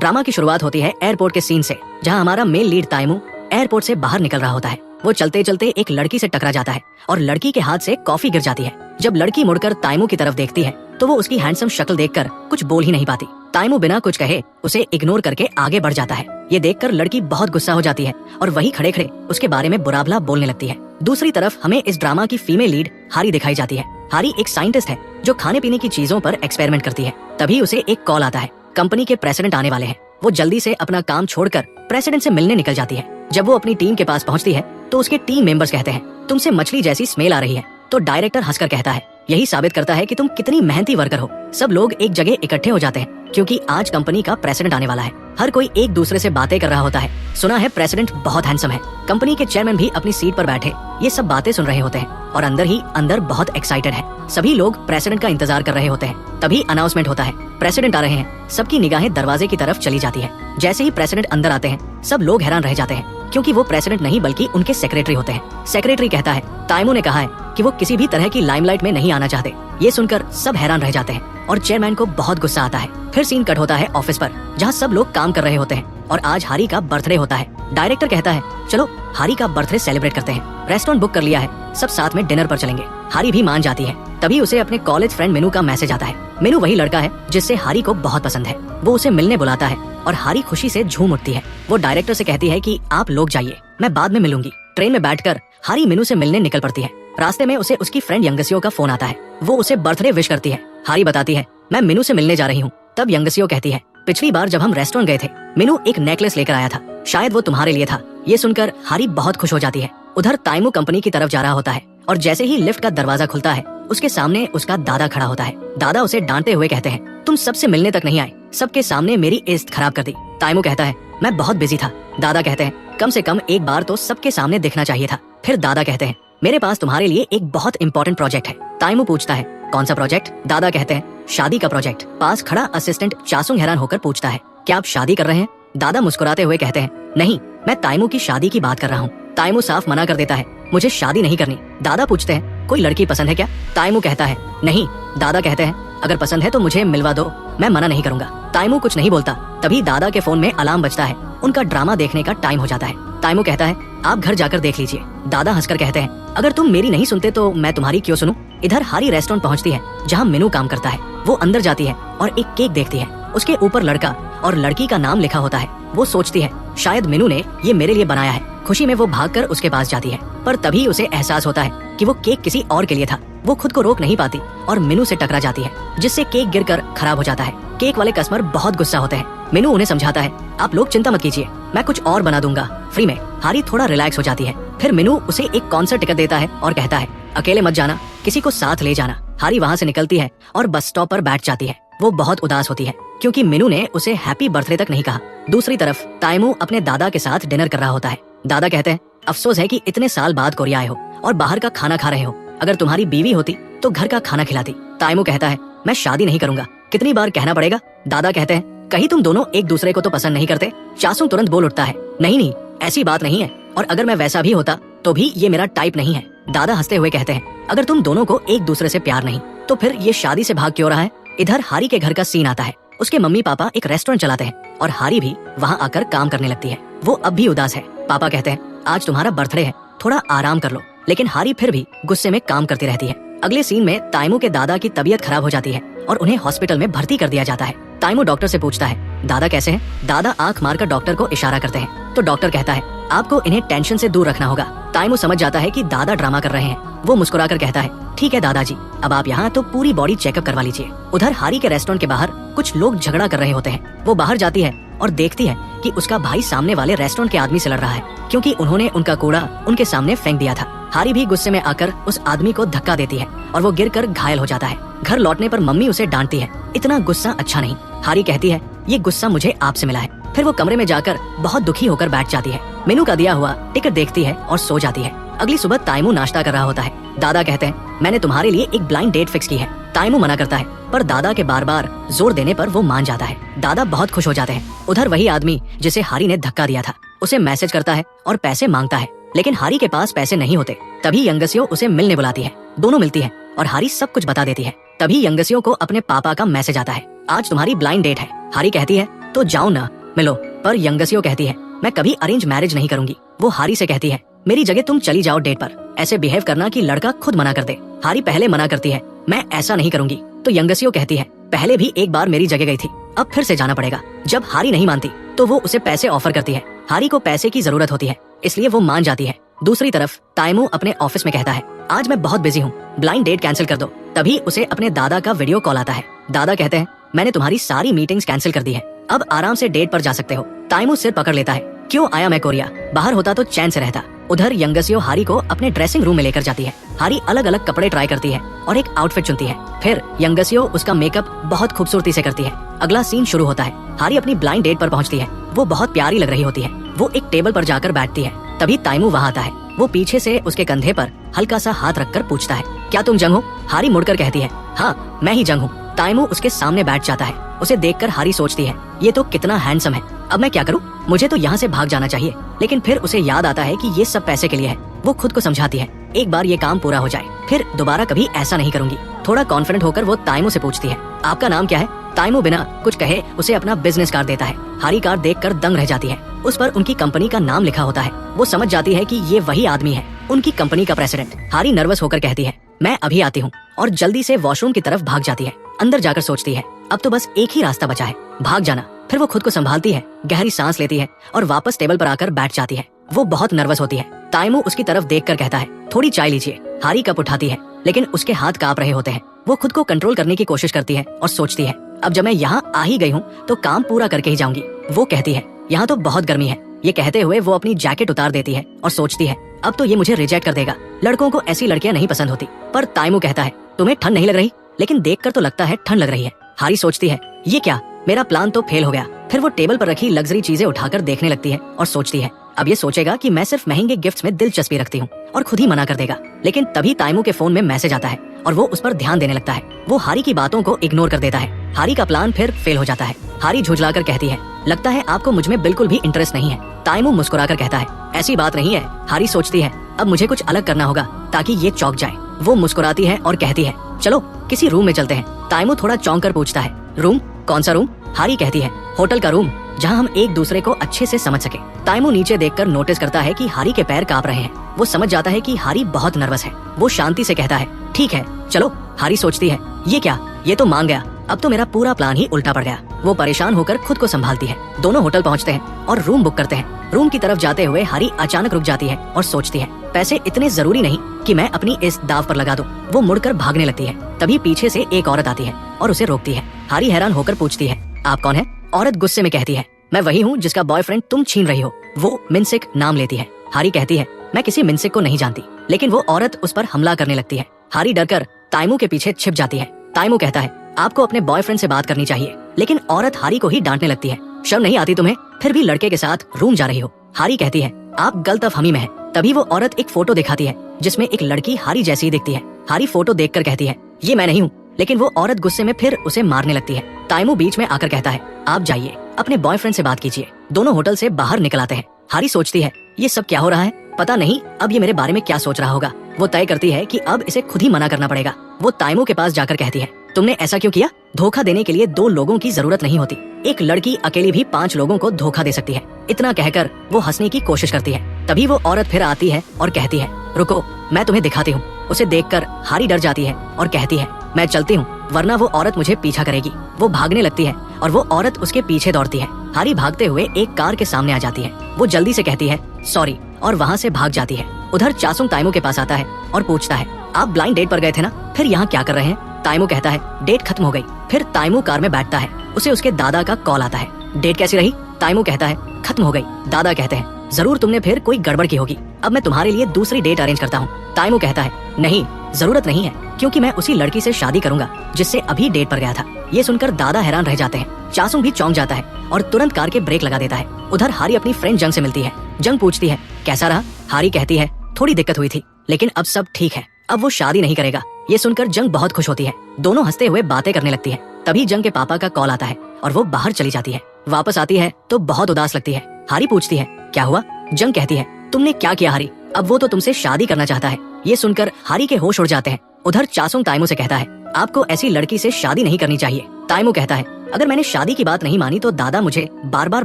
Drama की शुरुआत होती है एयरपोर्ट के सीन से, जहां हमारा मेन लीड ताइमू एयरपोर्ट से बाहर निकल रहा होता है। वो चलते चलते एक लड़की से टकरा जाता है और लड़की के हाथ से कॉफी गिर जाती है। जब लड़की मुड़कर ताइमू की तरफ देखती है तो वो उसकी हैंडसम शक्ल देखकर कुछ बोल ही नहीं पाती। ताइमू बिना कुछ कहे उसे इग्नोर करके आगे बढ़ जाता है। ये देखकर लड़की बहुत गुस्सा हो जाती है और वहीं खड़े खड़े उसके बारे में बुरा भला बोलने लगती है। दूसरी तरफ हमें इस ड्रामा की फीमेल लीड हारी दिखाई जाती है। हारी एक साइंटिस्ट है जो खाने पीने की चीजों पर एक्सपेरिमेंट करती है। तभी उसे एक कॉल आता है, कंपनी के प्रेसिडेंट आने वाले हैं। वो जल्दी से अपना काम छोड़कर प्रेसिडेंट से मिलने निकल जाती है। जब वो अपनी टीम के पास पहुंचती है तो उसके टीम मेंबर्स कहते हैं, तुमसे मछली जैसी स्मेल आ रही है। तो डायरेक्टर हंसकर कहता है, यही साबित करता है कि तुम कितनी मेहनती वर्कर हो। सब लोग एक जगह इकट्ठे हो जाते हैं क्योंकि आज कंपनी का प्रेसिडेंट आने वाला है। हर कोई एक दूसरे से बातें कर रहा होता है। सुना है प्रेसिडेंट बहुत हैंडसम है। कंपनी के चेयरमैन भी अपनी सीट पर बैठे ये सब बातें सुन रहे होते हैं और अंदर ही अंदर बहुत एक्साइटेड है। सभी लोग प्रेसिडेंट का इंतजार कर रहे होते हैं। तभी अनाउंसमेंट होता है, प्रेसिडेंट आ रहे हैं। सबकी निगाहें दरवाजे की तरफ चली जाती है। जैसे ही प्रेसिडेंट अंदर आते हैं सब लोग हैरान रह जाते हैं क्योंकि वो प्रेसिडेंट नहीं बल्कि उनके सेक्रेटरी होते हैं। सेक्रेटरी कहता है, ताइमू ने कहा है कि वो किसी भी तरह की लाइमलाइट में नहीं आना चाहते। ये सुनकर सब हैरान रह जाते हैं और चेयरमैन को बहुत गुस्सा आता है। फिर सीन कट होता है ऑफिस पर, जहाँ सब लोग काम कर रहे होते हैं और आज हारी का बर्थडे होता है। डायरेक्टर कहता है, चलो हारी का बर्थडे सेलिब्रेट करते हैं। रेस्टोरेंट बुक कर लिया है, सब साथ में डिनर पर चलेंगे। हारी भी मान जाती है। तभी उसे अपने कॉलेज फ्रेंड मेनू का मैसेज आता है। मेनू वही लड़का है जिससे हारी को बहुत पसंद है। वो उसे मिलने बुलाता है और हारी खुशी से झूम उठती है। वो डायरेक्टर से कहती है कि आप लोग जाइए, मैं बाद में मिलूंगी। ट्रेन में बैठकर हारी मेनू से मिलने निकल पड़ती है। रास्ते में उसे उसकी फ्रेंड यंगसियो का फोन आता है। वो उसे बर्थडे विश करती है। हारी बताती है, मैं मेनू से मिलने जा रही हूँ। तब यंगसियो कहती है, पिछली बार जब हम रेस्टोरेंट गए थे मेनू एक नेकलेस लेकर आया था, शायद वो तुम्हारे लिए था। ये सुनकर हारी बहुत खुश हो जाती है। उधर ताइमू कंपनी की तरफ जा रहा होता है और जैसे ही लिफ्ट का दरवाजा खुलता है उसके सामने उसका दादा खड़ा होता है। दादा उसे डांटते हुए कहते हैं, तुम सबसे मिलने तक नहीं आए, सबके सामने मेरी इज्जत खराब कर दी। ताइमू कहता है, मैं बहुत बिजी था। दादा कहते हैं, कम से कम एक बार तो सबके सामने दिखना चाहिए था। फिर दादा कहते हैं, मेरे पास तुम्हारे लिए एक बहुत इंपॉर्टेंट प्रोजेक्ट है। ताइमू पूछता है, कौन सा प्रोजेक्ट? दादा कहते हैं, शादी का प्रोजेक्ट। पास खड़ा असिस्टेंट चासुंग हैरान होकर पूछता है, क्या आप शादी कर रहे हैं? दादा मुस्कुराते हुए कहते हैं, नहीं, मैं ताइमू की शादी की बात कर रहा हूँ। ताइमू साफ मना कर देता है, मुझे शादी नहीं करनी। दादा पूछते हैं, कोई लड़की पसंद है क्या? ताइमू कहता है, नहीं। दादा कहते हैं, अगर पसंद है तो मुझे मिलवा दो, मैं मना नहीं करूंगा। ताइमू कुछ नहीं बोलता। तभी दादा के फोन में अलार्म बजता है। उनका ड्रामा देखने का टाइम हो जाता है। ताइमू कहता है, आप घर जाकर देख लीजिए। दादा हंसकर कहते हैं, अगर तुम मेरी नहीं सुनते तो मैं तुम्हारी क्यों सुनूं? इधर हारी रेस्टोरेंट पहुंचती है जहां मेनू काम करता है। वो अंदर जाती है और एक केक देखती है। उसके ऊपर लड़का और लड़की का नाम लिखा होता है। वो सोचती है, शायद मेनू ने ये मेरे लिए बनाया है। खुशी में वो भागकर उसके पास जाती है, पर तभी उसे एहसास होता है कि वो केक किसी और के लिए था। वो खुद को रोक नहीं पाती और मेनू से टकरा जाती है, जिससे केक गिरकर खराब हो जाता है। केक वाले कस्टमर बहुत गुस्सा होते हैं। मेनू उन्हें समझाता है, आप लोग चिंता मत कीजिए, मैं कुछ और बना दूंगा फ्री में। हारी थोड़ा रिलैक्स हो जाती है। फिर मेनू उसे एक कॉन्सर्ट टिकट देता है और कहता है, अकेले मत जाना, किसी को साथ ले जाना। हारी वहाँ से निकलती है और बस स्टॉप पर बैठ जाती है। वो बहुत उदास होती है क्योंकि मेनू ने उसे हैप्पी बर्थडे तक नहीं कहा। दूसरी तरफ ताइमू अपने दादा के साथ डिनर कर रहा होता है। दादा कहते हैं, अफसोस है कि इतने साल बाद कोरिया आए हो और बाहर का खाना खा रहे हो। अगर तुम्हारी बीवी होती तो घर का खाना खिलाती। ताइमू कहता है, मैं शादी नहीं करूंगा, कितनी बार कहना पड़ेगा? दादा कहते हैं, कहीं तुम दोनों एक दूसरे को तो पसंद नहीं करते? चासुंग तुरंत बोल उठता है, नहीं नहीं, ऐसी बात नहीं है, और अगर मैं वैसा भी होता तो भी ये मेरा टाइप नहीं है। दादा हंसते हुए कहते हैं, अगर तुम दोनों को एक दूसरे से प्यार नहीं तो फिर ये शादी से भाग क्यों रहा है? इधर हारी के घर का सीन आता है। उसके मम्मी पापा एक रेस्टोरेंट चलाते हैं और हारी भी वहाँ आकर काम करने लगती है। वो अब भी उदास है। पापा कहते हैं, आज तुम्हारा बर्थडे है, थोड़ा आराम कर लो, लेकिन हारी फिर भी गुस्से में काम करती रहती है। अगले सीन में ताइमू के दादा की तबीयत खराब हो जाती है और उन्हें हॉस्पिटल में भर्ती कर दिया जाता है। ताइमू डॉक्टर से पूछता है, दादा कैसे हैं? दादा आंख मारकर डॉक्टर को इशारा करते हैं तो डॉक्टर कहता है, आपको इन्हें टेंशन से दूर रखना होगा। ताइमू समझ जाता है कि दादा ड्रामा कर रहे हैं। वो मुस्कुराकर कहता है, ठीक है दादाजी, अब आप यहाँ तो पूरी बॉडी चेकअप करवा लीजिए। उधर हारी के रेस्टोरेंट के बाहर कुछ लोग झगड़ा कर रहे होते हैं। वो बाहर जाती है और देखती है कि उसका भाई सामने वाले रेस्टोरेंट के आदमी से लड़ रहा है क्योंकि उन्होंने उनका कूड़ा उनके सामने फेंक दिया था। हारी भी गुस्से में आकर उस आदमी को धक्का देती है और वो गिरकर घायल हो जाता है। घर लौटने पर मम्मी उसे डांटती है, इतना गुस्सा अच्छा नहीं। हारी कहती है, ये गुस्सा मुझे आपसे मिला है। फिर वो कमरे में जाकर बहुत दुखी होकर बैठ जाती है। मेनू का दिया हुआ टिकट देखती है और सो जाती है। अगली सुबह ताइमू नाश्ता कर रहा होता है। दादा कहते हैं, मैंने तुम्हारे लिए एक ब्लाइंड डेट फिक्स की है। ताइमू मना करता है, पर दादा के बार बार जोर देने पर वो मान जाता है। दादा बहुत खुश हो जाते हैं। उधर वही आदमी जिसे हारी ने धक्का दिया था उसे मैसेज करता है और पैसे मांगता है, लेकिन हारी के पास पैसे नहीं होते। तभी यंगसियो उसे मिलने बुलाती है। दोनों मिलती है और हारी सब कुछ बता देती है। तभी यंगसियो को अपने पापा का मैसेज आता है, आज तुम्हारी ब्लाइंड डेट है। हारी कहती है, तो जाओ ना, मिलो। पर यंगसियो कहती है मैं कभी अरेंज मैरिज नहीं करूंगी। वो हारी से कहती है मेरी जगह तुम चली जाओ डेट पर। ऐसे बिहेव करना कि लड़का खुद मना कर दे। हारी पहले मना करती है मैं ऐसा नहीं करूंगी। तो यंगसियो कहती है पहले भी एक बार मेरी जगह गई थी, अब फिर से जाना पड़ेगा। जब हारी नहीं मानती तो वो उसे पैसे ऑफर करती है। हारी को पैसे की जरूरत होती है, इसलिए वो मान जाती है। दूसरी तरफ ताइमू अपने ऑफिस में कहता है आज मैं बहुत बिजी हूँ, ब्लाइंड डेट कैंसिल कर दो। तभी उसे अपने दादा का वीडियो कॉल आता है। दादा कहते हैं मैंने तुम्हारी सारी मीटिंग्स कैंसिल कर दी है, अब आराम से डेट पर जा सकते हो। ताइमू सिर पकड़ लेता है क्यों आया मैं कोरिया, बाहर होता तो चैन से रहता। उधर यंगसियो हारी को अपने ड्रेसिंग रूम में लेकर जाती है। हारी अलग अलग कपड़े ट्राई करती है और एक आउटफिट चुनती है। फिर यंगसियो उसका मेकअप बहुत खूबसूरती से करती है। अगला सीन शुरू होता है। हारी अपनी ब्लाइंड डेट पर पहुंचती है। वो बहुत प्यारी लग रही होती है। वो एक टेबल पर जाकर बैठती है। तभी ताइमू वहाँ आता है। वो पीछे से उसके कंधे पर हल्का सा हाथ रखकर पूछता है क्या तुम जंग हो? हारी मुड़कर कहती है हाँ मैं ही जंग हूँ। ताइमू उसके सामने बैठ जाता है। उसे देखकर हारी सोचती है ये तो कितना हैंडसम है, अब मैं क्या करूँ? मुझे तो यहाँ से भाग जाना चाहिए। लेकिन फिर उसे याद आता है कि ये सब पैसे के लिए है। वो खुद को समझाती है एक बार ये काम पूरा हो जाए फिर दोबारा कभी ऐसा नहीं करूंगी। थोड़ा कॉन्फिडेंट होकर वो ताइमू से पूछती है आपका नाम क्या है? ताइमू बिना कुछ कहे उसे अपना बिजनेस कार्ड देता है। हारी कार्ड देखकर दंग रह जाती है। उस पर उनकी कंपनी का नाम लिखा होता है। वो समझ जाती है कि ये वही आदमी है, उनकी कंपनी का प्रेसिडेंट। हारी नर्वस होकर कहती है मैं अभी आती हूँ और जल्दी से वॉशरूम की तरफ भाग जाती है। अंदर जाकर सोचती है अब तो बस एक ही रास्ता बचा है, भाग जाना। फिर वो खुद को संभालती है, गहरी सांस लेती है और वापस टेबल पर आकर बैठ जाती है। वो बहुत नर्वस होती है। ताइमू उसकी तरफ देखकर कहता है थोड़ी चाय लीजिए। हारी कप उठाती है लेकिन उसके हाथ कांप रहे होते हैं। वो खुद को कंट्रोल करने की कोशिश करती है और सोचती है अब जब मैं यहाँ आ ही गई हूँ तो काम पूरा करके ही जाऊंगी। वो कहती है यहाँ तो बहुत गर्मी है। ये कहते हुए वो अपनी जैकेट उतार देती है और सोचती है अब तो ये मुझे रिजेक्ट कर देगा, लड़कों को ऐसी लड़कियां नहीं पसंद होती। पर ताइमू कहता है तुम्हें ठंड नहीं लग रही? लेकिन देखकर तो लगता है ठंड लग रही है। हारी सोचती है ये क्या, मेरा प्लान तो फेल हो गया। फिर वो टेबल पर रखी लग्जरी चीजें उठाकर देखने लगती है और सोचती है अब ये सोचेगा कि मैं सिर्फ महंगे गिफ्ट्स में दिलचस्पी रखती हूँ और खुद ही मना कर देगा। लेकिन तभी ताइमू के फोन में मैसेज आता है और वो उस पर ध्यान देने लगता है। वो हारी की बातों को इग्नोर कर देता है। हारी का प्लान फिर फेल हो जाता है। हारी झुंझलाकर कहती है लगता है आपको मुझ में बिल्कुल भी इंटरेस्ट नहीं है। ताइमू मुस्कुराकर कहता है ऐसी बात नहीं है। हारी सोचती है अब मुझे कुछ अलग करना होगा ताकि ये चौंक जाए। वो मुस्कुराती है और कहती है चलो किसी रूम में चलते हैं। ताइमू थोड़ा चौंक कर पूछता है रूम? कौन सा रूम? हारी कहती है होटल का रूम, जहाँ हम एक दूसरे को अच्छे से समझ सके। ताइमू नीचे देखकर नोटिस करता है कि हारी के पैर कांप रहे हैं। वो समझ जाता है कि हारी बहुत नर्वस है। वो शांति से कहता है ठीक है चलो। हारी सोचती है ये क्या, ये तो मान गया, अब तो मेरा पूरा प्लान ही उल्टा पड़ गया। वो परेशान होकर खुद को संभालती है। दोनों होटल पहुँचते हैं और रूम बुक करते हैं। रूम की तरफ जाते हुए हारी अचानक रुक जाती है और सोचती है पैसे इतने जरूरी नहीं कि मैं अपनी इस दाव पर लगा दूं। वो मुड़कर भागने लगती है। तभी पीछे से एक औरत आती है और उसे रोकती है। हारी हैरान होकर पूछती है आप कौन है? औरत गुस्से में कहती है मैं वही हूँ जिसका बॉयफ्रेंड तुम छीन रही हो। वो मिनसिक नाम लेती है। हारी कहती है मैं किसी मिनसिक को नहीं जानती। लेकिन वो औरत उस पर हमला करने लगती है। हारी डरकर ताइमू के पीछे छिप जाती है। ताइमू कहता है आपको अपने बॉयफ्रेंड से बात करनी चाहिए। लेकिन औरत हारी को ही डांटने लगती है शर्म नहीं आती तुम्हें, फिर भी लड़के के साथ रूम जा रही हो। हारी कहती है आप गलतफहमी में है। तभी वो औरत एक फोटो दिखाती है जिसमें एक लड़की हारी जैसी ही दिखती है। हारी फोटो देखकर कहती है ये मैं नहीं हूँ। लेकिन वो औरत गुस्से में फिर उसे मारने लगती है। ताइमू बीच में आकर कहता है आप जाइए, अपने बॉयफ्रेंड से बात कीजिए। दोनों होटल से बाहर निकल आते हैं। हारी सोचती है ये सब क्या हो रहा है, पता नहीं अब ये मेरे बारे में क्या सोच रहा होगा। वो तय करती है कि अब इसे खुद ही मना करना पड़ेगा। वो ताइमू के पास जाकर कहती है तुमने ऐसा क्यों किया? धोखा देने के लिए 2 लोगों की जरूरत नहीं होती, एक लड़की अकेली भी 5 लोगों को धोखा दे सकती है। इतना कहकर वो हंसने की कोशिश करती है। तभी वो औरत फिर आती है और कहती है रुको मैं तुम्हें दिखाती हूँ। उसे देखकर हारी डर जाती है और कहती है मैं चलती हूँ वरना वो औरत मुझे पीछा करेगी। वो भागने लगती है और वो औरत उसके पीछे दौड़ती है। हारी भागते हुए एक कार के सामने आ जाती है। वो जल्दी से कहती है सॉरी और वहाँ से भाग जाती है। उधर चासुंग ताइमू के पास आता है और पूछता है आप ब्लाइंड डेट पर गए थे ना, फिर यहाँ क्या कर रहे हैं? ताइमू कहता है डेट खत्म हो गई। फिर ताइमू कार में बैठता है। उसे उसके दादा का कॉल आता है। डेट कैसी रही? ताइमू कहता है खत्म हो गई। दादा कहते हैं जरूर तुमने फिर कोई गड़बड़ की होगी, अब मैं तुम्हारे लिए दूसरी डेट अरेंज करता हूँ। ताइमू कहता है नहीं जरूरत नहीं है, क्योंकि मैं उसी लड़की से शादी करूंगा जिससे अभी डेट पर गया था। ये सुनकर दादा हैरान रह जाते हैं। चासुंग भी चौंक जाता है और तुरंत कार के ब्रेक लगा देता है। उधर हारी अपनी फ्रेंड जंग से मिलती है। जंग पूछती है कैसा रहा? हारी कहती है थोड़ी दिक्कत हुई थी लेकिन अब सब ठीक है, अब वो शादी नहीं करेगा। ये सुनकर जंग बहुत खुश होती है। दोनों हंसते हुए बातें करने लगती है। तभी जंग के पापा का कॉल आता है और वो बाहर चली जाती है। वापस आती है तो बहुत उदास लगती है। हारी पूछती है क्या हुआ? जंग कहती है तुमने क्या किया हारी, अब वो तो तुमसे शादी करना चाहता है। ये सुनकर हारी के होश उड़ जाते हैं। उधर चासुंग ताइमू से कहता है आपको ऐसी लड़की से शादी नहीं करनी चाहिए। ताइमू कहता है अगर मैंने शादी की बात नहीं मानी तो दादा मुझे बार बार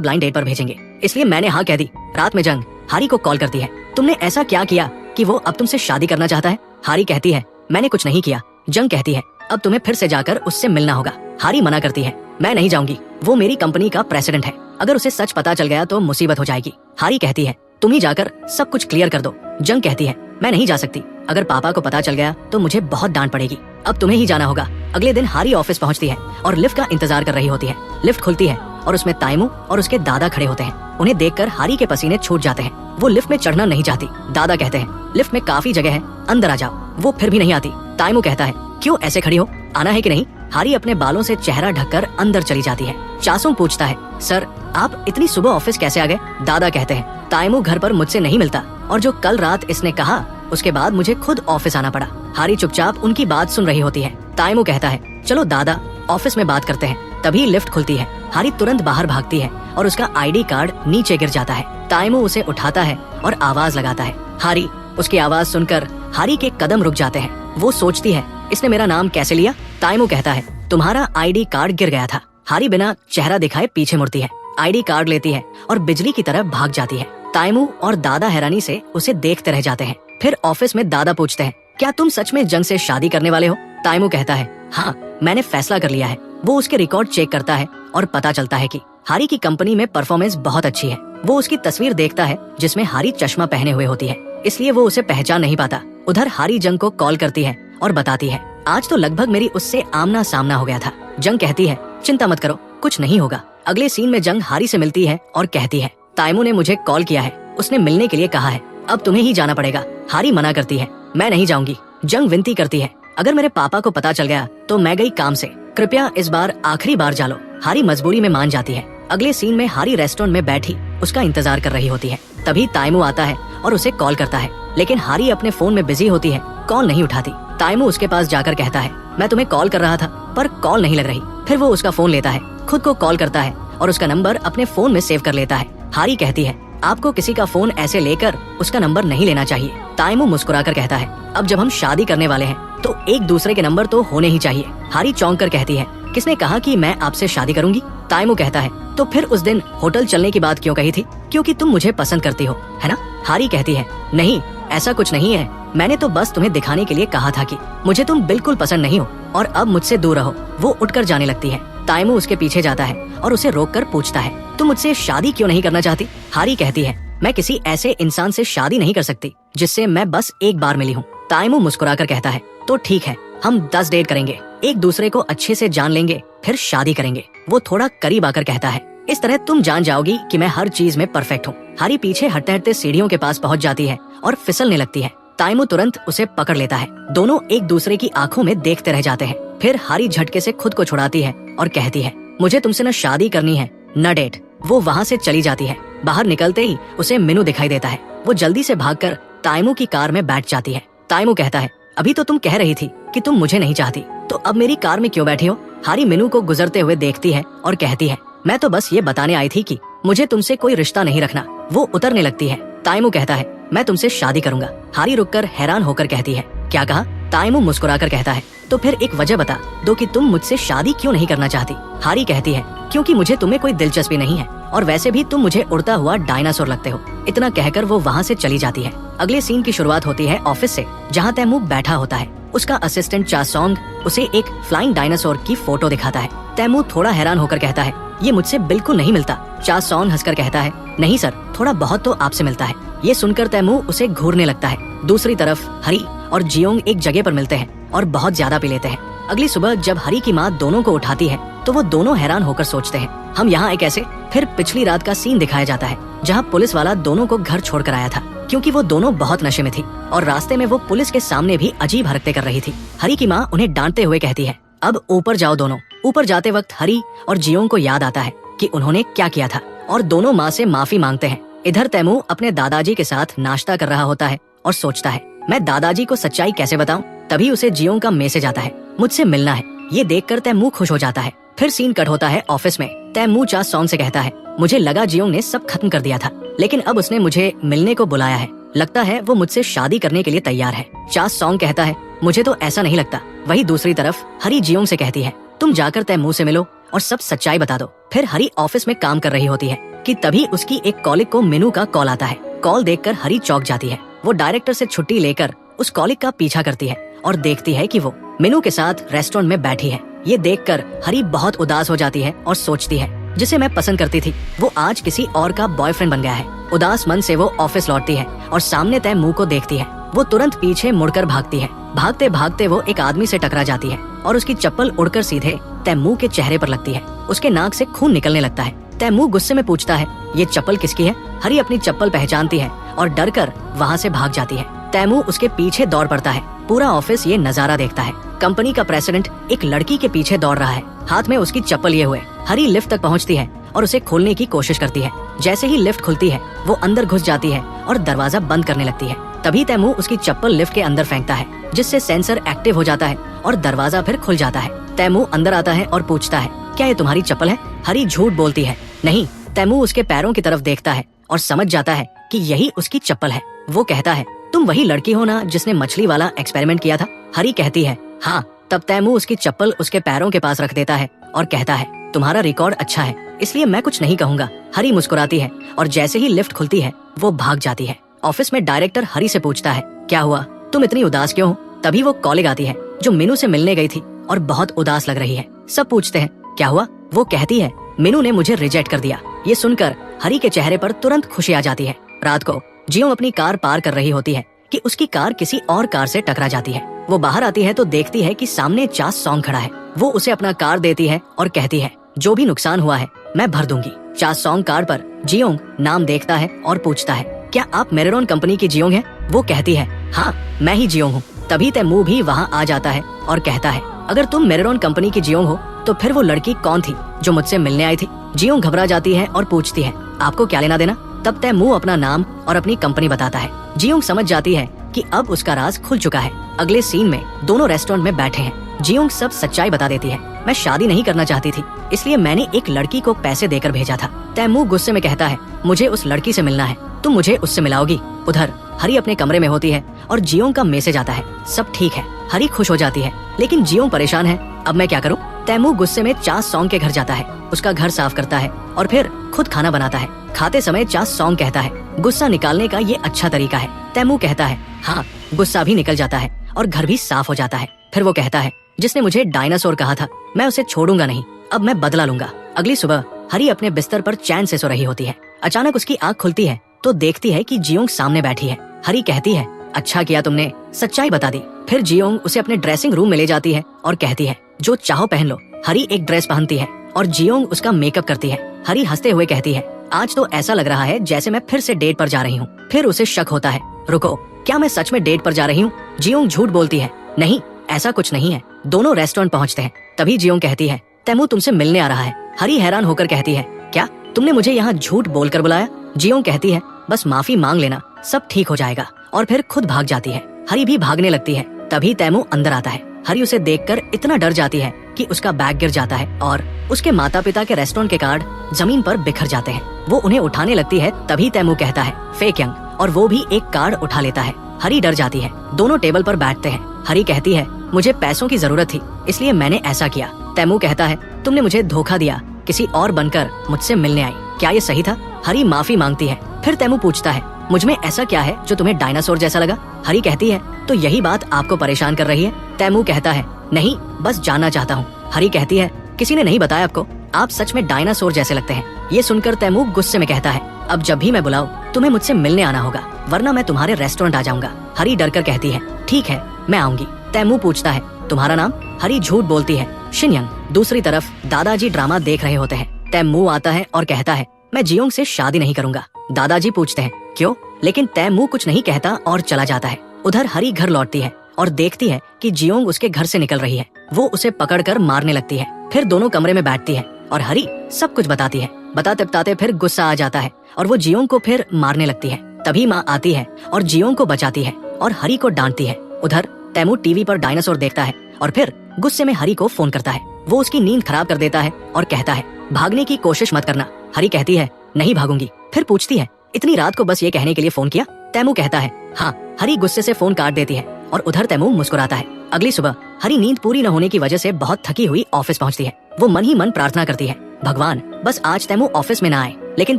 ब्लाइंड डेट पर भेजेंगे, इसलिए मैंने हाँ कह दी। रात में जंग हारी को कॉल करती है, तुमने ऐसा क्या किया कि वो अब तुमसे शादी करना चाहता है? हारी कहती है, मैंने कुछ नहीं किया। जंग कहती है, अब तुम्हें फिर से जाकर उससे मिलना होगा। हारी मना करती है, मैं नहीं जाऊंगी, वो मेरी कंपनी का प्रेसिडेंट है, अगर उसे सच पता चल गया तो मुसीबत हो जाएगी। हारी कहती है, तुम ही जाकर सब कुछ क्लियर कर दो। जंग कहती है, मैं नहीं जा सकती, अगर पापा को पता चल गया तो मुझे बहुत डांट पड़ेगी, अब तुम्हें ही जाना होगा। अगले दिन हारी ऑफिस पहुंचती है और लिफ्ट का इंतजार कर रही होती है। लिफ्ट खुलती है और उसमें ताइमू और उसके दादा खड़े होते हैं। उन्हें देखकर हारी के पसीने छूट जाते हैं। वो लिफ्ट में चढ़ना नहीं चाहती। दादा कहते हैं, लिफ्ट में काफी जगह है, अंदर आ जाओ। वो फिर भी नहीं आती। ताइमू कहता है, क्यों ऐसे खड़ी हो, आना है कि नहीं? हारी अपने बालों से चेहरा ढककर अंदर चली जाती है। चासुंग पूछता है, सर आप इतनी सुबह ऑफिस कैसे आ गए? दादा कहते हैं, ताइमू घर पर मुझसे नहीं मिलता और जो कल रात इसने कहा उसके बाद मुझे खुद ऑफिस आना पड़ा। हारी चुपचाप उनकी बात सुन रही होती है। ताइमू कहता है, चलो दादा ऑफिस में बात करते हैं। तभी लिफ्ट खुलती है। हारी तुरंत बाहर भागती है और उसका आईडी कार्ड नीचे गिर जाता है। ताइमू उसे उठाता है और आवाज लगाता है। हारी, उसकी आवाज सुनकर हारी के कदम रुक जाते हैं। वो सोचती है, इसने मेरा नाम कैसे लिया? ताइमू कहता है, तुम्हारा आईडी कार्ड गिर गया था। हारी बिना चेहरा दिखाए पीछे मुड़ती है, आईडी कार्ड लेती है और बिजली की तरफ भाग जाती है। ताइमू और दादा हैरानी से उसे देखते रह जाते हैं। फिर ऑफिस में दादा पूछते हैं, क्या तुम सच में जंग से शादी करने वाले हो? ताइमू कहता है, हाँ मैंने फैसला कर लिया है। वो उसके रिकॉर्ड चेक करता है और पता चलता है कि हारी की कंपनी में परफॉर्मेंस बहुत अच्छी है। वो उसकी तस्वीर देखता है जिसमें हारी चश्मा पहने हुए होती है, इसलिए वो उसे पहचान नहीं पाता। उधर हारी जंग को कॉल करती है और बताती है, आज तो लगभग मेरी उससे आमना सामना हो गया था। जंग कहती है, चिंता मत करो, कुछ नहीं होगा। अगले सीन में जंग हारी से मिलती है और कहती है, ताइमू ने मुझे कॉल किया है, उसने मिलने के लिए कहा है, अब तुम्हें ही जाना पड़ेगा। हारी मना करती है, मैं नहीं जाऊंगी। जंग विनती करती है, अगर मेरे पापा को पता चल गया तो मैं गई काम से, कृपया इस बार आखिरी बार जा लो। हारी मजबूरी में मान जाती है। अगले सीन में हारी रेस्टोरेंट में बैठी उसका इंतजार कर रही होती है। तभी ताइमू आता है और उसे कॉल करता है, लेकिन हारी अपने फोन में बिजी होती है, कॉल नहीं उठाती। ताइमू उसके पास जाकर कहता है, मैं तुम्हें कॉल कर रहा था पर कॉल नहीं लग रही। फिर वो उसका फोन लेता है, खुद को कॉल करता है और उसका नंबर अपने फोन में सेव कर लेता है। हारी कहती है, आपको किसी का फोन ऐसे लेकर उसका नंबर नहीं लेना चाहिए। ताइमू मुस्कुराकर कहता है, अब जब हम शादी करने वाले हैं तो एक दूसरे के नंबर तो होने ही चाहिए। हारी चौंक कर कहती है, किसने कहा कि मैं आपसे शादी करूंगी? ताइमू कहता है, तो फिर उस दिन होटल चलने की बात क्यों कही थी? क्योंकि तुम मुझे पसंद करती हो, है ना? हारी कहती है, नहीं ऐसा कुछ नहीं है, मैंने तो बस तुम्हें दिखाने के लिए कहा था कि मुझे तुम बिल्कुल पसंद नहीं हो और अब मुझसे दूर रहो। वो उठकर जाने लगती है। ताइमू उसके पीछे जाता है और उसे रोककर पूछता है, तुम मुझसे शादी क्यों नहीं करना चाहती? हारी कहती है, मैं किसी ऐसे इंसान से शादी नहीं कर सकती जिससे मैं बस एक बार मिली हूँ। ताइमू मुस्कुराकर कहता है, तो ठीक है, हम 10 डेट करेंगे, एक दूसरे को अच्छे से जान लेंगे, फिर शादी करेंगे। वो थोड़ा करीब आकर कहता है, इस तरह तुम जान जाओगी कि मैं हर चीज में परफेक्ट हूँ। हारी पीछे हटते हटते सीढ़ियों के पास पहुँच जाती है और फिसलने लगती है। ताइमू तुरंत उसे पकड़ लेता है। दोनों एक दूसरे की आंखों में देखते रह जाते हैं। फिर हारी झटके से खुद को छुड़ाती है और कहती है, मुझे तुमसे न शादी करनी है न डेट। वो वहाँ से चली जाती है। बाहर निकलते ही उसे मिनू दिखाई देता है। वो जल्दी से भागकर ताइमू की कार में बैठ जाती है। ताइमू कहता है, अभी तो तुम कह रही थी कि तुम मुझे नहीं चाहती, तो अब मेरी कार में क्यों बैठी हो? हारी मिनू को गुजरते हुए देखती है और कहती है, मैं तो बस ये बताने आई थी कि मुझे तुमसे कोई रिश्ता नहीं रखना। वो उतरने लगती है। ताइमू कहता है, मैं तुमसे शादी करूंगा। हारी रुककर हैरान होकर कहती है, क्या कहा? ताइमू मुस्कुराकर कहता है, तो फिर एक वजह बता दो कि तुम मुझसे शादी क्यों नहीं करना चाहती। हारी कहती है, क्योंकि मुझे तुम्हें कोई दिलचस्पी नहीं है और वैसे भी तुम मुझे उड़ता हुआ डायनासोर लगते हो। इतना कहकर वो वहाँ से चली जाती है। अगले सीन की शुरुआत होती है ऑफिस से, जहाँ तैमू बैठा होता है। उसका असिस्टेंट चासोंग उसे एक फ्लाइंग डायनासोर की फोटो दिखाता है। तैमू थोड़ा हैरान होकर कहता है, ये मुझसे बिल्कुल नहीं मिलता। चासोंग हंसकर कहता है, नहीं सर, थोड़ा बहुत तो आपसे मिलता है। ये सुनकर तैमू उसे घूरने लगता है। दूसरी तरफ हरी और जियोंग एक जगह पर मिलते हैं और बहुत ज्यादा पी लेते हैं। अगली सुबह जब हरी की माँ दोनों को उठाती है तो वो दोनों हैरान होकर सोचते हैं, हम यहाँ एक ऐसे। फिर पिछली रात का सीन दिखाया जाता है जहाँ पुलिस वाला दोनों को घर छोड़कर आया था, क्योंकि वो दोनों बहुत नशे में थी और रास्ते में वो पुलिस के सामने भी अजीब हरकतें कर रही थी। हरी की माँ उन्हें डांटते हुए कहती है, अब ऊपर जाओ दोनों। ऊपर जाते वक्त हरी और जियोंग को याद आता है कि उन्होंने क्या किया था और दोनों माँ से माफी मांगते हैं। इधर तैमू अपने दादाजी के साथ नाश्ता कर रहा होता है और सोचता है, मैं दादाजी को सच्चाई कैसे बताऊं? तभी उसे जियोंग का मैसेज आता है, मुझसे मिलना है। ये देखकर तैमू खुश हो जाता है। फिर सीन कट होता है ऑफिस में। तैमू चासोंग से कहता है, मुझे लगा जियोंग ने सब खत्म कर दिया था, लेकिन अब उसने मुझे मिलने को बुलाया है। लगता है वो मुझसे शादी करने के लिए तैयार है। चासोंग कहता है, मुझे तो ऐसा नहीं लगता। वही दूसरी तरफ हरी जियोंग से कहती है, तुम जाकर तैमू से मिलो और सब सच्चाई बता दो। फिर हरी ऑफिस में काम कर रही होती है कि तभी उसकी एक कॉलिग को मीनू का कॉल आता है। कॉल देखकर हरी चौंक जाती है। वो डायरेक्टर से छुट्टी लेकर उस कॉलिग का पीछा करती है और देखती है कि वो मीनू के साथ रेस्टोरेंट में बैठी है। ये देखकर हरी बहुत उदास हो जाती है और सोचती है, जिसे मैं पसंद करती थी वो आज किसी और का बॉयफ्रेंड बन गया है। उदास मन से वो ऑफिस लौटती है और सामने तैमू को देखती है। वो तुरंत पीछे मुड़कर भागती है। भागते भागते वो एक आदमी से टकरा जाती है और उसकी चप्पल उड़कर सीधे तैमू के चेहरे पर लगती है। उसके नाक से खून निकलने लगता है। तैमू गुस्से में पूछता है, ये चप्पल किसकी है? हरी अपनी चप्पल पहचानती है और डर कर वहाँ से भाग जाती है। तैमू उसके पीछे दौड़ पड़ता है। पूरा ऑफिस ये नजारा देखता है। कंपनी का प्रेसिडेंट एक लड़की के पीछे दौड़ रहा है, हाथ में उसकी चप्पल लिए हुए। हरी लिफ्ट तक पहुंचती है और उसे खोलने की कोशिश करती है। जैसे ही लिफ्ट खुलती है वो अंदर घुस जाती है और दरवाजा बंद करने लगती है। तभी तैमू उसकी चप्पल लिफ्ट के अंदर फेंकता है, जिससे सेंसर एक्टिव हो जाता है और दरवाजा फिर खुल जाता है। तैमू अंदर आता है और पूछता है, क्या ये तुम्हारी चप्पल है? हरी झूठ बोलती है, नहीं। तैमू उसके पैरों की तरफ देखता है और समझ जाता है कि यही उसकी चप्पल है। वो कहता है, तुम वही लड़की हो ना जिसने मछली वाला एक्सपेरिमेंट किया था? हरी कहती है, हाँ। तब तैमू उसकी चप्पल उसके पैरों के पास रख देता है और कहता है, तुम्हारा रिकॉर्ड अच्छा है, इसलिए मैं कुछ नहीं कहूँगा। हरी मुस्कुराती है और जैसे ही लिफ्ट खुलती है वो भाग जाती है। ऑफिस में डायरेक्टर हरी से पूछता है, क्या हुआ, तुम इतनी उदास क्यों हो? तभी वो कॉलिग आती है जो मीनू से मिलने गई थी और बहुत उदास लग रही है। सब पूछते हैं, क्या हुआ? वो कहती है, मीनू ने मुझे रिजेक्ट कर दिया। ये सुनकर हरी के चेहरे पर तुरंत खुशी आ जाती है। रात को जियोंग अपनी कार पार कर रही होती है कि उसकी कार किसी और कार से टकरा जाती है। वो बाहर आती है तो देखती है कि सामने चा सॉन्ग खड़ा है। वो उसे अपना कार देती है और कहती है, जो भी नुकसान हुआ है मैं भर दूंगी। चा सॉन्ग कार पर जियोंग नाम देखता है और पूछता है, क्या आप मेरेरोन कंपनी की जियोंग हैं? वो कहती है, हाँ मैं ही जियोंग हूँ। तभी तैमू भी वहाँ आ जाता है और कहता है, अगर तुम मेरेरोन कंपनी की जियोंग हो तो फिर वो लड़की कौन थी जो मुझसे मिलने आई थी? जियोंग घबरा जाती है और पूछती है, आपको क्या लेना देना? तब तैमू अपना नाम और अपनी कंपनी बताता है। जियोंग समझ जाती है कि अब उसका राज खुल चुका है। अगले सीन में दोनों रेस्टोरेंट में बैठे हैं। जियोंग सब सच्चाई बता देती है, मैं शादी नहीं करना चाहती थी, इसलिए मैंने एक लड़की को पैसे देकर भेजा था। तैमू गुस्से में कहता है, मुझे उस लड़की से मिलना है, तुम मुझे उससे मिलाओगी? उधर हरी अपने कमरे में होती है और जियोंग का मैसेज आता है, सब ठीक है। हरी खुश हो जाती है, लेकिन जियोंग परेशान है, अब मैं क्या करूं? तैमू गुस्से में चा सॉन्ग के घर जाता है, उसका घर साफ करता है और फिर खुद खाना बनाता है। खाते समय चा सॉन्ग कहता है, गुस्सा निकालने का ये अच्छा तरीका है। तैमू कहता है, हाँ। गुस्सा भी निकल जाता है और घर भी साफ हो जाता है। फिर वो कहता है, जिसने मुझे डायनासोर कहा था मैं उसे छोड़ूंगा नहीं, अब मैं बदला लूंगा। अगली सुबह हरी अपने बिस्तर पर चैन से सो रही होती है। अचानक उसकी आँख खुलती है तो देखती है कि जियोंग सामने बैठी है। हरी कहती है, अच्छा किया तुमने सच्चाई बता दी। फिर जियोंग उसे अपने ड्रेसिंग रूम में ले जाती है और कहती है, जो चाहो पहन लो। हरी एक ड्रेस पहनती है और जियोंग उसका मेकअप करती है। हरी हंसते हुए कहती है, आज तो ऐसा लग रहा है जैसे मैं फिर से डेट पर जा रही हूँ। फिर उसे शक होता है, रुको, क्या मैं सच में डेट पर जा रही हूँ? जियोंग झूठ बोलती है, नहीं ऐसा कुछ नहीं है। दोनों रेस्टोरेंट पहुँचते हैं। तभी जियोंग कहती है, तैमू तुमसे मिलने आ रहा है। हरी हैरान होकर कहती है, क्या तुमने मुझे यहाँ झूठ बोलकर बुलाया? जियोंग कहती है, बस माफी मांग लेना, सब ठीक हो जाएगा। और फिर खुद भाग जाती है। हरी भी भागने लगती है। तभी तैमू अंदर आता है। हरी उसे देखकर इतना डर जाती है कि उसका बैग गिर जाता है और उसके माता पिता के रेस्टोरेंट के कार्ड जमीन पर बिखर जाते हैं। वो उन्हें उठाने लगती है। तभी तैमू कहता है, फेक यंग, और वो भी एक कार्ड उठा लेता है। हरी डर जाती है। दोनों टेबल पर बैठते हैं। हरी कहती है, मुझे पैसों की जरूरत थी इसलिए मैंने ऐसा किया। तैमू कहता है, तुमने मुझे धोखा दिया, किसी और बनकर मुझसे मिलने आई, क्या ये सही था? हरी माफी मांगती है। फिर तैमू पूछता है, मुझ में ऐसा क्या है जो तुम्हें डायनासोर जैसा लगा? हरी कहती है, तो यही बात आपको परेशान कर रही है? तैमू कहता है, नहीं, बस जानना चाहता हूँ। हरी कहती है, किसी ने नहीं बताया आपको, आप सच में डायनासोर जैसे लगते हैं। ये सुनकर तैमू गुस्से में कहता है, अब जब भी मैं बुलाऊं तुम्हें मुझसे मिलने आना होगा, वरना मैं तुम्हारे रेस्टोरेंट आ जाऊंगा। हरी डरकर कहती है, ठीक है मैं आऊंगी। तैमू पूछता है, तुम्हारा नाम? हरी झूठ बोलती है, शिनयंग। दूसरी तरफ दादाजी ड्रामा देख रहे होते हैं। तैमू आता है और कहता है, मैं जियोंग से शादी नहीं करूंगा। दादाजी पूछते हैं, क्यों? लेकिन तैमू कुछ नहीं कहता और चला जाता है। उधर हरी घर लौटती है और देखती है कि जियोंग उसके घर से निकल रही है। वो उसे पकड़कर मारने लगती है। फिर दोनों कमरे में बैठती है और हरी सब कुछ बताती है। बताते बताते फिर गुस्सा आ जाता है और वो जियोंग को फिर मारने लगती है। तभी माँ आती है और जियोंग को बचाती है और हरी को डांटती है। उधर तैमू टीवी पर डायनासोर देखता है और फिर गुस्से में हरी को फोन करता है। वो उसकी नींद खराब कर देता है और कहता है, भागने की कोशिश मत करना। हरी कहती है, नहीं भागूंगी। फिर पूछती है, इतनी रात को बस ये कहने के लिए फोन किया? तैमू कहता है, हाँ। हरी गुस्से से फोन काट देती है और उधर तैमू मुस्कुराता है। अगली सुबह हरी नींद पूरी न होने की वजह से बहुत थकी हुई ऑफिस पहुंचती है। वो मन ही मन प्रार्थना करती है, भगवान बस आज तैमू ऑफिस में ना आए। लेकिन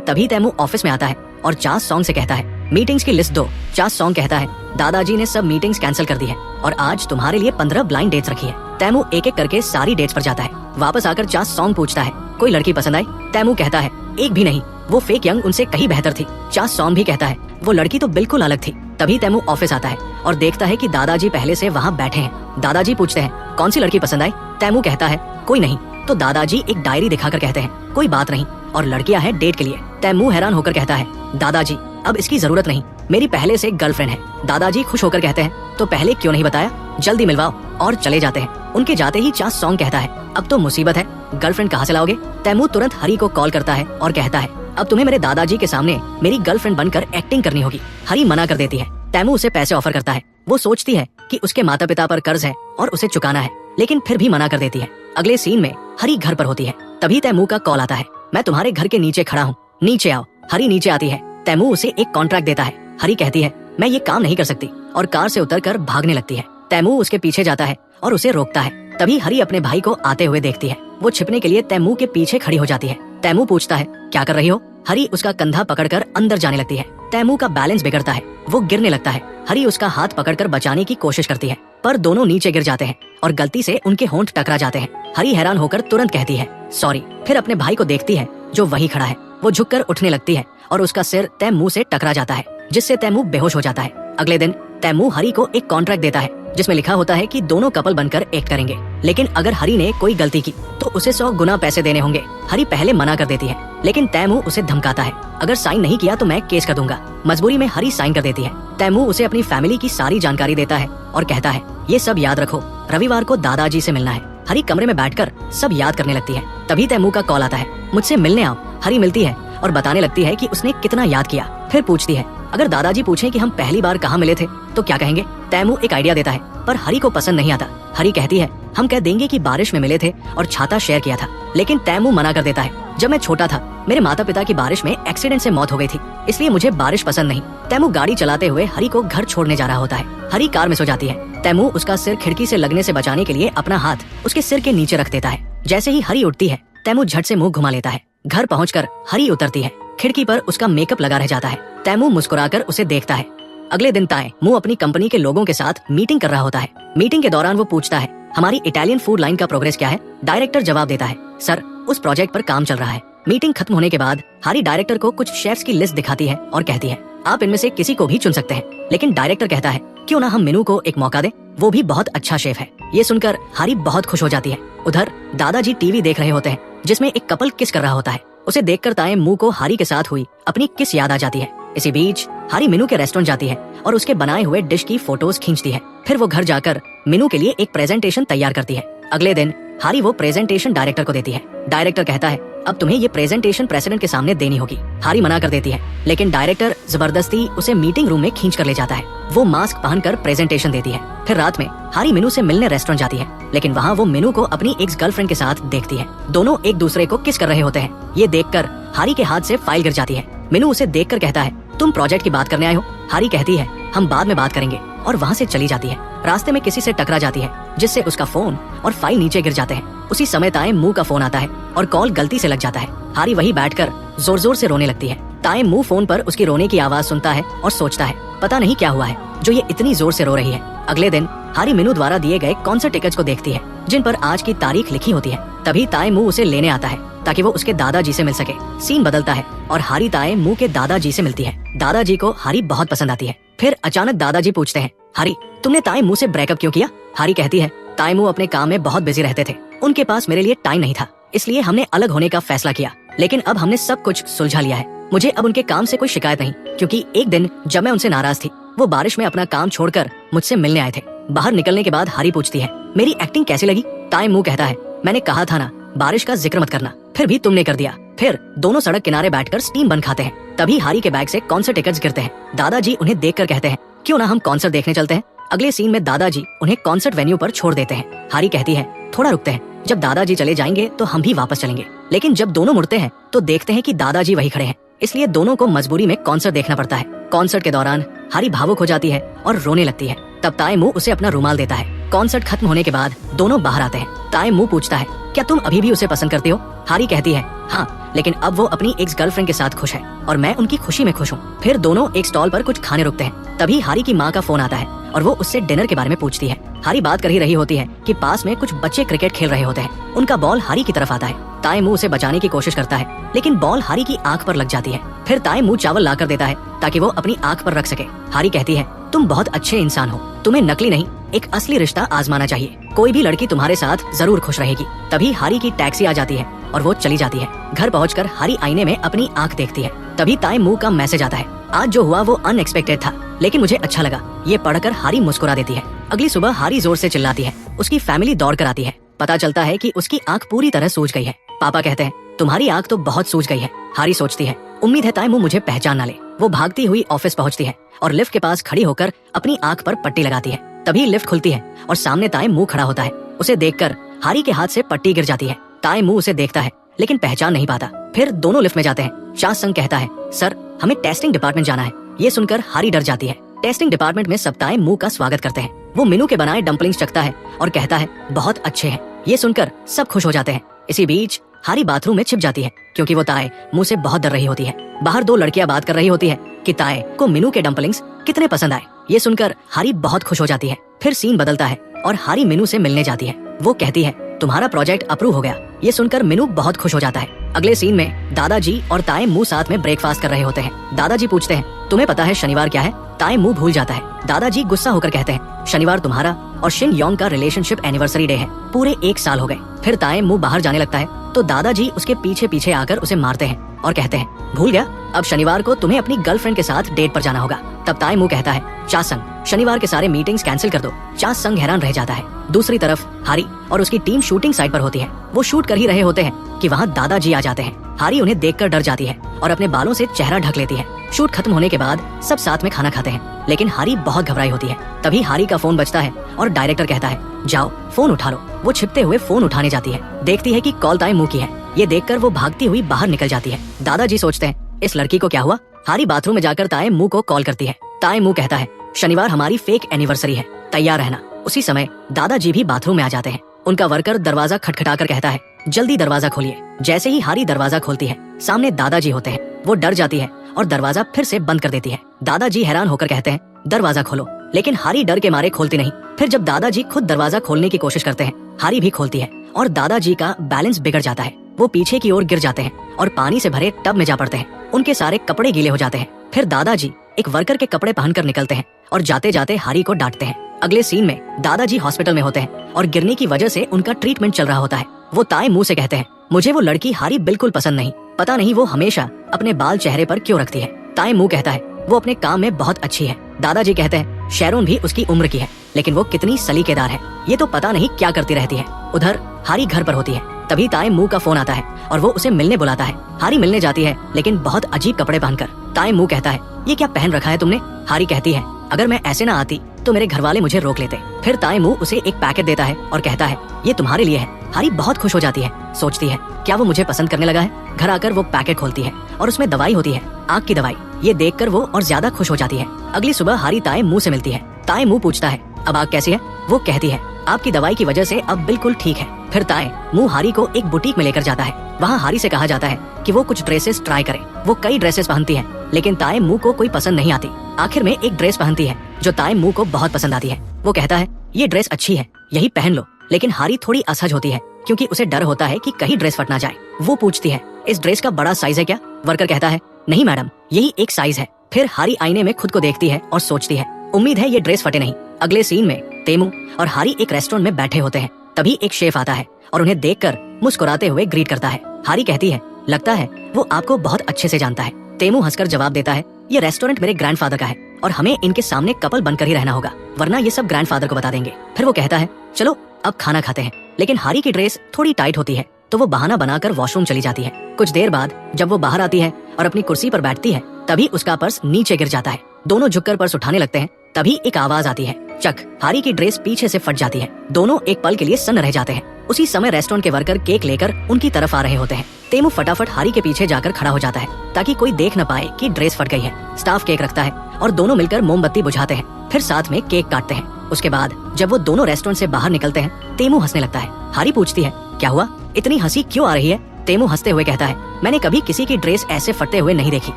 तभी तैमू ऑफिस में आता है और चास सॉन्ग से कहता है, मीटिंग्स की लिस्ट दो। चास सॉन्ग कहता है, दादाजी ने सब मीटिंग्स कैंसिल कर दी है और आज तुम्हारे लिए 15 ब्लाइंड डेट्स रखी है। तैमू एक एक करके सारी डेट्स पर जाता है। वापस आकर चास सॉन्ग पूछता है, कोई लड़की पसंद आई? तैमू कहता है, एक भी नहीं, वो फेक यंग उनसे कहीं बेहतर थी। चास सॉन्ग भी कहता है, वो लड़की तो बिल्कुल अलग थी। तभी तैमू ऑफिस आता है और देखता है कि दादाजी पहले से वहाँ बैठे हैं। दादाजी पूछते हैं, कौन सी लड़की पसंद आई? तैमू कहता है, कोई नहीं। तो दादाजी एक डायरी दिखाकर कहते हैं, कोई बात नहीं, और लड़कियां हैं डेट के लिए। तैमू हैरान होकर कहता है, दादाजी अब इसकी जरूरत नहीं, मेरी पहले से गर्लफ्रेंड है। दादाजी खुश होकर कहते हैं, तो पहले क्यों नहीं बताया? जल्दी मिलवाओ। और चले जाते हैं। उनके जाते ही चास सॉन्ग कहता है, अब तो मुसीबत है, गर्लफ्रेंड कहाँ से लाओगे? तैमू तुरंत हरी को कॉल करता है और कहता है, अब तुम्हें मेरे दादाजी के सामने मेरी गर्लफ्रेंड बनकर एक्टिंग करनी होगी। हरी मना कर देती है। तैमू उसे पैसे ऑफर करता है। वो सोचती है कि उसके माता पिता पर कर्ज है और उसे चुकाना है, लेकिन फिर भी मना कर देती है। अगले सीन में हरी घर पर होती है। तभी तैमू का कॉल आता है, मैं तुम्हारे घर के नीचे खड़ा हूँ, नीचे आओ। हरी नीचे आती है। तैमू उसे एक कॉन्ट्रैक्ट देता है। हरी कहती है, मैं ये काम नहीं कर सकती, और कार से उतरकर भागने लगती है। तैमू उसके पीछे जाता है और उसे रोकता है। तभी हरी अपने भाई को आते हुए देखती है। वो छिपने के लिए तैमू के पीछे खड़ी हो जाती है। तैमू पूछता है, क्या कर रही हो? हरी उसका कंधा पकड़कर अंदर जाने लगती है। तैमू का बैलेंस बिगड़ता है, वो गिरने लगता है। हरी उसका हाथ पकड़कर बचाने की कोशिश करती है, पर दोनों नीचे गिर जाते हैं और गलती से उनके होंठ टकरा जाते हैं। हरी हैरान होकर तुरंत कहती है, सॉरी। फिर अपने भाई को देखती है जो वहीं खड़ा है। वो झुककर उठने लगती है और उसका सिर तैमू से टकरा जाता है, जिससे तैमू बेहोश हो जाता है। अगले दिन तैमू हरी को एक कॉन्ट्रैक्ट देता है जिसमें लिखा होता है कि दोनों कपल बनकर एक्ट करेंगे, लेकिन अगर हरी ने कोई गलती की तो उसे 100 गुना पैसे देने होंगे। हरी पहले मना कर देती है, लेकिन तैमू उसे धमकाता है, अगर साइन नहीं किया तो मैं केस कर दूंगा। मजबूरी में हरी साइन कर देती है। तैमू उसे अपनी फैमिली की सारी जानकारी देता है और कहता है, ये सब याद रखो, रविवार को दादाजी से मिलना है। हरी कमरे में बैठकर सब याद करने लगती है। तभी तैमू का कॉल आता है, मुझसे मिलने आओ। हरी मिलती है और बताने लगती है कि उसने कितना याद किया। फिर पूछती है, अगर दादाजी पूछें कि हम पहली बार कहाँ मिले थे तो क्या कहेंगे? तैमू एक आइडिया देता है, पर हरी को पसंद नहीं आता। हरी कहती है, हम कह देंगे कि बारिश में मिले थे और छाता शेयर किया था। लेकिन तैमू मना कर देता है, जब मैं छोटा था मेरे माता पिता की बारिश में एक्सीडेंट से मौत हो गई थी, इसलिए मुझे बारिश पसंद नहीं। तैमू गाड़ी चलाते हुए हरी को घर छोड़ने जा रहा होता है। हरी कार में सो जाती है। तैमू उसका सिर खिड़की से लगने से बचाने के लिए अपना हाथ उसके सिर के नीचे रख देता है। जैसे ही हरी उठती है, तैमू झट से मुंह घुमा लेता है। घर पहुंचकर हरी उतरती है। खिड़की पर उसका मेकअप लगा रह जाता है। तैमू मुस्कुराकर उसे देखता है। अगले दिन तैमू अपनी कंपनी के लोगों के साथ मीटिंग कर रहा होता है। मीटिंग के दौरान वो पूछता है, हमारी इटालियन फूड लाइन का प्रोग्रेस क्या है? डायरेक्टर जवाब देता है, सर उस प्रोजेक्ट पर काम चल रहा है। मीटिंग खत्म होने के बाद हरी डायरेक्टर को कुछ शेफ्स की लिस्ट दिखाती है और कहती है, आप इनमें से किसी को भी चुन सकते हैं। लेकिन डायरेक्टर कहता है, क्यों ना हम मीनू को एक मौका दें, वो भी बहुत अच्छा शेफ है। ये सुनकर हरी बहुत खुश हो जाती है। उधर दादाजी टीवी देख रहे होते हैं जिसमें एक कपल किस कर रहा होता है। उसे देखकर तैमू को हरी के साथ हुई अपनी किस याद आ जाती है। इसी बीच हरी मीनू के रेस्टोरेंट जाती है और उसके बनाए हुए डिश की फोटोज खींचती है। फिर वो घर जाकर मीनू के लिए एक प्रेजेंटेशन तैयार करती है। अगले दिन हरी वो प्रेजेंटेशन डायरेक्टर को देती है। डायरेक्टर कहता है, अब तुम्हें ये प्रेजेंटेशन प्रेसिडेंट के सामने देनी होगी। हरी मना कर देती है, लेकिन डायरेक्टर जबरदस्ती उसे मीटिंग रूम में खींच कर ले जाता है। वो मास्क पहनकर प्रेजेंटेशन देती है। फिर रात में हरी मीनू से मिलने रेस्टोरेंट जाती है, लेकिन वहाँ वो मीनू को अपनी एक्स गर्लफ्रेंड के साथ देखती है। दोनों एक दूसरे को किस कर रहे होते हैं। ये देखकर हरी के हाथ से फाइल गिर जाती है। मीनू उसे देखकर कहता है, तुम प्रोजेक्ट की बात करने आए हो? हरी कहती है, हम बाद में बात करेंगे, और वहाँ से चली जाती है। रास्ते में किसी से टकरा जाती है, जिससे उसका फोन और फाइल नीचे गिर जाते हैं। उसी समय तैमू का फोन आता है और कॉल गलती से लग जाता है। हरी वहीं बैठकर जोर जोर से रोने लगती है। तैमू फोन पर उसकी रोने की आवाज सुनता है और सोचता है, पता नहीं क्या हुआ है जो ये इतनी जोर से रो रही है। अगले दिन हरी मीनू द्वारा दिए गए कॉन्सर्ट टिकट्स को देखती है जिन पर आज की तारीख लिखी होती है। तभी तैमू उसे लेने आता है ताकि वो उसके दादाजी से मिल सके। सीन बदलता है और हरी तैमू के दादाजी से मिलती है। दादाजी को हरी बहुत पसंद आती है। फिर अचानक दादाजी पूछते हैं, हरी तुमने तैमू से ब्रेकअप क्यों किया? हरी कहती है, तैमू अपने काम में बहुत बिजी रहते थे, उनके पास मेरे लिए टाइम नहीं था, इसलिए हमने अलग होने का फैसला किया। लेकिन अब हमने सब कुछ सुलझा लिया है। मुझे अब उनके काम से कोई शिकायत नहीं, क्योंकि एक दिन जब मैं उनसे नाराज थी, वो बारिश में अपना काम छोड़कर मुझसे मिलने आए थे। बाहर निकलने के बाद हरी पूछती है, मेरी एक्टिंग कैसी लगी? तैमू कहता है, मैंने कहा था ना बारिश का जिक्र मत करना, फिर भी तुमने कर दिया। फिर दोनों सड़क किनारे बैठकर स्टीम बन खाते हैं। तभी हरी के बैग से कॉन्सर्ट टिकट्स गिरते हैं। दादाजी उन्हें देखकर कहते हैं, क्यों ना हम कॉन्सर्ट देखने चलते हैं। अगले सीन में दादाजी उन्हें कॉन्सर्ट वेन्यू पर छोड़ देते हैं। हरी कहती है, थोड़ा रुकते हैं, जब दादाजी चले जाएंगे तो हम भी वापस चलेंगे। लेकिन जब दोनों मुड़ते हैं तो देखते हैं कि दादाजी वही खड़े हैं, इसलिए दोनों को मजबूरी में कॉन्सर्ट देखना पड़ता है। कॉन्सर्ट के दौरान हरी भावुक हो जाती है और रोने लगती है। तब तैमू उसे अपना रुमाल देता है कॉन्सर्ट खत्म होने के बाद दोनों बाहर आते हैं। ताइमू पूछता है, क्या तुम अभी भी उसे पसंद करती हो? हारी कहती है, हाँ, लेकिन अब वो अपनी एक्स गर्लफ्रेंड के साथ खुश है और मैं उनकी खुशी में खुश हूँ। फिर दोनों एक स्टॉल पर कुछ खाने रुकते हैं। तभी हारी की माँ का फोन आता है और वो उससे डिनर के बारे में पूछती है। हारी बात कर ही रही होती है कि पास में कुछ बच्चे क्रिकेट खेल रहे होते हैं। उनका बॉल हारी की तरफ आता है। ताइमू उसे बचाने की कोशिश करता है, लेकिन बॉल हारी की आंख पर लग जाती है। फिर ताइमू चावल लाकर देता है ताकि वो अपनी आंख पर रख सके। हारी कहती है, तुम बहुत अच्छे इंसान हो, तुम्हें नकली नहीं एक असली रिश्ता आजमाना चाहिए। कोई भी लड़की तुम्हारे साथ जरूर खुश रहेगी। तभी हारी की टैक्सी आ जाती है और वो चली जाती है। घर पहुंचकर हारी आईने में अपनी आंख देखती है। तभी ताइमू का मैसेज आता है, आज जो हुआ वो अनएक्सपेक्टेड था, लेकिन मुझे अच्छा लगा। ये पढ़कर हारी मुस्कुरा देती है। अगली सुबह हारी जोर से चिल्लाती है। उसकी फैमिली दौड़ कर आती है। पता चलता है कि उसकी आंख पूरी तरह सूज गई है। पापा कहते हैं, तुम्हारी आंख तो बहुत सूज गई है। हारी सोचती है, उम्मीद है ताइमू मुझे पहचान ना ले। वो भागती हुई ऑफिस पहुंचती है और लिफ्ट के पास खड़ी होकर अपनी आंख पर पट्टी लगाती है। तभी लिफ्ट खुलती है और सामने ताइमू खड़ा होता है। उसे देखकर हारी के हाथ से पट्टी गिर जाती है। ताइमू उसे देखता है लेकिन पहचान नहीं पाता। फिर दोनों लिफ्ट में जाते हैं। चा संग कहता है, सर हमें टेस्टिंग डिपार्टमेंट जाना है। ये सुनकर हारी डर जाती है। टेस्टिंग डिपार्टमेंट में सब ताइमू का स्वागत करते हैं। वो मीनू के बनाए डम्पलिंग्स चखता है और कहता है, बहुत अच्छे हैं। ये सुनकर सब खुश हो जाते हैं। इसी बीच हारी बाथरूम में छिप जाती है क्योंकि वो ताए मुंह से बहुत डर रही होती है। बाहर दो लड़कियां बात कर रही होती है कि ताए को मीनू के डम्पलिंग्स कितने पसंद आए। ये सुनकर हारी बहुत खुश हो जाती है। फिर सीन बदलता है और हारी मीनू से मिलने जाती है। वो कहती है, तुम्हारा प्रोजेक्ट अप्रूव हो गया। ये सुनकर मीनू बहुत खुश हो जाता है। अगले सीन में दादाजी और ताए मुंह साथ में ब्रेकफास्ट कर रहे होते हैं। दादाजी पूछते हैं, तुम्हें पता है शनिवार क्या है? ताए मुंह भूल जाता है। दादाजी गुस्सा होकर कहते हैं, शनिवार तुम्हारा और शिन योंग का रिलेशनशिप एनिवर्सरी डे है। पूरे 1 साल हो गए। फिर ताए मुंह बाहर जाने लगता है तो दादाजी उसके पीछे पीछे आकर उसे मारते हैं और कहते हैं, भूल गया, अब शनिवार को तुम्हें अपनी गर्लफ्रेंड के साथ डेट पर जाना होगा। तब ताए मुंह कहता है, चा संग शनिवार के सारे मीटिंग्स कैंसिल कर दो। चा संग हैरान रह जाता है। दूसरी तरफ हारी और उसकी टीम शूटिंग साइट पर होती है। वो शूट कर ही रहे होते हैं कि वहाँ दादाजी आ जाते हैं। हारी उन्हें देखकर डर जाती है और अपने बालों से चेहरा ढक लेती है। शूट खत्म होने के बाद सब साथ में खाना खाते हैं, लेकिन हारी बहुत घबराई होती है। तभी हारी का फोन बजता है और डायरेक्टर कहता है, जाओ फोन उठा लो। वो छिपते हुए फोन उठाने जाती है। देखती है कि कॉल ताइमू की है। ये देखकर वो भागती हुई बाहर निकल जाती है। दादाजी सोचते हैं, इस लड़की को क्या हुआ? हारी बाथरूम में जाकर ताइमू को कॉल करती है। ताइमू कहता है, शनिवार हमारी फेक एनिवर्सरी है, तैयार रहना। उसी समय दादाजी भी बाथरूम में आ जाते हैं। उनका वर्कर दरवाजा खटखटाकर कहता है, जल्दी दरवाजा खोलिए। जैसे ही हारी दरवाजा खोलती है, सामने दादाजी होते हैं। वो डर जाती है और दरवाजा फिर से बंद कर देती है। दादाजी हैरान होकर कहते हैं, दरवाजा खोलो, लेकिन हारी डर के मारे खोलती नहीं। फिर जब दादाजी खुद दरवाजा खोलने की कोशिश करते हैं, हारी भी खोलती है और दादाजी का बैलेंस बिगड़ जाता है। वो पीछे की ओर गिर जाते हैं और पानी से भरे टब में जा पड़ते हैं। उनके सारे कपड़े गीले हो जाते हैं। फिर दादाजी एक वर्कर के कपड़े पहनकर निकलते हैं और जाते जाते हारी को डांटते हैं। अगले सीन में दादाजी हॉस्पिटल में होते हैं और गिरने की वजह से उनका ट्रीटमेंट चल रहा होता है। वो ताए मुंह से कहते हैं, मुझे वो लड़की हारी बिल्कुल पसंद नहीं। पता नहीं वो हमेशा अपने बाल चेहरे पर क्यों रखती है। ताए मुंह कहता है, वो अपने काम में बहुत अच्छी है। दादाजी कहते हैं, शैरोन भी उसकी उम्र की है, लेकिन वो कितनी सलीकेदार है, ये तो पता नहीं क्या करती रहती है। उधर हारी घर पर होती है। तभी ताए मुंह का फोन आता है और वो उसे मिलने बुलाता है। हारी मिलने जाती है, लेकिन बहुत अजीब कपड़े पहनकर। ताए मुंह कहता है, ये क्या पहन रखा है तुमने? हारी कहती है, अगर मैं ऐसे ना आती तो मेरे घर वाले मुझे रोक लेते। फिर ताए मुंह उसे एक पैकेट देता है और कहता है, ये तुम्हारे लिए है। हारी बहुत खुश हो जाती है। सोचती है, क्या वो मुझे पसंद करने लगा है? घर आकर वो पैकेट खोलती है और उसमें दवाई होती है, आँख की दवाई। ये देखकर वो और ज्यादा खुश हो जाती है। अगली सुबह हारी ताए मुंह से मिलती है। ताए मुंह पूछता है, अब आँख कैसी है? वो कहती है, आपकी दवाई की वजह से अब बिल्कुल ठीक है। फिर ताए मुंह हारी को एक बुटीक में लेकर जाता है। वहाँ हारी से कहा जाता है कि वो कुछ ड्रेसेस ट्राई करे। वो कई ड्रेसेस पहनती है, लेकिन ताए मुंह को कोई पसंद नहीं आती। आखिर में एक ड्रेस पहनती है जो ताए मुंह को बहुत पसंद आती है। वो कहता है, ये ड्रेस अच्छी है, यही पहन लो। लेकिन हारी थोड़ी असहज होती है क्योंकि उसे डर होता है कि कहीं ड्रेस फट ना जाए। वो पूछती है, इस ड्रेस का बड़ा साइज है क्या? वर्कर कहता है, नहीं मैडम, यही एक साइज है। फिर हारी आईने में खुद को देखती है और सोचती है, उम्मीद है ये ड्रेस फटे नहीं। अगले सीन में तेमू और हारी एक रेस्टोरेंट में बैठे होते हैं। तभी एक शेफ आता है और उन्हें देखकर मुस्कुराते हुए ग्रीट करता है। हारी कहती है, लगता है वो आपको बहुत अच्छे से जानता है। तेमू हंसकर जवाब देता है, ये रेस्टोरेंट मेरे ग्रैंडफादर का है और हमें इनके सामने कपल बनकर ही रहना होगा, वरना ये सब ग्रैंडफादर को बता देंगे। फिर वो कहता है, चलो अब खाना खाते हैं। लेकिन हारी की ड्रेस थोड़ी टाइट होती है तो वो बहाना बनाकर वॉशरूम चली जाती है। कुछ देर बाद जब वो बाहर आती है और अपनी कुर्सी पर बैठती है, तभी उसका पर्स नीचे गिर जाता है। दोनों झुककर पर्स उठाने लगते हैं। तभी एक आवाज आती है, चक। हारी की ड्रेस पीछे से फट जाती है। दोनों एक पल के लिए सन्न रह जाते हैं। उसी समय रेस्टोरेंट के वर्कर केक लेकर उनकी तरफ आ रहे होते हैं। तेमू फटाफट हारी के पीछे जाकर खड़ा हो जाता है ताकि कोई देख न पाए कि ड्रेस फट गई है। स्टाफ केक रखता है और दोनों मिलकर मोमबत्ती बुझाते हैं। फिर साथ में केक काटते हैं। उसके बाद जब वो दोनों रेस्टोरेंट से बाहर निकलते हैं, तेमू हंसने लगता है। हारी पूछती है, क्या हुआ, इतनी हंसी क्यों आ रही है? तेमू हंसते हुए कहता है, मैंने कभी किसी की ड्रेस ऐसे फटते हुए नहीं देखी।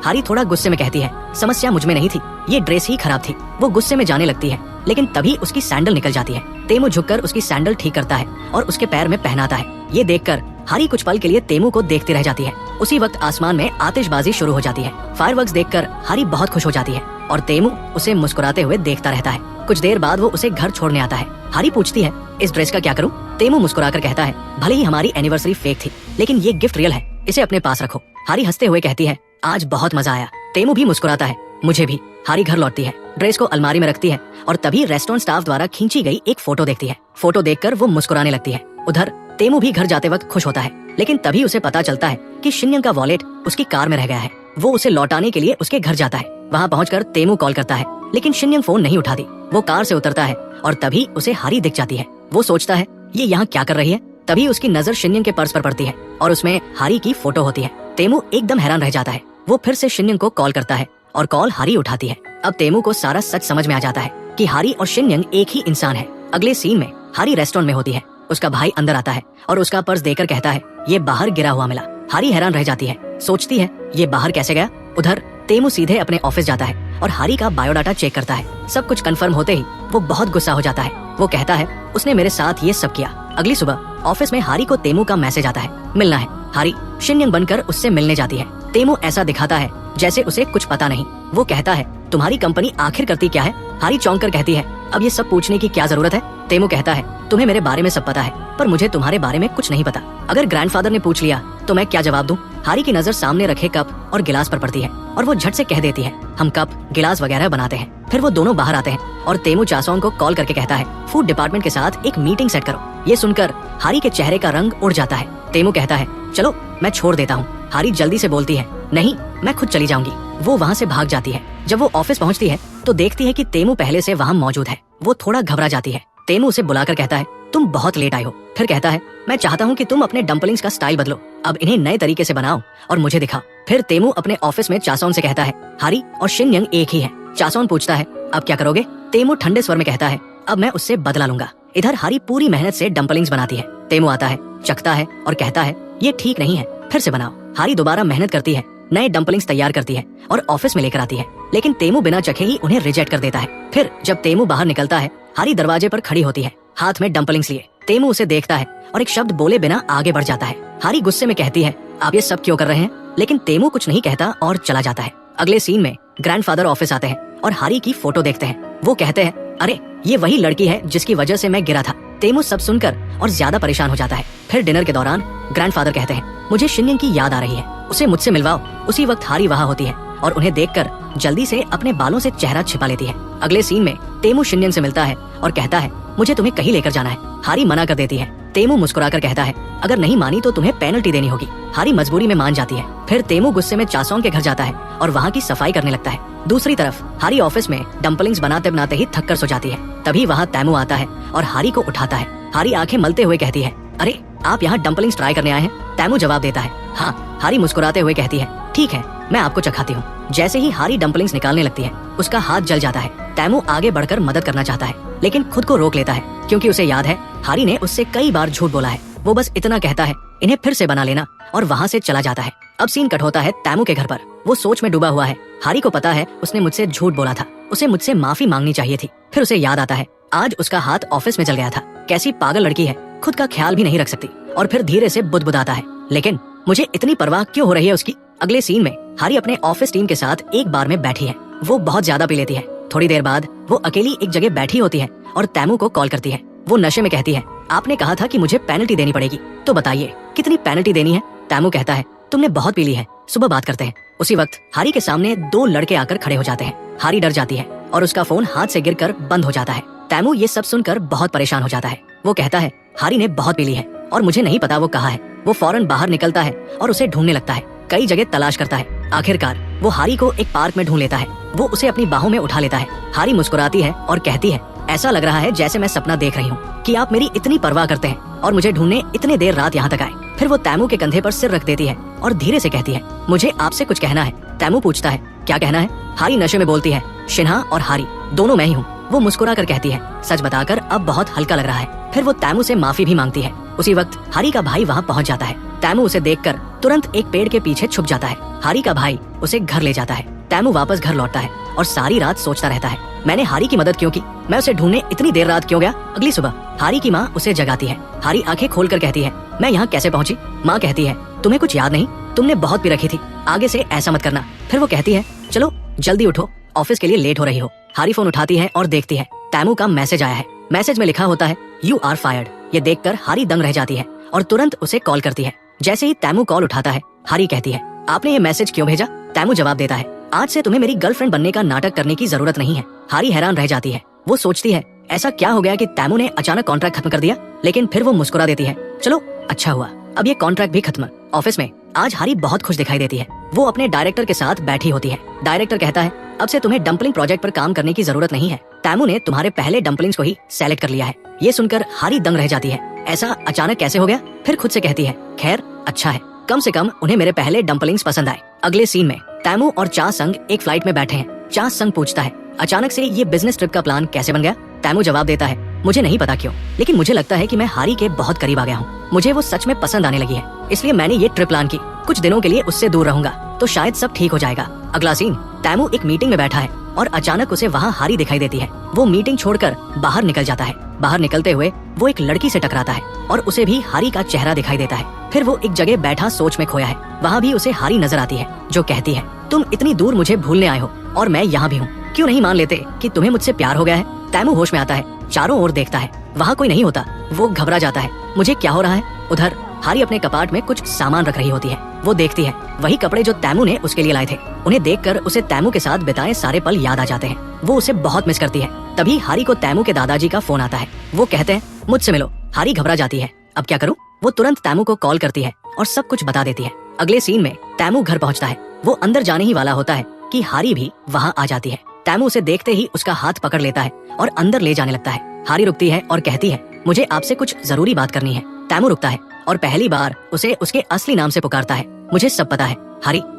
हारी थोड़ा गुस्से में कहती है, समस्या मुझ में नहीं थी, ये ड्रेस ही खराब थी। वो गुस्से में जाने लगती है, लेकिन तभी उसकी सैंडल निकल जाती है। तेमू झुककर उसकी सैंडल ठीक करता है और उसके पैर में पहनाता है। ये देखकर हारी कुछ पल के लिए तेमू को देखती रह जाती है। उसी वक्त आसमान में आतिशबाजी शुरू हो जाती है। फायरवर्क्स देखकर हारी बहुत खुश हो जाती है और तेमू उसे मुस्कुराते हुए देखता रहता है। कुछ देर बाद वो उसे घर छोड़ने आता है। हारी पूछती है, इस ड्रेस का क्या करूं? तेमू मुस्कुराकर कहता है, भले ही हमारी एनिवर्सरी फेक थी, लेकिन ये गिफ्ट रियल है, इसे अपने पास रखो। हारी हंसते हुए कहती है, आज बहुत मजा आया। तेमू भी मुस्कुराता है, मुझे भी। हारी घर लौटती है, ड्रेस को अलमारी में रखती है और तभी रेस्टोरेंट स्टाफ द्वारा खींची गई एक फोटो देखती है। फोटो देखकर वो मुस्कुराने लगती है। उधर तेमू भी घर जाते वक्त खुश होता है, लेकिन तभी उसे पता चलता है कि शिनयंग का वॉलेट उसकी कार में रह गया है। वो उसे लौटाने के लिए उसके घर जाता है। वहाँ पहुंचकर तेमू कॉल करता है, लेकिन शिनयंग फोन नहीं उठाती। वो कार से उतरता है और तभी उसे हारी दिख जाती है। वो सोचता है, ये यहाँ क्या कर रही है? तभी उसकी नजर शिनयंग के पर्स पर पड़ती है और उसमें हारी की फोटो होती है। तेमू एकदम हैरान रह जाता है। वो फिर से शिनयंग को कॉल करता है और कॉल हारी उठाती है। अब तेमू को सारा सच समझ में आ जाता है कि हारी और शिनयंग एक ही इंसान है। अगले सीन में हारी रेस्टोरेंट में होती है। उसका भाई अंदर आता है और उसका पर्स देकर कहता है, ये बाहर गिरा हुआ मिला। हारी हैरान रह जाती है, सोचती है ये बाहर कैसे गया। उधर तेमू सीधे अपने ऑफिस जाता है और हारी का बायोडाटा चेक करता है। सब कुछ कंफर्म होते ही वो बहुत गुस्सा हो जाता है। वो कहता है, उसने मेरे साथ ये सब किया। अगली सुबह ऑफिस में हारी को तेमू का मैसेज आता है, मिलना है। हारी शिनयंग बनकर उससे मिलने जाती है। तेमू ऐसा दिखाता है जैसे उसे कुछ पता नहीं। वो कहता है, तुम्हारी कंपनी आखिर करती क्या है? हारी चौंक कर कहती है, अब ये सब पूछने की क्या जरूरत है? तेमू कहता है, तुम्हें मेरे बारे में सब पता है, पर मुझे तुम्हारे बारे में कुछ नहीं पता। अगर ग्रैंडफादर ने पूछ लिया तो मैं क्या जवाब दूं? हारी की नजर सामने रखे कप और गिलास पर पड़ती है और वो झट से कह देती है, हम कप गिलास वगैरह बनाते हैं। फिर वो दोनों बाहर आते हैं और तेमू चासोंग को कॉल करके कहता है, फूड डिपार्टमेंट के साथ एक मीटिंग सेट करो। ये सुनकर हारी के चेहरे का रंग उड़ जाता है। तेमू कहता है, चलो मैं छोड़ देता हूँ। हारी जल्दी से बोलती है, नहीं, मैं खुद चली जाऊंगी। वो वहाँ से भाग जाती है। जब वो ऑफिस पहुँचती है तो देखती है कि तेमू पहले से वहाँ मौजूद है। वो थोड़ा घबरा जाती है। तेमू उसे बुलाकर कहता है, तुम बहुत लेट आए हो। फिर कहता है, मैं चाहता हूँ कि तुम अपने डम्पलिंग्स का स्टाइल बदलो, अब इन्हें नए तरीके से बनाओ और मुझे दिखाओ। फिर तेमू अपने ऑफिस में चासोंग से कहता है, हारी और शिनयंग एक ही है। चासोंग पूछता है, अब क्या करोगे? तेमू ठंडे स्वर में कहता है, अब मैं उससे बदला लूंगा। इधर हारी पूरी मेहनत से डम्पलिंग्स बनाती है। तेमू आता है, चखता है और कहता है, ये ठीक नहीं है, फिर से बनाओ। हारी दोबारा मेहनत करती है, नए डम्पलिंग्स तैयार करती है और ऑफिस में लेकर आती है, लेकिन तेमू बिना चखे ही उन्हें रिजेक्ट कर देता है। फिर जब तेमू बाहर निकलता है, हारी दरवाजे पर खड़ी होती है, हाथ में डम्पलिंग्स लिए। तेमू उसे देखता है और एक शब्द बोले बिना आगे बढ़ जाता है। हारी गुस्से में कहती है, आप ये सब क्यों कर रहे हैं? लेकिन तेमू कुछ नहीं कहता और चला जाता है। अगले सीन में ग्रैंडफादर ऑफिस आते हैं और हारी की फोटो देखते हैं। वो कहते हैं, अरे ये वही लड़की है जिसकी वजह से मैं गिरा था। तेमू सब सुनकर और ज्यादा परेशान हो जाता है। फिर डिनर के दौरान ग्रैंडफादर कहते हैं, मुझे शिनयंग की याद आ रही है, उसे मुझसे मिलवाओ। उसी वक्त हारी वहाँ होती है और उन्हें देखकर जल्दी से अपने बालों से चेहरा छिपा लेती है। अगले सीन में तेमू शिनयंग से मिलता है और कहता है, मुझे तुम्हें कहीं लेकर जाना है। हारी मना कर देती है। तेमू मुस्कुराकर कहता है, अगर नहीं मानी तो तुम्हें पेनल्टी देनी होगी। हारी मजबूरी में मान जाती है। फिर तेमू गुस्से में चासोंग के घर जाता है और वहाँ की सफाई करने लगता है। दूसरी तरफ हारी ऑफिस में डम्पलिंग्स बनाते बनाते ही थक कर सो जाती है। तभी वहाँ तेमू आता है और हारी को उठाता है। हारी आंखें मलते हुए कहती है, अरे आप यहाँ डम्पलिंग्स ट्राई करने आए हैं? तेमू जवाब देता है, हाँ। हारी मुस्कुराते हुए कहती है, ठीक है, मैं आपको चखाती हूँ। जैसे ही हारी डम्पलिंग्स निकालने लगती है, उसका हाथ जल जाता है। तेमू आगे बढ़कर मदद करना चाहता है, लेकिन खुद को रोक लेता है, क्योंकि उसे याद है हारी ने उससे कई बार झूठ बोला है। वो बस इतना कहता है, इन्हें फिर से बना लेना, और वहाँ से चला जाता है। अब सीन कट होता है तेमू के घर पर। वो सोच में डूबा हुआ है। हारी को पता है उसने मुझसे झूठ बोला था, उसे मुझसे माफी मांगनी चाहिए थी। फिर उसे याद आता है आज उसका हाथ ऑफिस में जल गया था। कैसी पागल लड़की है, खुद का ख्याल भी नहीं रख सकती। और फिर धीरे से बुदबुदाता है, लेकिन मुझे इतनी परवाह क्यों हो रही है उसकी। अगले सीन में हारी अपने ऑफिस टीम के साथ एक बार में बैठी है। वो बहुत ज्यादा पी लेती है। थोड़ी देर बाद वो अकेली एक जगह बैठी होती है और तेमू को कॉल करती है। वो नशे में कहती है, आपने कहा था कि मुझे पेनल्टी देनी पड़ेगी, तो बताइए कितनी पेनल्टी देनी है? तेमू कहता है, तुमने बहुत पी ली है, सुबह बात करते हैं। उसी वक्त हारी के सामने दो लड़के आकर खड़े हो जाते हैं। हारी डर जाती है और उसका फोन हाथ से गिरकर बंद हो जाता है। तेमू ये सब सुनकर बहुत परेशान हो जाता है। वो कहता है, हारी ने बहुत पी ली है और मुझे नहीं पता वो कहाँ है। वो फौरन बाहर निकलता है और उसे ढूंढने लगता है। कई जगह तलाश करता है। आखिरकार वो हारी को एक पार्क में ढूंढ लेता है। वो उसे अपनी बाहों में उठा लेता है। हारी मुस्कुराती है और कहती है, ऐसा लग रहा है जैसे मैं सपना देख रही हूँ कि आप मेरी इतनी परवाह करते हैं और मुझे ढूंढने इतने देर रात यहाँ तक आए। फिर वो तेमू के कंधे पर सिर रख देती है और धीरे से कहती है, मुझे आपसे कुछ कहना है। तेमू पूछता है, क्या कहना है? हारी नशे में बोलती है, शिन्हा और हारी दोनों मैं ही हूँ। वो मुस्कुरा कर कहती है, सच बताकर अब बहुत हल्का लग रहा है। फिर वो तैमू से माफी भी मांगती है। उसी वक्त हारी का भाई वहाँ पहुँच जाता है। तैमू उसे देखकर तुरंत एक पेड़ के पीछे छुप जाता है। हारी का भाई उसे घर ले जाता है। तैमू वापस घर लौटता है और सारी रात सोचता रहता है, मैंने हारी की मदद क्यों की, मैं उसे ढूंढने इतनी देर रात क्यों गया। अगली सुबह हारी की माँ उसे जगाती है। हारी आंखें खोलकर कहती है, मैं यहाँ कैसे पहुँची। माँ कहती है, तुम्हें कुछ याद नहीं, तुमने बहुत पी रखी थी, आगे से ऐसा मत करना। फिर वो कहती है, चलो जल्दी उठो, ऑफिस के लिए लेट हो रही हो। हारी फोन उठाती है और देखती है तैमू का मैसेज आया है। मैसेज में लिखा होता है, यू आर फायर्ड। ये देखकर हारी दंग रह जाती है और तुरंत उसे कॉल करती है। जैसे ही तैमू कॉल उठाता है, हारी कहती है, आपने ये मैसेज क्यों भेजा। तैमू जवाब देता है, आज से तुम्हें मेरी गर्लफ्रेंड बनने का नाटक करने की जरूरत नहीं है। हारी हैरान रह जाती है। वो सोचती है, ऐसा क्या हो गया कि तैमू ने अचानक कॉन्ट्रैक्ट खत्म कर दिया। लेकिन फिर वो मुस्कुरा देती है, चलो अच्छा हुआ, अब ये कॉन्ट्रैक्ट भी खत्म। ऑफिस में आज हारी बहुत खुश दिखाई देती है। वो अपने डायरेक्टर के साथ बैठी होती है। डायरेक्टर कहता है, अब से तुम्हें डम्पलिंग प्रोजेक्ट पर काम करने की जरूरत नहीं है, तैमू ने तुम्हारे पहले डम्पलिंग्स को ही सेलेक्ट कर लिया है। ये सुनकर हारी दंग रह जाती है, ऐसा अचानक कैसे हो गया। फिर खुद से कहती है, खैर अच्छा है, कम से कम उन्हें मेरे पहले डम्पलिंग्स पसंद आए। अगले सीन में तैमू और चा संग एक फ्लाइट में बैठे हैं। चा संग पूछता है, अचानक से ये बिजनेस ट्रिप का प्लान कैसे बन गया। तैमू जवाब देता है, मुझे नहीं पता क्यों, लेकिन मुझे लगता है कि मैं हारी के बहुत करीब आ गया हूँ। मुझे वो सच में पसंद आने लगी है, इसलिए मैंने ये ट्रिप प्लान की। कुछ दिनों के लिए उससे दूर रहूंगा तो शायद सब ठीक हो जाएगा। अगला सीन, तैमू एक मीटिंग में बैठा है और अचानक उसे वहाँ हारी दिखाई देती है। वो मीटिंग छोड़कर बाहर निकल जाता है। बाहर निकलते हुए वो एक लड़की से टकराता है और उसे भी हारी का चेहरा दिखाई देता है। फिर वो एक जगह बैठा सोच में खोया है। वहाँ भी उसे हारी नजर आती है, जो कहती है, तुम इतनी दूर मुझे भूलने आए हो और मैं यहाँ भी हूँ, क्यों नहीं मान लेते कि तुम्हें मुझसे प्यार हो गया है। तैमू होश में आता है, चारों ओर देखता है, वहाँ कोई नहीं होता। वो घबरा जाता है, मुझे क्या हो रहा है। उधर हारी अपने कपाट में कुछ सामान रख रही होती है। वो देखती है वही कपड़े जो तैमू ने उसके लिए लाए थे। उन्हें देखकर उसे तैमू के साथ बिताए सारे पल याद आ जाते हैं। वो उसे बहुत मिस करती है। तभी हारी को तैमू के दादाजी का फोन आता है। वो कहते हैं, मुझसे मिलो। हारी घबरा जाती है, अब क्या करूं। वो तुरंत तैमू को कॉल करती है और सब कुछ बता देती है। अगले सीन में तैमू घर पहुंचता है। वो अंदर जाने ही वाला होता है कि हारी भी वहाँ आ जाती है। तैमू उसे देखते ही उसका हाथ पकड़ लेता है और अंदर ले जाने लगता है। हारी रुकती है और कहती है, मुझे आपसे कुछ जरूरी बात करनी है। तैमू रुकता है और पहली बार उसे उसके असली नाम से पुकारता है, मुझे सब पता है।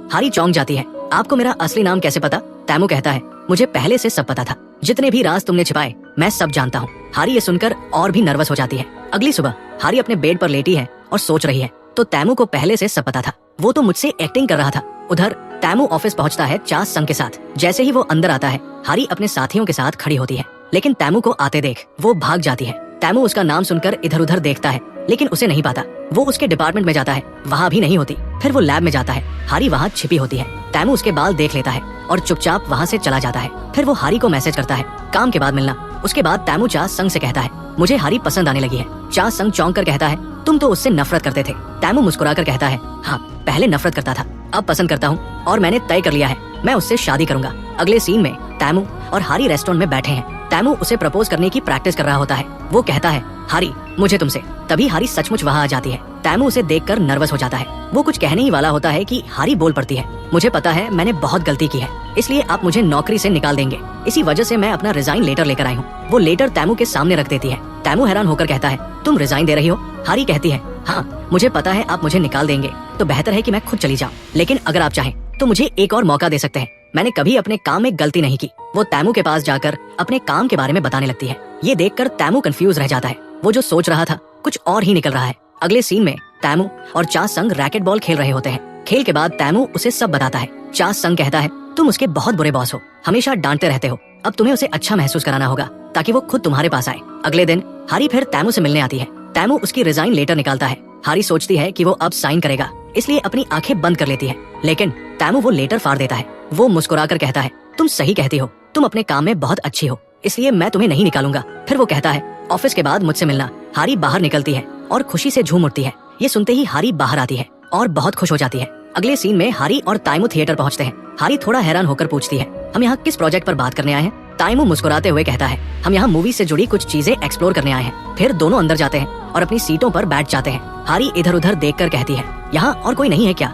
हारी चौंक जाती है, आपको मेरा असली नाम कैसे पता। तैमू कहता है, मुझे पहले से सब पता था, जितने भी राज तुमने छिपाए मैं सब जानता हूँ। हारी ये सुनकर और भी नर्वस हो जाती है। अगली सुबह हारी अपने बेड पर लेटी है और सोच रही है, तो तैमू को पहले से सब पता था, वो तो मुझसे एक्टिंग कर रहा था। उधर तैमू ऑफिस पहुंचता है चा संग के साथ। जैसे ही वो अंदर आता है, हारी अपने साथियों के साथ खड़ी होती है, लेकिन तैमू को आते देख वो भाग जाती है। तैमू उसका नाम सुनकर इधर उधर देखता है, लेकिन उसे नहीं पाता। वो उसके डिपार्टमेंट में जाता है, वहाँ भी नहीं होती। फिर वो लैब में जाता है, हारी वहाँ छिपी होती है। तैमू उसके बाल देख लेता है और चुपचाप वहाँ से चला जाता है। फिर वो हारी को मैसेज करता है, काम के बाद मिलना। उसके बाद तैमू चा संग से कहता है, मुझे हारी पसंद आने लगी है। चा संग चौंक कर कहता है, तुम तो उससे नफरत करते थे। तैमू मुस्कुराकर कहता है, हाँ पहले नफरत करता था, अब पसंद करता हूँ और मैंने तय कर लिया है, मैं उससे शादी करूंगा। अगले सीन में तैमू और हारी रेस्टोरेंट में बैठे हैं। तैमू उसे प्रपोज करने की प्रैक्टिस कर रहा होता है। वो कहता है, हारी मुझे तुमसे। तभी हारी सचमुच वहाँ आ जाती है। तैमू उसे देखकर नर्वस हो जाता है। वो कुछ कहने ही वाला होता है कि हारी बोल पड़ती है, मुझे पता है मैंने बहुत गलती की है, इसलिए आप मुझे नौकरी से निकाल देंगे, इसी वजह से मैं अपना रिजाइन लेटर लेकर आई हूँ। वो लेटर तैमू के सामने रख देती है। तैमू हैरान होकर कहता है, तुम रिजाइन दे रही हो। हारी कहती है, हाँ मुझे पता है आप मुझे निकाल देंगे, तो बेहतर है कि मैं खुद चली जाऊँ, लेकिन अगर आप चाहें तो मुझे एक और मौका दे सकते हैं, मैंने कभी अपने काम में गलती नहीं की। वो तैमू के पास जाकर अपने काम के बारे में बताने लगती है। ये देखकर तैमू कंफ्यूज रह जाता है। वो जो सोच रहा था कुछ और ही निकल रहा है। अगले सीन में तैमू और चा संग रैकेट बॉल खेल रहे होते हैं। खेल के बाद तैमू उसे सब बताता है। चा संग कहता है, तुम उसके बहुत बुरे बॉस हो, हमेशा डांटते रहते हो, अब तुम्हें उसे अच्छा महसूस कराना होगा ताकि वो खुद तुम्हारे पास आए। अगले दिन हारी फिर तैमू से मिलने आती है। तैमू उसकी रिजाइन लेटर निकालता है। हारी सोचती है कि वो अब साइन करेगा, इसलिए अपनी आंखें बंद कर लेती है, लेकिन तैमू वो लेटर फाड़ देता है। वो मुस्कुराकर कहता है, तुम सही कहती हो, तुम अपने काम में बहुत अच्छी हो, इसलिए मैं तुम्हें नहीं निकालूंगा। फिर वो कहता है, ऑफिस के बाद मुझसे मिलना। हारी बाहर निकलती है और खुशी से झूम उठती है। ये सुनते ही हारी बाहर आती है और बहुत खुश हो जाती है। अगले सीन में हारी और तैमू थिएटर पहुंचते हैं। हारी थोड़ा हैरान होकर पूछती है, हम यहाँ किस प्रोजेक्ट पर बात करने आए हैं। तैमू मुस्कुराते हुए कहता है, हम यहाँ मूवी से जुड़ी कुछ चीजें एक्सप्लोर करने आए हैं। फिर दोनों अंदर जाते हैं और अपनी सीटों पर बैठ जाते हैं। हारी इधर उधर देखकर कहती है, यहाँ और कोई नहीं है क्या।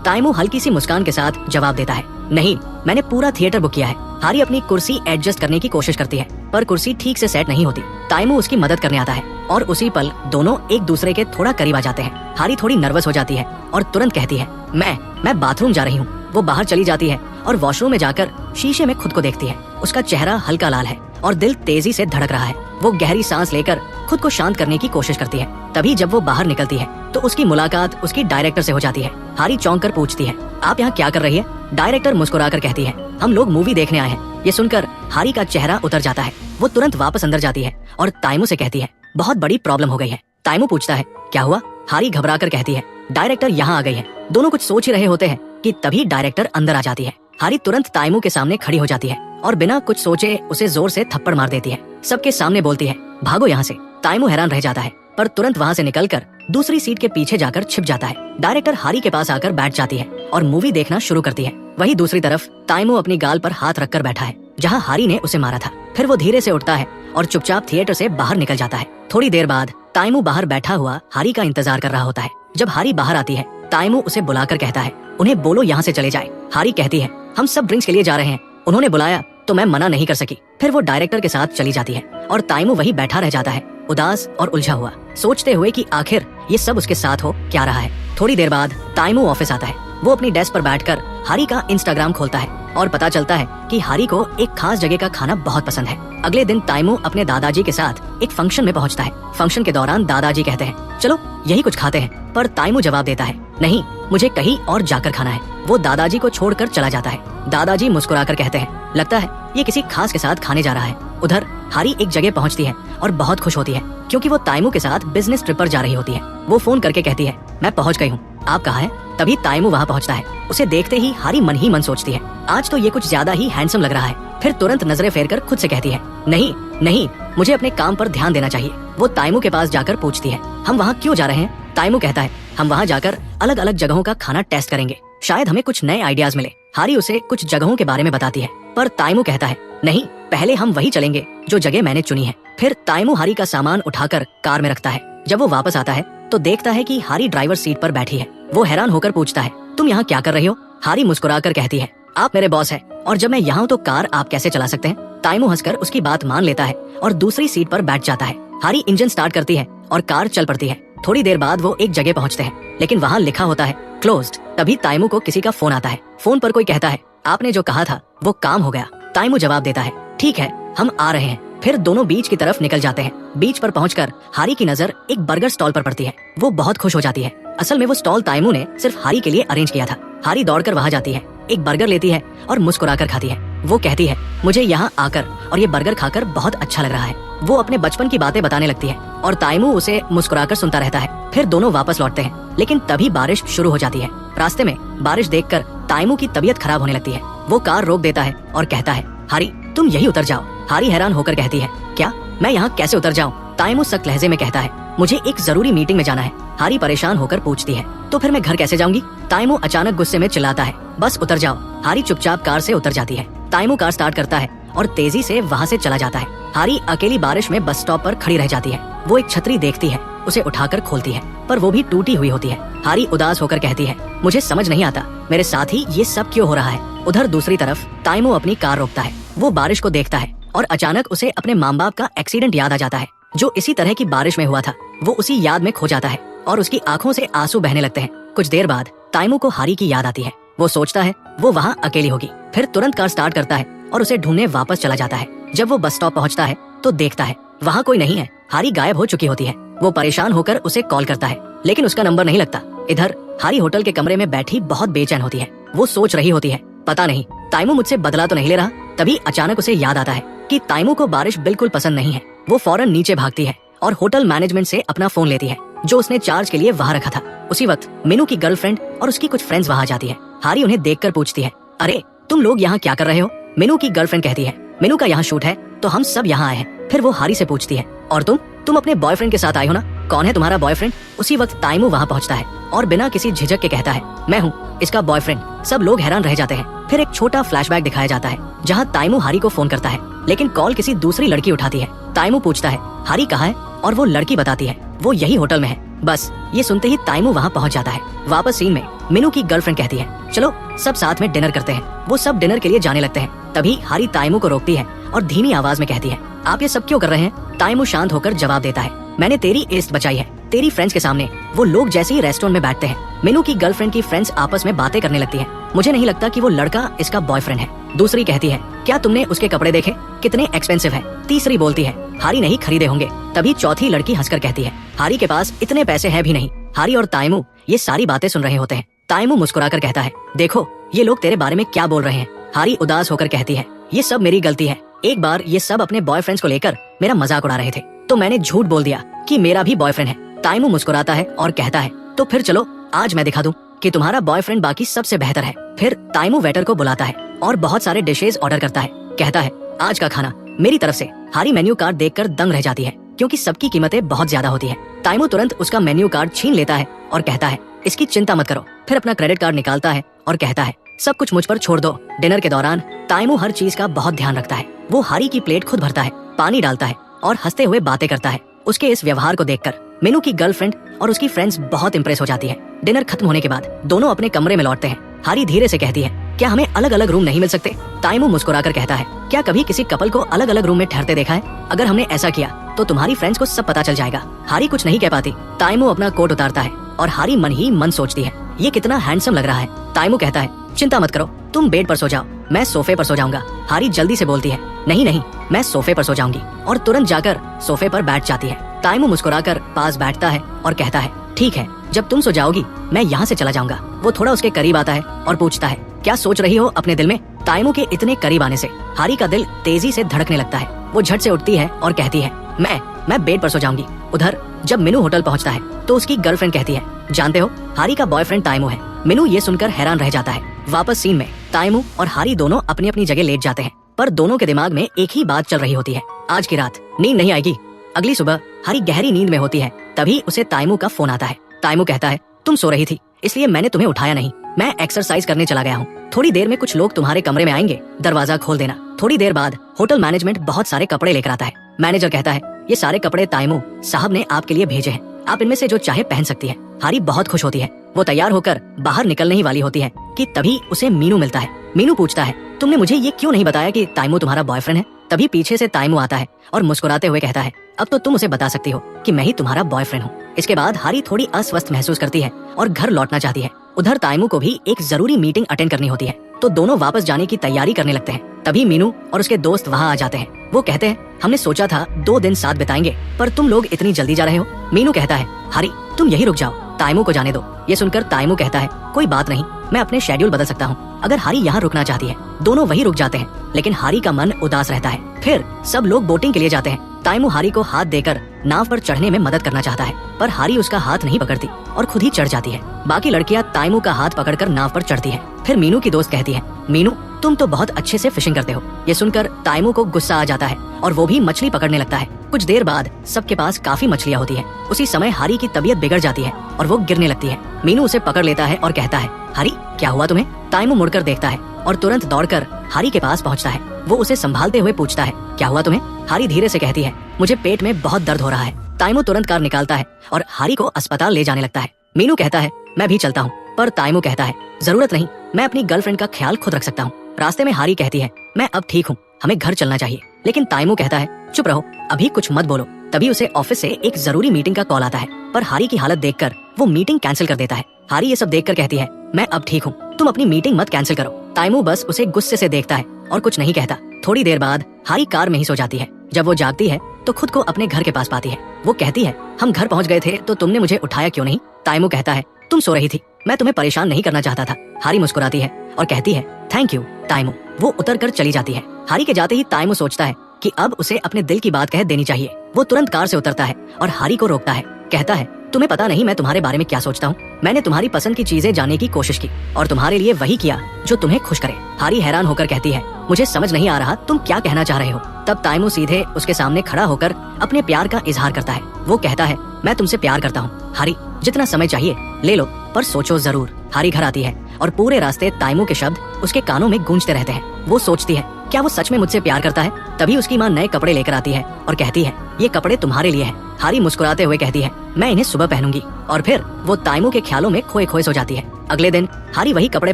तैमू हल्की सी मुस्कान के साथ जवाब देता है, नहीं, मैंने पूरा थिएटर बुक किया है। हारी अपनी कुर्सी एडजस्ट करने की कोशिश करती है, पर कुर्सी ठीक से सेट नहीं होती। तैमू उसकी मदद करने आता है और उसी पल दोनों एक दूसरे के थोड़ा करीब आ जाते हैं। हारी थोड़ी नर्वस हो जाती है और तुरंत कहती है, मैं बाथरूम जा रही हूँ। वो बाहर चली जाती है और वॉशरूम में जाकर शीशे में खुद को देखती है। उसका चेहरा हल्का लाल है और दिल तेजी से धड़क रहा है। वो गहरी सांस लेकर खुद को शांत करने की कोशिश करती है। तभी जब वो बाहर निकलती है तो उसकी मुलाकात उसकी डायरेक्टर से हो जाती है। हारी चौंक कर पूछती है, आप यहाँ क्या कर रही है? डायरेक्टर मुस्कुराकर कहती है, हम लोग मूवी देखने आए हैं। ये सुनकर हारी का चेहरा उतर जाता है। वो तुरंत वापस अंदर जाती है और ताइमू से कहती है, बहुत बड़ी प्रॉब्लम हो गई है। ताइमू पूछता है, क्या हुआ? हारी घबराकर कहती है, डायरेक्टर यहाँ आ गई है। दोनों कुछ सोच ही रहे होते हैं कि तभी डायरेक्टर अंदर आ जाती है। हारी तुरंत ताइमू के सामने खड़ी हो जाती है और बिना कुछ सोचे उसे जोर से थप्पड़ मार देती है। सबके सामने बोलती है, भागो यहाँ से। ताइमू हैरान रह जाता है पर तुरंत वहाँ से निकलकर दूसरी सीट के पीछे जाकर छिप जाता है। डायरेक्टर हारी के पास आकर बैठ जाती है और मूवी देखना शुरू करती है। वहीं दूसरी तरफ ताइमू अपनी गाल पर हाथ रखकर बैठा है जहाँ हारी ने उसे मारा था। फिर वो धीरे से उठता है और चुपचाप थिएटर से बाहर निकल जाता है। थोड़ी देर बाद ताइमू बाहर बैठा हुआ हारी का इंतजार कर रहा होता है। जब हारी बाहर आती है ताइमू उसे बुलाकर कहता है, उन्हें बोलो यहाँ से चले जाए। हारी कहती है, हम सब ड्रिंक्स के लिए जा रहे हैं, उन्होंने बुलाया तो मैं मना नहीं कर सकी। फिर वो डायरेक्टर के साथ चली जाती है और ताइमू वही बैठा रह जाता है, उदास और उलझा हुआ, सोचते हुए कि आखिर ये सब उसके साथ हो क्या रहा है। थोड़ी देर बाद ताइमू ऑफिस आता है। वो अपनी डेस्क पर बैठकर हारी का इंस्टाग्राम खोलता है और पता चलता है कि हारी को एक खास जगह का खाना बहुत पसंद है। अगले दिन ताइमू अपने दादाजी के साथ एक फंक्शन में पहुंचता है। फंक्शन के दौरान दादाजी कहते हैं, चलो यही कुछ खाते हैं, पर ताइमू जवाब देता है, नहीं, मुझे कहीं और जाकर खाना है। वो दादाजी को छोड़कर चला जाता है। दादाजी मुस्कुराकर कहते हैं, लगता है ये किसी खास के साथ खाने जा रहा है। उधर हारी एक जगह पहुंचती है और बहुत खुश होती है क्योंकि वो ताइमू के साथ बिजनेस ट्रिप पर जा रही होती है। वो फोन करके कहती है, मैं पहुंच गई हूँ, आप कहाँ हैं? तभी ताइमू वहाँ पहुँचता है। उसे देखते ही हारी मन ही मन सोचती है, आज तो ये कुछ ज्यादा ही हैंडसम लग रहा है। फिर तुरंत नजरें फेरकर खुद से कहती है, नहीं नहीं, मुझे अपने काम पर ध्यान देना चाहिए। वो ताइमू के पास जाकर पूछती है, हम वहाँ क्यों जा रहे हैं? ताइमू कहता है, हम वहाँ जाकर अलग अलग जगहों का खाना टेस्ट करेंगे, शायद हमें कुछ नए आइडियाज मिले। हारी उसे कुछ जगहों के बारे में बताती है पर ताइमू कहता है, नहीं, पहले हम वही चलेंगे जो जगह मैंने चुनी है। फिर ताइमू हारी का सामान उठाकर कार में रखता है। जब वो वापस आता है तो देखता है कि हारी ड्राइवर सीट पर बैठी है। वो हैरान होकर पूछता है, तुम यहाँ क्या कर रही हो? हारी मुस्कुराकर कहती है, आप मेरे बॉस हैं और जब मैं यहाँ हूँ तो कार आप कैसे चला सकते हैं? ताइमू हंसकर उसकी बात मान लेता है और दूसरी सीट पर बैठ जाता है। हारी इंजन स्टार्ट करती है और कार चल पड़ती है। थोड़ी देर बाद वो एक जगह पहुँचते हैं लेकिन वहाँ लिखा होता है क्लोज्ड। तभी ताइमू को किसी का फोन आता है। फोन पर कोई कहता है, आपने जो कहा था वो काम हो गया। ताइमू जवाब देता है, ठीक है, हम आ रहे हैं। फिर दोनों बीच की तरफ निकल जाते हैं। बीच पर पहुंचकर हारी की नजर एक बर्गर स्टॉल पर पड़ती है। वो बहुत खुश हो जाती है। असल में वो स्टॉल ताइमू ने सिर्फ हारी के लिए अरेंज किया था। हारी दौड़कर वहां जाती है, एक बर्गर लेती है और मुस्कुराकर खाती है। वो कहती है, मुझे यहाँ आकर और ये बर्गर खाकर बहुत अच्छा लग रहा है। वो अपने बचपन की बातें बताने लगती है और ताइमू उसे मुस्कुराकर सुनता रहता है। फिर दोनों वापस लौटते हैं लेकिन तभी बारिश शुरू हो जाती है। रास्ते में बारिश देखकर ताइमू की तबीयत खराब होने लगती है। वो कार रोक देता है और कहता है, हारी तुम यही उतर जाओ। हारी हैरान होकर कहती है, क्या? मैं यहाँ कैसे उतर जाऊँ? ताइमू सख्त लहजे में कहता है, मुझे एक जरूरी मीटिंग में जाना है। हारी परेशान होकर पूछती है, तो फिर मैं घर कैसे जाऊंगी? ताइमू अचानक गुस्से में चिल्लाता है, बस उतर जाओ। हारी चुपचाप कार से उतर जाती है। ताइमू कार स्टार्ट करता है और तेजी से वहाँ से चला जाता है। हारी अकेली बारिश में बस स्टॉप पर खड़ी रह जाती है। वो एक छतरी देखती है, उसे उठाकर खोलती है पर वो भी टूटी हुई होती है। हारी उदास होकर कहती है, मुझे समझ नहीं आता मेरे साथ ही ये सब क्यों हो रहा है। उधर दूसरी तरफ ताइमू अपनी कार रोकता है। वो बारिश को देखता है और अचानक उसे अपने माँ बाप का एक्सीडेंट याद आ जाता है जो इसी तरह की बारिश में हुआ था। वो उसी याद में खो जाता है और उसकी आंखों से आंसू बहने लगते हैं। कुछ देर बाद ताइमू को हारी की याद आती है। वो सोचता है वो वहाँ अकेली होगी। फिर तुरंत कार स्टार्ट करता है और उसे ढूंढने वापस चला जाता है। जब वो बस स्टॉप पहुँचता है तो देखता है वहाँ कोई नहीं है। हारी गायब हो चुकी होती है। वो परेशान होकर उसे कॉल करता है लेकिन उसका नंबर नहीं लगता। इधर हारी होटल के कमरे में बैठी बहुत बेचैन होती है। वो सोच रही होती है, पता नहीं ताइमू मुझसे बदला तो नहीं ले रहा। तभी अचानक उसे याद आता है कि ताइमू को बारिश बिल्कुल पसंद नहीं है। वो फौरन नीचे भागती है और होटल मैनेजमेंट से अपना फोन लेती है जो उसने चार्ज के लिए वहाँ रखा था। उसी वक्त मीनू की गर्लफ्रेंड और उसकी कुछ फ्रेंड्स वहाँ जाती है। हारी उन्हें देखकर पूछती है, अरे तुम लोग यहाँ क्या कर रहे हो? मीनू की गर्लफ्रेंड कहती है, मीनू का यहाँ शूट है तो हम सब यहाँ आए हैं। फिर वो हारी से पूछती है, और तुम अपने बॉयफ्रेंड के साथ आई हो ना? कौन है तुम्हारा बॉयफ्रेंड? उसी वक्त ताइमू वहाँ पहुँचता है और बिना किसी झिझक के कहता है, मैं हूँ इसका बॉयफ्रेंड। सब लोग हैरान रह जाते हैं। फिर एक छोटा फ्लैशबैक दिखाया जाता है जहाँ ताइमू हारी को फोन करता है लेकिन कॉल किसी दूसरी लड़की उठाती है। ताइमू पूछता है, हारी कहाँ है? और वो लड़की बताती है, वो यही होटल में है। बस ये सुनते ही ताइमू वहाँ पहुँच जाता है। वापस सीन में मीनू की गर्लफ्रेंड कहती है, चलो सब साथ में डिनर करते हैं। वो सब डिनर के लिए जाने लगते हैं। तभी हारी ताइमू को रोकती है और धीमी आवाज में कहती है, आप ये सब क्यों कर रहे हैं? ताइमू शांत होकर जवाब देता है, मैंने तेरी इज्जत बचाई है। तेरी फ्रेंड्स के सामने वो लोग जैसे ही रेस्टोरेंट में बैठते हैं, मीनू की गर्लफ्रेंड की फ्रेंड्स आपस में बातें करने लगती हैं। मुझे नहीं लगता कि वो लड़का इसका बॉयफ्रेंड है। दूसरी कहती है, क्या तुमने उसके कपड़े देखे, कितने एक्सपेंसिव है। तीसरी बोलती है, हारी नहीं खरीदे होंगे। तभी चौथी लड़की हंसकर कहती है, हारी के पास इतने पैसे हैं भी नहीं। हारी और ताइमू ये सारी बातें सुन रहे होते हैं। ताइमू मुस्कुराकर कहता है, देखो ये लोग तेरे बारे में क्या बोल रहे हैं। हारी उदास होकर कहती है, ये सब मेरी गलती है। एक बार ये सब अपने बॉयफ्रेंड्स को लेकर मेरा मजाक उड़ा रहे थे, तो मैंने झूठ बोल दिया कि मेरा भी बॉयफ्रेंड है। ताइमू मुस्कुराता है और कहता है, तो फिर चलो आज मैं दिखा दूं कि तुम्हारा बॉयफ्रेंड बाकी सबसे बेहतर है। फिर ताइमू वेटर को बुलाता है और बहुत सारे डिशेज ऑर्डर करता है। कहता है, आज का खाना मेरी तरफ से। हारी मेन्यू कार्ड देखकर दंग रह जाती है, क्योंकि सबकी कीमतें बहुत ज्यादा होती है। ताइमू तुरंत उसका मेन्यू कार्ड छीन लेता है और कहता है, इसकी चिंता मत करो। फिर अपना क्रेडिट कार्ड निकालता है और कहता है, सब कुछ मुझ पर छोड़ दो। डिनर के दौरान ताइमू हर चीज का बहुत ध्यान रखता है। वो हारी की प्लेट खुद भरता है, पानी डालता है और हंसते हुए बातें करता है। उसके इस व्यवहार को देखकर मीनू की गर्लफ्रेंड और उसकी फ्रेंड्स बहुत इंप्रेस हो जाती है। डिनर खत्म होने के बाद दोनों अपने कमरे में लौटते हैं। हारी धीरे से कहती है, क्या हमें अलग अलग रूम नहीं मिल सकते? ताइमू मुस्कुराकर कहता है, क्या कभी किसी कपल को अलग अलग रूम में ठहरते देखा है? अगर हमने ऐसा किया तो तुम्हारी फ्रेंड्स को सब पता चल जाएगा। हारी कुछ नहीं कह पाती। ताइमू अपना कोट उतारता है और हारी मन ही मन सोचती है, ये कितना हैंडसम लग रहा है। ताइमू कहता है, चिंता मत करो, तुम बेड पर सो जाओ, मैं सोफे पर सो जाऊंगा। हारी जल्दी से बोलती है, नहीं नहीं, मैं सोफे पर सो जाऊंगी, और तुरंत जाकर सोफे पर बैठ जाती है। ताइमू मुस्कुराकर पास बैठता है और कहता है, ठीक है, जब तुम सो जाओगी मैं यहाँ से चला जाऊंगा। वो थोड़ा उसके करीब आता है और पूछता है, क्या सोच रही हो अपने दिल में? ताइमू के इतने करीब आने से हारी का दिल तेजी से धड़कने लगता है। वो झट से उठती है और कहती है, मैं बेड पर सो जाऊंगी। उधर जब मीनू होटल पहुंचता है तो उसकी गर्लफ्रेंड कहती है, जानते हो हारी का बॉयफ्रेंड ताइमू है। मीनू ये सुनकर हैरान रह जाता है। वापस सीन में ताइमू और हारी दोनों अपनी अपनी जगह लेट जाते हैं, पर दोनों के दिमाग में एक ही बात चल रही होती है, आज की रात नींद नहीं आएगी। अगली सुबह हारी गहरी नींद में होती है, तभी उसे ताइमू का फोन आता है। ताइमू कहता है, तुम सो रही थी इसलिए मैंने तुम्हें उठाया नहीं, मैं एक्सरसाइज करने चला गया हूँ। थोड़ी देर में कुछ लोग तुम्हारे कमरे में आएंगे, दरवाजा खोल देना। थोड़ी देर बाद होटल मैनेजमेंट बहुत सारे कपड़े लेकर आता है। मैनेजर कहता है, ये सारे कपड़े ताइमू साहब ने आपके लिए भेजे हैं, आप इनमें से जो चाहे पहन सकती है। हारी बहुत खुश होती है। वो तैयार होकर बाहर निकलने ही वाली होती है कि तभी उसे मीनू मिलता है। मीनू पूछता है, तुमने मुझे ये क्यों नहीं बताया कि ताइमू तुम्हारा बॉयफ्रेंड है? तभी पीछे से ताइमू आता है और मुस्कुराते हुए कहता है, अब तो तुम उसे बता सकती हो कि मैं ही तुम्हारा बॉयफ्रेंड हूँ। इसके बाद हारी थोड़ी अस्वस्थ महसूस करती है और घर लौटना चाहती है। उधर ताइमू को भी एक जरूरी मीटिंग अटेंड करनी होती है, तो दोनों वापस जाने की तैयारी करने लगते हैं। तभी मीनू और उसके दोस्त वहाँ आ जाते हैं। वो कहते हैं, हमने सोचा था 2 दिन साथ बिताएंगे, पर तुम लोग इतनी जल्दी जा रहे हो। मीनू कहता है, हारी तुम यही रुक जाओ, ताइमू को जाने दो। ये सुनकर ताइमू कहता है, कोई बात नहीं, मैं अपने शेड्यूल बदल सकता हूँ अगर हारी यहाँ रुकना चाहती है। दोनों वही रुक जाते हैं, लेकिन हारी का मन उदास रहता है। फिर सब लोग बोटिंग के लिए जाते हैं। ताइमू हारी को हाथ देकर नाव पर चढ़ने में मदद करना चाहता है, पर हारी उसका हाथ नहीं पकड़ती और खुद ही चढ़ जाती है। बाकी लड़कियां ताइमू का हाथ पकड़कर नाव पर चढ़ती हैं। फिर मीनू की दोस्त कहती है, मीनू तुम तो बहुत अच्छे से फिशिंग करते हो। ये सुनकर ताइमू को गुस्सा आ जाता है और वो भी मछली पकड़ने लगता है। कुछ देर बाद सबके पास काफी मछलियाँ होती है। उसी समय हारी की तबीयत बिगड़ जाती है और वो गिरने लगती है। मीनू उसे पकड़ लेता है और कहता है, हारी क्या हुआ तुम्हें? ताइमू मुड़कर देखता है और तुरंत दौड़कर हारी के पास पहुंचता है। वो उसे संभालते हुए पूछता है, क्या हुआ तुम्हें? हारी धीरे से कहती है, मुझे पेट में बहुत दर्द हो रहा है। ताइमू तुरंत कार निकालता है और हारी को अस्पताल ले जाने लगता है। मीनू कहता है, मैं भी चलता हूँ, पर ताइमू कहता है, जरूरत नहीं, मैं अपनी गर्लफ्रेंड का ख्याल खुद रख सकता हूँ। रास्ते में हारी कहती है, मैं अब ठीक हूँ, हमें घर चलना चाहिए। लेकिन ताइमू कहता है, चुप रहो, अभी कुछ मत बोलो। तभी उसे ऑफिस से एक जरूरी मीटिंग का कॉल आता है, पर हारी की हालत देखकर वो मीटिंग कैंसिल कर देता है। हारी ये सब देखकर कहती है, मैं अब ठीक हूँ, तुम अपनी मीटिंग मत कैंसिल करो। ताइमू बस उसे गुस्से से देखता है और कुछ नहीं कहता। थोड़ी देर बाद हारी कार में ही सो जाती है। जब वो जागती है तो खुद को अपने घर के पास पाती है। वो कहती है, हम घर पहुंच गए थे तो तुमने मुझे उठाया क्यों नहीं? ताइमू कहता है, तुम सो रही थी, मैं तुम्हें परेशान नहीं करना चाहता था। हारी मुस्कुराती है और कहती है, थैंक यू ताइमू। वो उतर कर चली जाती है। हारी के जाते ही ताइमू सोचता है कि अब उसे अपने दिल की बात कह देनी चाहिए। वो तुरंत कार से उतरता है और हारी को रोकता है। कहता है, तुम्हें पता नहीं मैं तुम्हारे बारे में क्या सोचता हूँ। मैंने तुम्हारी पसंद की चीजें जानने की कोशिश की और तुम्हारे लिए वही किया जो तुम्हें खुश करे। हारी हैरान होकर कहती है, मुझे समझ नहीं आ रहा तुम क्या कहना चाह रहे हो। तब ताइमू सीधे उसके सामने खड़ा होकर अपने प्यार का इजहार करता है। वो कहता है, मैं तुमसे प्यार करता हूँ हारी, जितना समय चाहिए ले लो, पर सोचो जरूर। हारी घर आती है और पूरे रास्ते ताइमू के शब्द उसके कानों में गूंजते रहते हैं। वो सोचती है, क्या वो सच में मुझसे प्यार करता है? तभी उसकी माँ नए कपड़े लेकर आती है और कहती है, ये कपड़े तुम्हारे लिए हैं। हारी मुस्कुराते हुए कहती है, मैं इन्हें सुबह पहनूंगी। और फिर वो ताइमू के ख्यालों में खोए खोए सो जाती है। अगले दिन हारी वही कपड़े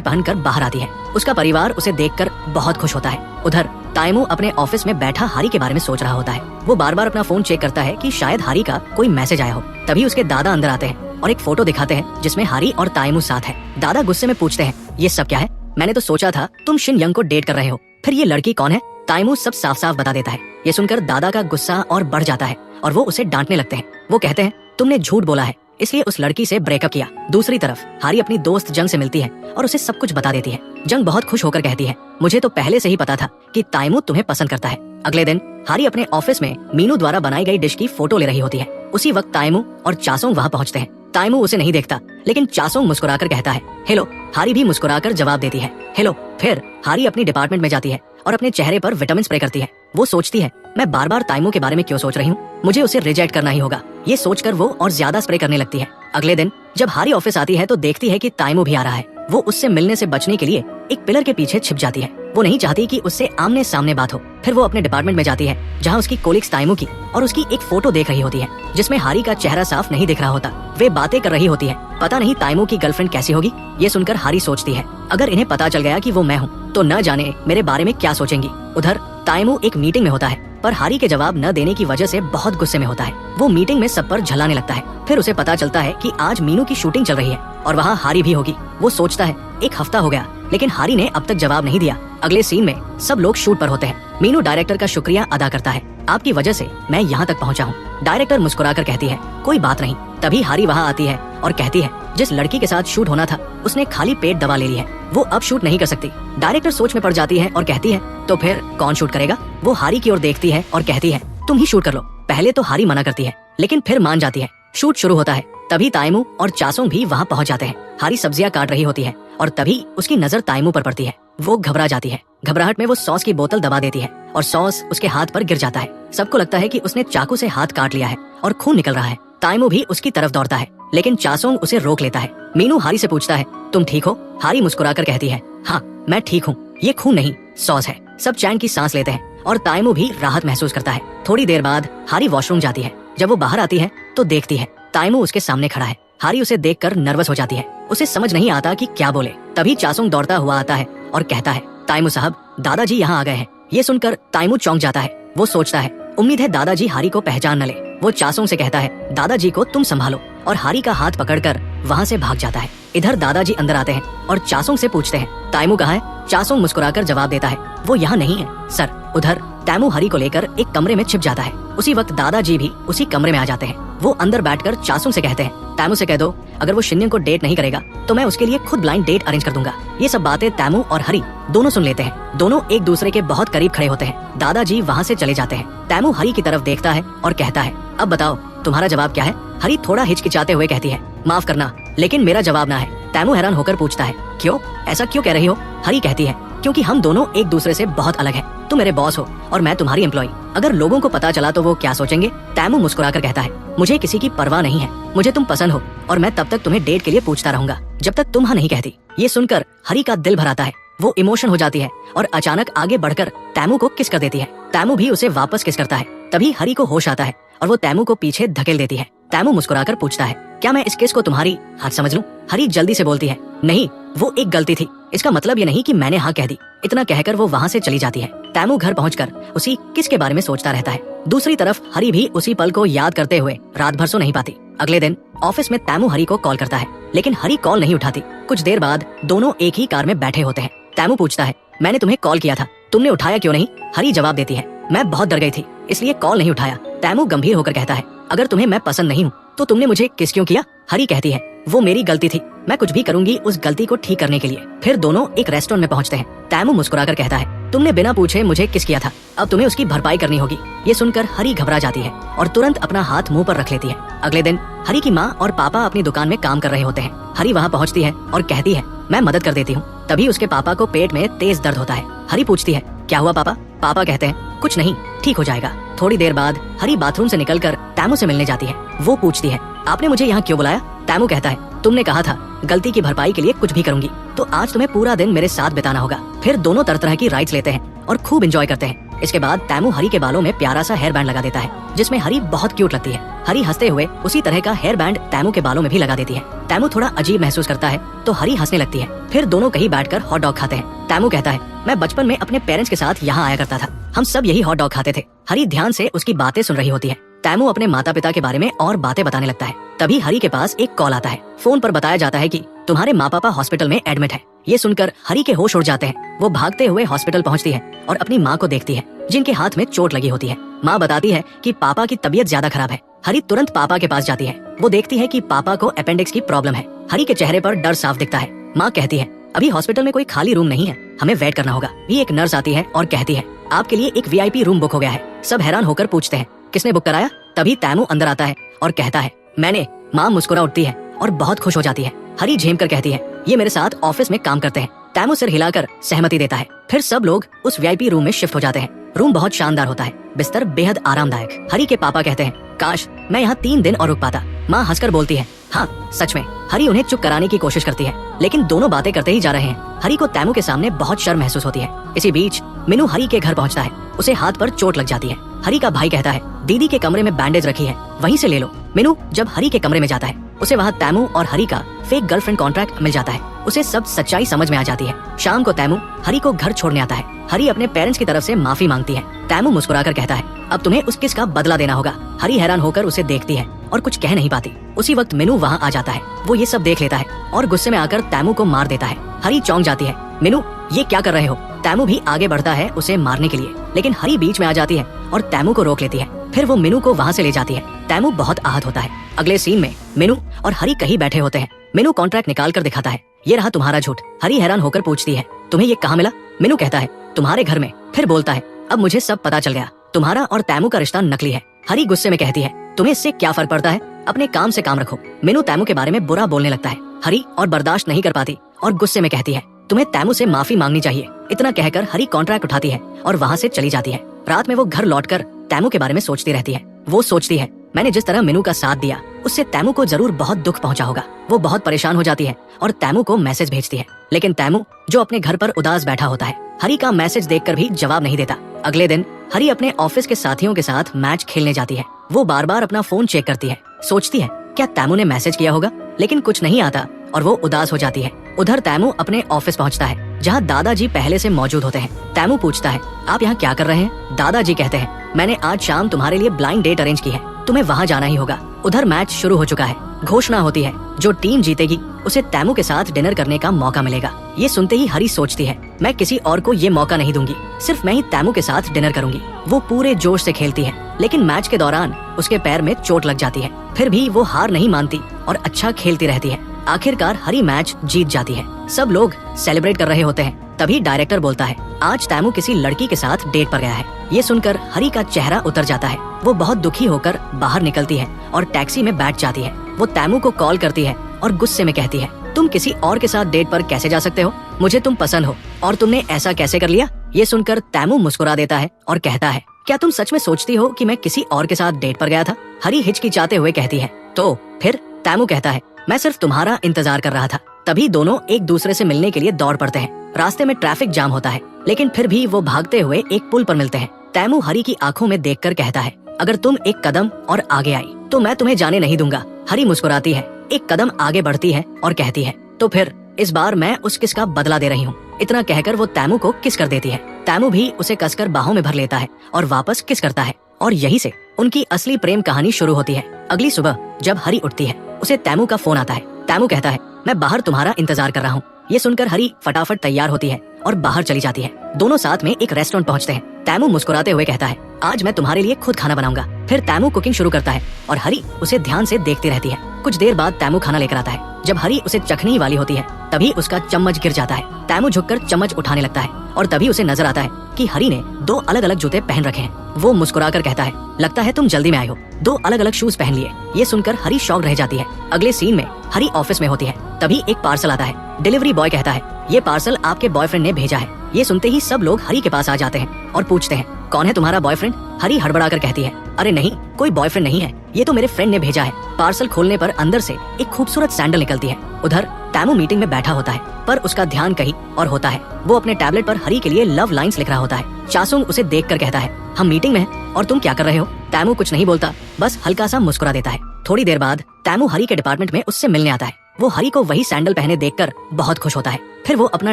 पहनकर बाहर आती है। उसका परिवार उसे देखकर बहुत खुश होता है। उधर ताइमू अपने ऑफिस में बैठा हारी के बारे में सोच रहा होता है। वो बार बार अपना फोन चेक करता है कि शायद हारी का कोई मैसेज आया हो। तभी उसके दादा अंदर आते हैं और एक फोटो दिखाते हैं जिसमें हारी और ताइमू साथ है। दादा गुस्से में पूछते हैं, ये सब क्या है? मैंने तो सोचा था तुम शिन यंग को डेट कर रहे हो, फिर ये लड़की कौन है? ताइमू सब साफ साफ बता देता है। ये सुनकर दादा का गुस्सा और बढ़ जाता है और वो उसे डांटने लगते हैं। वो कहते हैं, तुमने झूठ बोला है, इसलिए उस लड़की से ब्रेकअप किया। दूसरी तरफ हारी अपनी दोस्त जंग से मिलती है और उसे सब कुछ बता देती है। जंग बहुत खुश होकर कहती है, मुझे तो पहले से ही पता था कि ताइमू तुम्हें पसंद करता है। अगले दिन हारी अपने ऑफिस में मीनू द्वारा बनाई गई डिश की फोटो ले रही होती है। उसी वक्त ताइमू और चासोंग वहाँ पहुँचते हैं। ताइमू उसे नहीं देखता, लेकिन चासोंग मुस्कुराकर कहता है, हेलो। हारी भी मुस्कुराकर जवाब देती है, हेलो। फिर हारी अपनी डिपार्टमेंट में जाती है और अपने चेहरे पर विटामिन स्प्रे करती है। वो सोचती है, मैं बार बार ताइमू के बारे में क्यों सोच रही हूँ, मुझे उसे रिजेक्ट करना ही होगा। ये सोचकर वो और ज्यादा स्प्रे करने लगती है। अगले दिन जब हारी ऑफिस आती है तो देखती है कि ताइमू भी आ रहा है। वो उससे मिलने से बचने के लिए एक पिलर के पीछे छिप जाती है। वो नहीं चाहती कि उससे आमने सामने बात हो। फिर वो अपने डिपार्टमेंट में जाती है जहाँ उसकी कोलिग्स ताइमू की और उसकी एक फोटो देख रही होती है जिसमें हारी का चेहरा साफ नहीं दिख रहा होता। वे बातें कर रही होती है। पता नहीं ताइमू की गर्लफ्रेंड कैसी होगी। ये सुनकर हारी सोचती है, अगर इन्हें पता चल गया कि वो मैं हूँ तो न जाने मेरे बारे में क्या सोचेंगी। उधर ताइमू एक मीटिंग में होता है पर हारी के जवाब न देने की वजह से बहुत गुस्से में होता है। वो मीटिंग में सब पर झलाने लगता है। फिर उसे पता चलता है कि आज मीनू की शूटिंग चल रही है और वहाँ हारी भी होगी। वो सोचता है, एक हफ्ता हो गया लेकिन हारी ने अब तक जवाब नहीं दिया। अगले सीन में सब लोग शूट पर होते हैं। मीनू डायरेक्टर का शुक्रिया अदा करता है, आपकी वजह से मैं यहाँ तक पहुँचा हूँ। डायरेक्टर मुस्कुराकर कहती है, कोई बात नहीं। तभी हारी वहाँ आती है और कहती है, जिस लड़की के साथ शूट होना था उसने खाली पेट दवा ले ली है, वो अब शूट नहीं कर सकती। डायरेक्टर सोच में पड़ जाती है और कहती है, तो फिर कौन शूट करेगा? वो हारी की ओर देखती है और कहती है, तुम ही शूट कर लो। पहले तो हारी मना करती है लेकिन फिर मान जाती है। शूट शुरू होता है। तभी ताइमू और चासोंग भी वहाँ पहुँच जाते हैं। हारी सब्जियां काट रही होती है और तभी उसकी नजर ताइमू पर पड़ती है। वो घबरा जाती है। घबराहट में वो सॉस की बोतल दबा देती है और सॉस उसके हाथ पर गिर जाता है। सबको लगता है कि उसने चाकू से हाथ काट लिया है और खून निकल रहा है। ताइमू भी उसकी तरफ दौड़ता है लेकिन चासोंग उसे रोक लेता है। मीनू हारी से पूछता है, तुम ठीक हो? हारी मुस्कुराकर कहती है, हाँ मैं ठीक हूँ, ये खून नहीं सॉस है। सब चैन की सांस लेते हैं और ताइमू भी राहत महसूस करता है। थोड़ी देर बाद हारी वॉशरूम जाती है। जब वो बाहर आती है तो देखती है ताइमू उसके सामने खड़ा है। हारी उसे देखकर नर्वस हो जाती है। उसे समझ नहीं आता कि क्या बोले। तभी चासोंग दौड़ता हुआ आता है और कहता है, ताइमू साहब, दादाजी यहाँ आ गए हैं। ये सुनकर ताइमू चौंक जाता है। वो सोचता है, उम्मीद है दादाजी हारी को पहचान न ले। वो चासोंग से कहता है, दादाजी को तुम संभालो, और हारी का हाथ पकड़कर वहाँ से भाग जाता है। इधर दादाजी अंदर आते हैं और चासोंग से पूछते हैं, ताइमू कहाँ है? चासोंग मुस्कुराकर जवाब देता है, वो यहाँ नहीं है सर। उधर ताइमू हारी को लेकर एक कमरे में छिप जाता है। उसी वक्त दादाजी भी उसी कमरे में आ जाते हैं। वो अंदर बैठकर चासोंग से कहते हैं, ताइमू से कह दो अगर वो शिन्यंग को डेट नहीं करेगा तो मैं उसके लिए खुद ब्लाइंड डेट अरेंज कर दूंगा। ये सब बातें ताइमू और हरी दोनों सुन लेते हैं। दोनों एक दूसरे के बहुत करीब खड़े होते हैं। दादाजी वहाँ से चले जाते हैं। ताइमू हरी की तरफ देखता है और कहता है, अब बताओ तुम्हारा जवाब क्या है? हरी थोड़ा हिचकिचाते हुए कहती है, माफ करना लेकिन मेरा जवाब ना है। ताइमू हैरान होकर पूछता है, क्यों? ऐसा क्यों कह रही हो? हरी कहती है, क्योंकि हम दोनों एक दूसरे से बहुत अलग हैं। तुम मेरे बॉस हो और मैं तुम्हारी एम्प्लॉय। अगर लोगों को पता चला तो वो क्या सोचेंगे? ताइमू मुस्कुराकर कहता है, मुझे किसी की परवाह नहीं है। मुझे तुम पसंद हो और मैं तब तक तुम्हें डेट के लिए पूछता रहूंगा जब तक तुम हाँ नहीं कहती। ये सुनकर हरी का दिल भर आता है। वो इमोशन हो जाती है और अचानक आगे बढ़कर ताइमू को किस कर देती है। ताइमू भी उसे वापस किस करता है। तभी हरी को होश आता है और वो ताइमू को पीछे धकेल देती है। ताइमू मुस्कुराकर पूछता है, क्या मैं इस किस को तुम्हारी हाथ समझ लूं? हरी जल्दी से बोलती है, नहीं वो एक गलती थी, इसका मतलब ये नहीं कि मैंने हाँ कह दी। इतना कहकर वो वहाँ से चली जाती है। ताइमू घर पहुंचकर उसी किस के बारे में सोचता रहता है। दूसरी तरफ हरी भी उसी पल को याद करते हुए रात भर सो नहीं पाती। अगले दिन ऑफिस में ताइमू हरी को कॉल करता है लेकिन हरी कॉल नहीं उठाती। कुछ देर बाद दोनों एक ही कार में बैठे होते हैं। ताइमू पूछता है, मैंने तुम्हें कॉल किया था, तुमने उठाया क्यों नहीं? हरी जवाब देती है, मैं बहुत डर गई थी इसलिए कॉल नहीं उठाया। ताइमू गंभीर होकर कहता है, अगर तुम्हें मैं पसंद नहीं हूँ तो तुमने मुझे किस क्यों किया? हरी कहती है, वो मेरी गलती थी, मैं कुछ भी करूंगी उस गलती को ठीक करने के लिए। फिर दोनों एक रेस्टोरेंट में पहुंचते हैं। ताइमू मुस्कुराकर कहता है, तुमने बिना पूछे मुझे किस किया था, अब तुम्हें उसकी भरपाई करनी होगी। ये सुनकर हरी घबरा जाती है और तुरंत अपना हाथ मुंह पर रख लेती है। अगले दिन हरी की माँ और पापा अपनी दुकान में काम कर रहे होते हैं। हरी वहाँ पहुँचती है और कहती है, मैं मदद कर देती हूँ। तभी उसके पापा को पेट में तेज दर्द होता है। हरी पूछती है, क्या हुआ पापा? पापा कहते हैं, कुछ नहीं, ठीक हो जाएगा। थोड़ी देर बाद हरी बाथरूम से निकलकर ताइमू से मिलने जाती है। वो पूछती है, आपने मुझे यहाँ क्यों बुलाया? ताइमू कहता है, तुमने कहा था गलती की भरपाई के लिए कुछ भी करूंगी, तो आज तुम्हें पूरा दिन मेरे साथ बिताना होगा। फिर दोनों तरह तरह की राइड्स लेते हैं और खूब एंजॉय करते हैं। इसके बाद तैमू हरी के बालों में प्यारा सा हेयर बैंड लगा देता है, जिसमें हरी बहुत क्यूट लगती है। हरी हंसते हुए उसी तरह का हेयर बैंड तैमू के बालों में भी लगा देती है। तैमू थोड़ा अजीब महसूस करता है तो हरी हंसने लगती है। फिर दोनों कहीं बैठकर हॉट डॉग खाते हैं। तैमू कहता है, मैं बचपन में अपने पेरेंट्स के साथ यहाँ आया करता था, हम सब यही हॉट डॉग खाते थे। हरी ध्यान से उसकी बातें सुन रही होती है। तैमू अपने माता पिता के बारे में और बातें बताने लगता है। तभी हरी के पास एक कॉल आता है। फोन पर बताया जाता है कि तुम्हारे माँ पापा हॉस्पिटल में एडमिट है। ये सुनकर हरी के होश उड़ जाते हैं। वो भागते हुए हॉस्पिटल पहुंचती है और अपनी माँ को देखती है, जिनके हाथ में चोट लगी होती है। माँ बताती है कि पापा की तबीयत ज्यादा खराब है। हरी तुरंत पापा के पास जाती है। वो देखती है कि पापा को अपेंडिक्स की प्रॉब्लम है। हरी के चेहरे पर डर साफ दिखता है। माँ कहती है, अभी हॉस्पिटल में कोई खाली रूम नहीं है, हमें वेट करना होगा। भी एक नर्स आती है और कहती है, आपके लिए एक VIP रूम बुक हो गया है। सब हैरान होकर पूछते हैं, किसने बुक कराया? तभी तैमू अंदर आता है और कहता है, मैंने। माँ मुस्कुरा उठती है और बहुत खुश हो जाती है। हरी झेम कर कहती है, ये मेरे साथ ऑफिस में काम करते हैं। तैमू सिर हिलाकर सहमति देता है। फिर सब लोग उस VIP रूम में शिफ्ट हो जाते हैं। रूम बहुत शानदार होता है, बिस्तर बेहद आरामदायक। हरी के पापा कहते हैं, काश मैं यहाँ 3 दिन और रुक पाता। माँ हंसकर बोलती है, हाँ सच में। हरी उन्हें चुप कराने की कोशिश करती है, लेकिन दोनों बातें करते ही जा रहे हैं। हरी को तैमू के सामने बहुत शर्म महसूस होती है। इसी बीच मीनू हरी के घर पहुँचता है। उसे हाथ पर चोट लग जाती है। हरी का भाई कहता है, दीदी के कमरे में बैंडेज रखी है, वहीं से ले लो। मीनू जब हरी के कमरे में जाता है, उसे वहाँ तैमू और हरी का फेक गर्लफ्रेंड कॉन्ट्रैक्ट मिल जाता है। उसे सब सच्चाई समझ में आ जाती है। शाम को तैमू हरी को घर छोड़ने आता है। हरी अपने पेरेंट्स की तरफ से माफी मांगती है। तैमू मुस्कुराकर कहता है, अब तुम्हें उस किस का बदला देना होगा। हरी हैरान होकर उसे देखती है और कुछ कह नहीं पाती। उसी वक्त मीनू वहाँ आ जाता है। वो ये सब देख लेता है और गुस्से में आकर तैमू को मार देता है। हरी चौंक जाती है। मीनू ये क्या कर रहे हो? तैमू भी आगे बढ़ता है उसे मारने के लिए, लेकिन हरी बीच में आ जाती है और तैमू को रोक लेती है। फिर वो मीनू को वहाँ से ले जाती है। तैमू बहुत आहत होता है। अगले सीन में मीनू और हरी कहीं बैठे होते हैं। मीनू कॉन्ट्रैक्ट निकाल कर दिखाता है, ये रहा तुम्हारा झूठ। हरी हैरान होकर पूछती है, तुम्हें ये कहाँ मिला? मीनू कहता है, तुम्हारे घर में। फिर बोलता है, अब मुझे सब पता चल गया, तुम्हारा और तैमू का रिश्ता नकली है। हरी गुस्से में कहती है, तुम्हें इससे क्या फर्क पड़ता है? अपने काम से काम रखो। मीनू तैमू के बारे में बुरा बोलने लगता है। हरी और बर्दाश्त नहीं कर पाती और गुस्से में कहती है, तुम्हें तैमू से माफी मांगनी चाहिए। इतना कहकर हरी कॉन्ट्रैक्ट उठाती है और वहाँ से चली जाती है। रात में वो घर लौटकर तैमू के बारे में सोचती रहती है। वो सोचती है, मैंने जिस तरह मीनू का साथ दिया, उससे तैमू को जरूर बहुत दुख पहुंचा होगा। वो बहुत परेशान हो जाती है और तैमू को मैसेज भेजती है, लेकिन तैमू जो अपने घर पर उदास बैठा होता है, हरी का मैसेज देखकर भी जवाब नहीं देता। अगले दिन हरी अपने ऑफिस के साथियों के साथ मैच खेलने जाती है। वो बार बार अपना फोन चेक करती है, सोचती है क्या तैमू ने मैसेज किया होगा, लेकिन कुछ नहीं आता और वो उदास हो जाती है। उधर तैमू अपने ऑफिस पहुंचता है, जहां दादाजी पहले से मौजूद होते हैं। तैमू पूछता है, आप यहाँ क्या कर रहे हैं? दादाजी कहते हैं, मैंने आज शाम तुम्हारे लिए ब्लाइंड डेट अरेंज की है, तुम्हें वहाँ जाना ही होगा। उधर मैच शुरू हो चुका है। घोषणा होती है, जो टीम जीतेगी उसे तैमू के साथ डिनर करने का मौका मिलेगा। ये सुनते ही हरी सोचती है, मैं किसी और को ये मौका नहीं दूंगी, सिर्फ मैं ही तैमू के साथ डिनर करूंगी। वो पूरे जोश से खेलती है, लेकिन मैच के दौरान उसके पैर में चोट लग जाती है। फिर भी वो हार नहीं मानती और अच्छा खेलती रहती है। आखिरकार हरी मैच जीत जाती है। सब लोग सेलिब्रेट कर रहे होते हैं। तभी डायरेक्टर बोलता है, आज तैमू किसी लड़की के साथ डेट पर गया है। ये सुनकर हरी का चेहरा उतर जाता है। वो बहुत दुखी होकर बाहर निकलती है और टैक्सी में बैठ जाती है। वो तैमू को कॉल करती है और गुस्से में कहती है, तुम किसी और के साथ डेट पर कैसे जा सकते हो? मुझे तुम पसंद हो और तुमने ऐसा कैसे कर लिया? ये सुनकर तैमू मुस्कुरा देता है और कहता है, क्या तुम सच में सोचती हो कि मैं किसी और के साथ डेट पर गया था? हरी हिचकिचाते हुए कहती है, तो फिर? तैमू कहता है, मैं सिर्फ तुम्हारा इंतजार कर रहा था। तभी दोनों एक दूसरे से मिलने के लिए दौड़ पड़ते हैं। रास्ते में ट्रैफिक जाम होता है, लेकिन फिर भी वो भागते हुए एक पुल पर मिलते हैं। तैमू हरी की आंखों में देखकर कहता है, अगर तुम एक कदम और आगे आई तो मैं तुम्हें जाने नहीं दूंगा। हरी मुस्कुराती है, एक कदम आगे बढ़ती है और कहती है, तो फिर इस बार मैं उस किस का बदला दे रही हूँ। इतना कहकर वो तैमू को किस कर देती है। तैमू भी उसे कसकर बाहों में भर लेता है और वापस किस करता है और यहीं से उनकी असली प्रेम कहानी शुरू होती है। अगली सुबह जब हरी उठती है, उसे तैमू का फोन आता है। तैमू कहता है, मैं बाहर तुम्हारा इंतजार कर रहा हूँ। ये सुनकर हरी फटाफट तैयार होती है और बाहर चली जाती है। दोनों साथ में एक रेस्टोरेंट पहुँचते हैं। तैमू मुस्कुराते हुए कहता है, आज मैं तुम्हारे लिए खुद खाना बनाऊंगा। फिर तैमू कुकिंग शुरू करता है और हरी उसे ध्यान से देखती रहती है। कुछ देर बाद तैमू खाना लेकर आता है। जब हरी उसे चखने ही वाली होती है, तभी उसका चम्मच गिर जाता है। तैमू झुककर चम्मच उठाने लगता है और तभी उसे नजर आता है कि हरी ने 2 अलग अलग जूते पहन रखे हैं। वो मुस्कुराकर कहता है, लगता है तुम जल्दी में आए हो, 2 अलग अलग शूज पहन लिए। ये सुनकर हरी शॉक रह जाती है। अगले सीन में हरी ऑफिस में होती है। तभी एक पार्सल आता है। डिलीवरी बॉय कहता है, ये पार्सल आपके बॉयफ्रेंड ने भेजा है। ये सुनते ही सब लोग हरी के पास आ जाते हैं और पूछते हैं, कौन है तुम्हारा बॉयफ्रेंड? हरी हड़बड़ाकर कहती है, अरे नहीं, कोई बॉयफ्रेंड नहीं है, ये तो मेरे फ्रेंड ने भेजा है। पार्सल खोलने पर अंदर से एक खूबसूरत सैंडल निकलती है। उधर तैमू मीटिंग में बैठा होता है, पर उसका ध्यान कहीं और होता है। वो अपने टैबलेट पर हरी के लिए लव लाइंस लिख रहा होता है। चासुंग उसे देखकर कहता है, हम मीटिंग में हैं और तुम क्या कर रहे हो? तैमू कुछ नहीं बोलता, बस हल्का सा मुस्कुरा देता है। थोड़ी देर बाद तैमू हरी के डिपार्टमेंट में उससे मिलने आता है। वो हरी को वही सैंडल पहने देखकर बहुत खुश होता है। फिर वो अपना